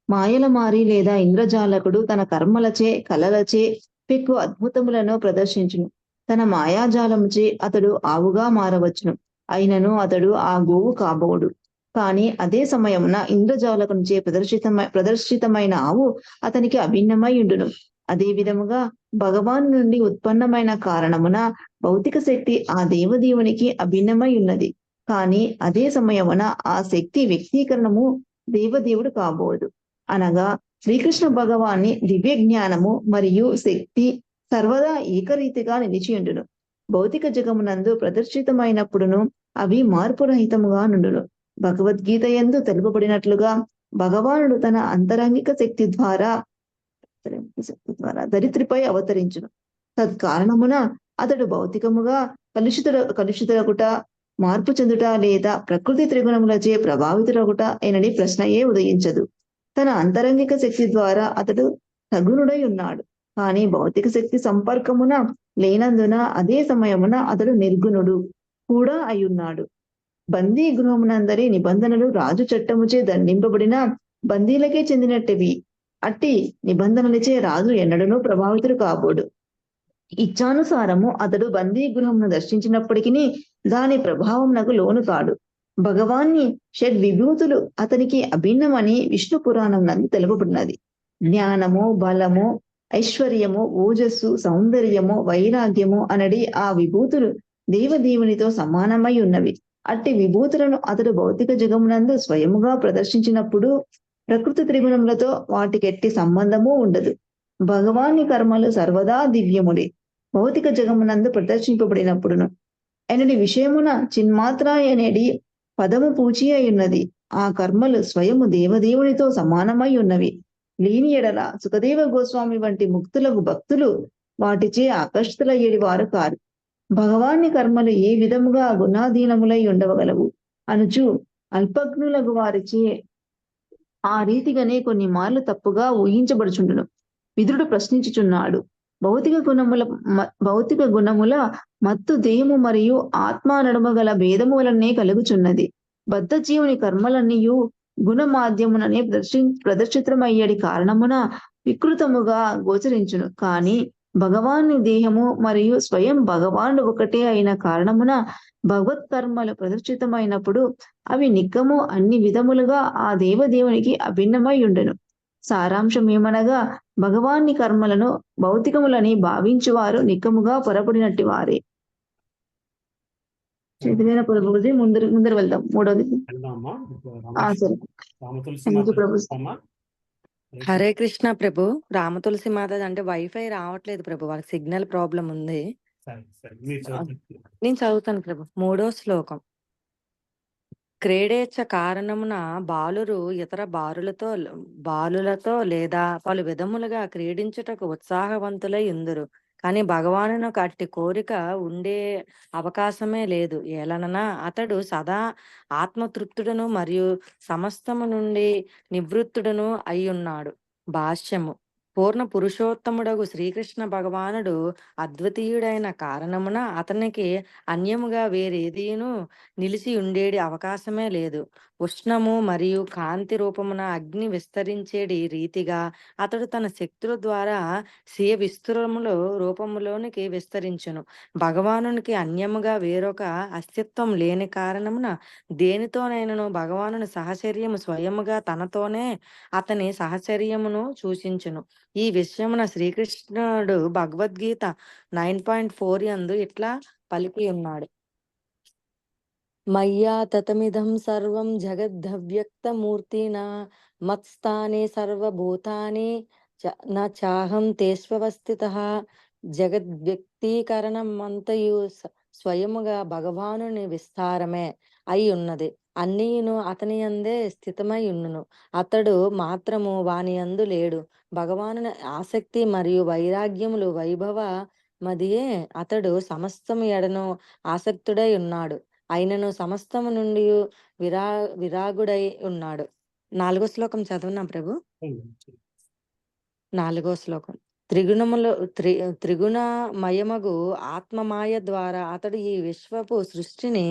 మాయల మారి లేదా ఇంద్రజాలకుడు తన కర్మలచే కలలచే పెక్కు అద్భుతములను ప్రదర్శించును. తన మాయాజాలముచే అతడు ఆవుగా మారవచ్చును, అయినను అతడు ఆ గోవు కాబోడు. కానీ అదే సమయమున ఇంద్రజాలకునిచే ప్రదర్శితమైన ఆవు అతనికి అభిన్నమై ఉండును. అదే విధముగా భగవాను నుండి ఉత్పన్నమైన కారణమున భౌతిక శక్తి ఆ దేవదేవునికి అభిన్నమై ఉన్నది. కానీ అదే సమయమున ఆ శక్తి వ్యక్తీకరణము దేవదేవుడు కాబోదు. అనగా శ్రీకృష్ణ భగవాన్ని దివ్య జ్ఞానము మరియు శక్తి సర్వదా ఏకరీతిగా నిలిచియుండును. భౌతిక జగమునందు ప్రదర్శితమైనప్పుడును అవి మార్పు రహితముగా నుండును. భగవద్గీత యందు తెలుపబడినట్లుగా భగవానుడు తన అంతరంగిక శక్తి ద్వారా ధరిత్రిపై అవతరించును. తత్కారణమున అతడు భౌతికముగా కలుషితులగుట, మార్పు చెందుట లేదా ప్రకృతి త్రిగుణములచే ప్రభావితులగుట ఎనని ప్రశ్నయే ఉదయించదు. తన అంతరంగిక శక్తి ద్వారా అతడు సగుణుడై ఉన్నాడు. కానీ భౌతిక శక్తి సంపర్కమున లేనందున అదే సమయమున అతడు నిర్గుణుడు కూడా అయ్యున్నాడు. బందీ గృహమునందరి నిబంధనలు రాజు చట్టముచే దండింపబడిన బందీలకే చెందినట్టువి. అట్టి నిబంధనలచే రాజు ఎన్నడనూ ప్రభావితుడు కాబోడు. ఇచ్చానుసారము అతడు బందీ గృహమును దర్శించినప్పటికీ దాని ప్రభావమునకు లోను కాడు. భగవాన్ని షడ్ విభూతులు అతనికి అభిన్నమని విష్ణు పురాణం నందు తెలుపబడినది. జ్ఞానము, బలము, ఐశ్వర్యము, ఓజస్సు, సౌందర్యము, వైరాగ్యము అనడి ఆ విభూతులు దేవదేవునితో సమానమై ఉన్నవి. అట్టి విభూతులను అతడు భౌతిక జగమునందు స్వయముగా ప్రదర్శించినప్పుడు ప్రకృతి త్రిగుణములతో వాటికెట్టి సంబంధము ఉండదు. భగవాని కర్మలు సర్వదా దివ్యముడే. భౌతిక జగమునందు ప్రదర్శింపబడినప్పుడును ఎనడి విషయమున చిన్మాత్ర అనేది పదము పూచి అయి ఉన్నది. ఆ కర్మలు స్వయము దేవదేవునితో సమానమై ఉన్నవి. లేని ఎడల సుఖదేవ గోస్వామి వంటి ముక్తులకు భక్తులు వాటిచే ఆకర్షితులయ్యేది వారు కారు. భగవాని కర్మలు ఏ విధముగా గుణాధీనములై ఉండవగలవు అనుచు అల్పజ్ఞులకు వారిచే ఆ రీతిగానే కొన్ని మార్లు తప్పుగా ఊహించబడుచుండును. విదురుడు ప్రశ్నించుచున్నాడు. భౌతిక గుణముల మత్తు దేహము మరియు ఆత్మ నడుమ గల భేదము వలనే కలుగుచున్నది. బద్ధ జీవుని కర్మలన్నీయు గుణ మాధ్యముననే ప్రదర్శితమయ్యేది కారణమున వికృతముగా గోచరించును. కానీ భగవాని దేహము మరియు స్వయం భగవానుడు ఒకటే అయిన కారణమున భగవత్ కర్మలు ప్రదర్శితమైనప్పుడు అవి నిక్కము అన్ని విధములుగా ఆ దేవదేవునికి అభిన్నమై ఉండెను. సారాంశం ఏమనగా భగవాన్ని కర్మలను భౌతికములని భావించువారు నిక్కముగా పొరపడినట్టు వారే. చైతన్య ప్రభుజీ ముందర వెళ్దాం. మూడోది సరే. హరే కృష్ణ ప్రభు. రామతులసి మాత అంటే వైఫై రావట్లేదు ప్రభు, వాళ్ళకి సిగ్నల్ ప్రాబ్లం ఉంది. నేను చదువుతాను ప్రభు. 3వ శ్లోకం. క్రీడేచ్ఛ కారణమున బాలురు ఇతర బాలులతో లేదా పలు విధములుగా క్రీడించుటకు ఉత్సాహవంతులై ఉందురు. కానీ భగవానునకు అట్టి కోరిక ఉండే అవకాశమే లేదు. ఏలననా అతడు సదా ఆత్మతృప్తుడును మరియు సమస్తము నుండి నివృత్తుడును అయ్యున్నాడు. భాష్యము. పూర్ణ పురుషోత్తముడగు శ్రీకృష్ణ భగవానుడు అద్వితీయుడైన కారణమున అతనికి అన్యముగా వేరేదీను నిలిచి ఉండేది అవకాశమే లేదు. ఉష్ణము మరియు కాంతి రూపమున అగ్ని విస్తరించేది రీతిగా అతడు తన శక్తుల ద్వారా స్వీయ విస్తృతములు రూపములోనికి విస్తరించును. భగవానునికి అన్యముగా వేరొక అస్తిత్వం లేని కారణమున దేనితోనైనను భగవానుని సహచర్యము స్వయముగా తనతోనే అతని సహచర్యమును సూచించును. ఈ విషయమున శ్రీకృష్ణుడు భగవద్గీత 9.4 యందు ఇట్లా పలికి ఉన్నాడు. మయ్యా తతమిదం సర్వం జగద్ధవ్యక్తమూర్తినా మత్స్థానే సర్వభూతాని చాహం తేష్వస్థితః. జగద్వ్యక్తీకరణం అంతయు స్వయముగా భగవానుని విస్తారమే అయి ఉన్నది. అన్నీయును అతని యందే స్థితమై ఉండును. అతడు మాత్రము వాని యందు లేడు. భగవానుని ఆసక్తి మరియు వైరాగ్యములు వైభవ మదియే అతడు సమస్తము ఎడను ఆసక్తుడై ఉన్నాడు. అయినను సమస్తము నుండి విరాగుడై ఉన్నాడు. 4వ శ్లోకం చదవనా ప్రభు? 4వ శ్లోకం. త్రిగుణమయమగు ఆత్మమాయ ద్వారా అతడు ఈ విశ్వపు సృష్టిని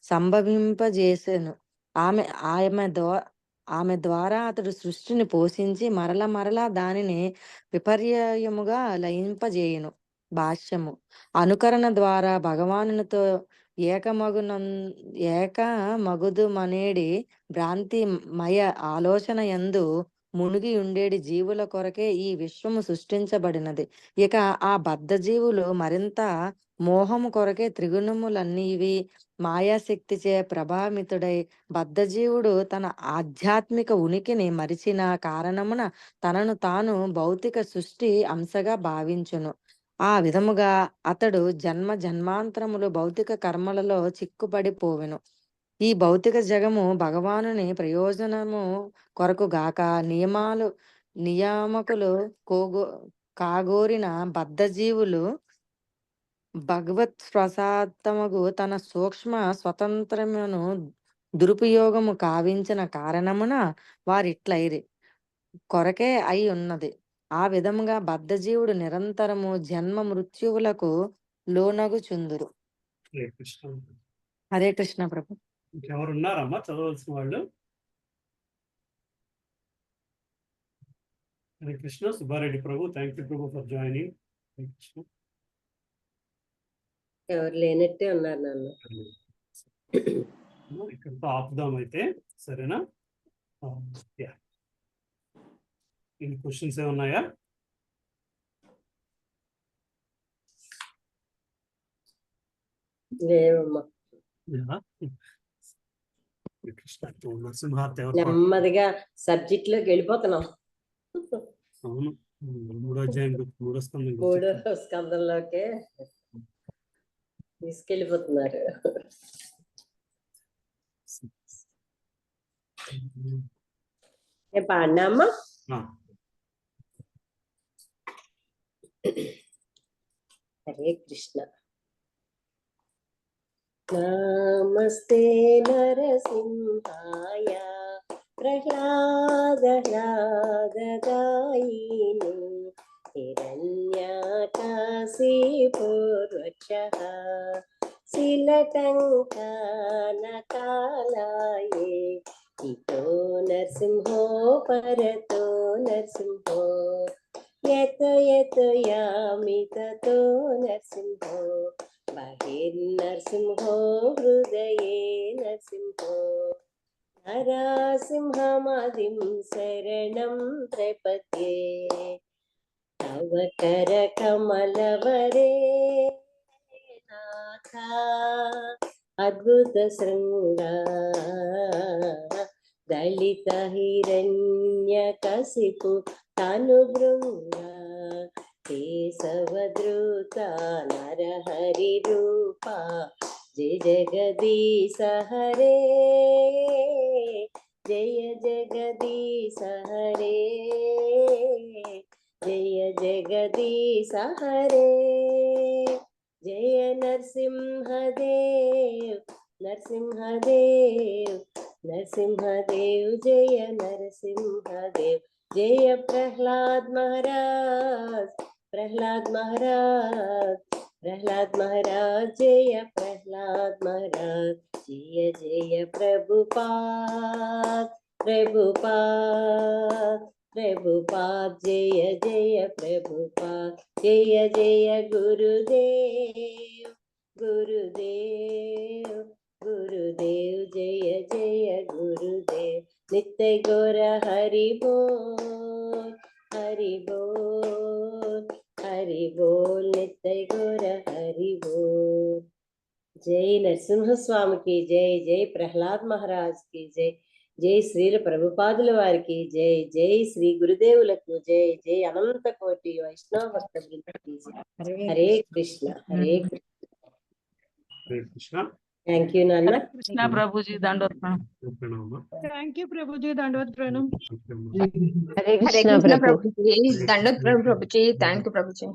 సంభవింపజేసెను. ఆమె ద్వారా అతడు సృష్టిని పోషించి మరల దానిని విపర్యయముగా లయింపజేయును. భాష్యము. అనుకరణ ద్వారా భగవానునితో ఏకమగుదుమనేడి భ్రాంతిమయ ఆలోచన యందు మునిగి ఉండేడి జీవుల కొరకే ఈ విశ్వము సృష్టించబడినది. ఇక ఆ బద్ధ జీవులు మరింత మోహము కొరకే త్రిగుణములన్నీవి మాయాశక్తిచే ప్రభావితుడై బద్ధజీవుడు తన ఆధ్యాత్మిక ఉనికిని మరిచిన కారణమున తనను తాను భౌతిక సృష్టి అంశగా భావించును. ఆ విధముగా అతడు జన్మాంతరములు భౌతిక కర్మలలో చిక్కుపడిపోవెను. ఈ భౌతిక జగము భగవానుని ప్రయోజనము కొరకు గాక నియామకులు కాగోరిన బద్ధజీవులు భగవత్ ప్రసాదముగు తన సూక్ష్మ స్వతంత్రమును దురుపయోగము కావించిన కారణమున వారిట్లైరి కొరకే అయి ఉన్నది. ఆ విధముగా బద్ధజీవుడు నిరంతరము జన్మ మృత్యువులకు లోనగుచుందురు. హరే కృష్ణ ప్రభు. ఇంకెవరున్నారమ్మా చదవలసిన వాళ్ళు? హరే కృష్ణ. సుబ్బారెడ్డి ప్రభు. థ్యాంక్ యూ ప్రభు ఫర్ జాయినింగ్. హరే కృష్ణ. ఎవరు లేనట్టే ఉన్నారు నాన్న. ఇక్కడితో ఆపుదాం అయితే, సరేనా? ఇన్ని క్వశ్చన్స్ ఏమన్నాయా? లేవమ్మా. నెమ్మదిగా సబ్జెక్ట్ లోకి వెళ్ళిపోతున్నాం. అవును, 3వ అధ్యాయం 3వ స్కందంలోకే తీసుకెళ్ళిపోతున్నారు. పాడినా అమ్మా? హరే కృష్ణ. నమస్తే నరసింహాయ ప్రహ్లాదదాయినే హిరణ్యాకాశీపూర్వక్షః శిలటంకానకాలాయే ఇతో నరసింహో పరతో నరసింహో యత యామి తతో నరసింహో బహిర్నరసింహో హృదయే నరసింహో నరసింహమదిం శరణం ప్రపద్యే తవ కర కమలవరే నాథ అద్భుత శృంగ దళిత హిరణ్య కసిపు తను భృంగ కేశవద్రుత నరహరి రూప జయ జగదీశ హరే జయ జగదీశ హరే జయ జగదీశ హరే జయ నరసింహదేవ్ నరసింహదేవ్ నరసింహదేవ్ జయ నరసింహదేవ్ జయ ప్రహ్లాద్ మహారాజ్ ప్రహ్లాద్ మహారాజ్ प्रहलाद महाराज जय प्रहलाद महाराज जय जय प्रभुपाद प्रभुपाद प्रभुपाद जय जय प्रभुपाद जय जय गुरुदेव गुरुदेव गुरुदेव जय जय गुरुदेव नित्य गौर हरि बोल हरि बोल हरि बोल नित्य गौर हरि बोल। जय नरसिंह स्वामी की जय जय प्रहलाद महाराज की जय जय श्रील प्रभुपादुల వారికి जय जय श्री गुरुदेవులకు जय जय अनंत कोटि वैष्णव भक्त वृंद की जय। हरे कृष्ण हरे कृष्ण। थैंक यू नाना। कृष्णा प्रभु जी दंडवत प्रणाम। थैंक यू प्रभु जी दंडवत प्रणाम। हरे कृष्ण प्रभु जी दंडवत प्रभु जी थैंक यू प्रभु जी।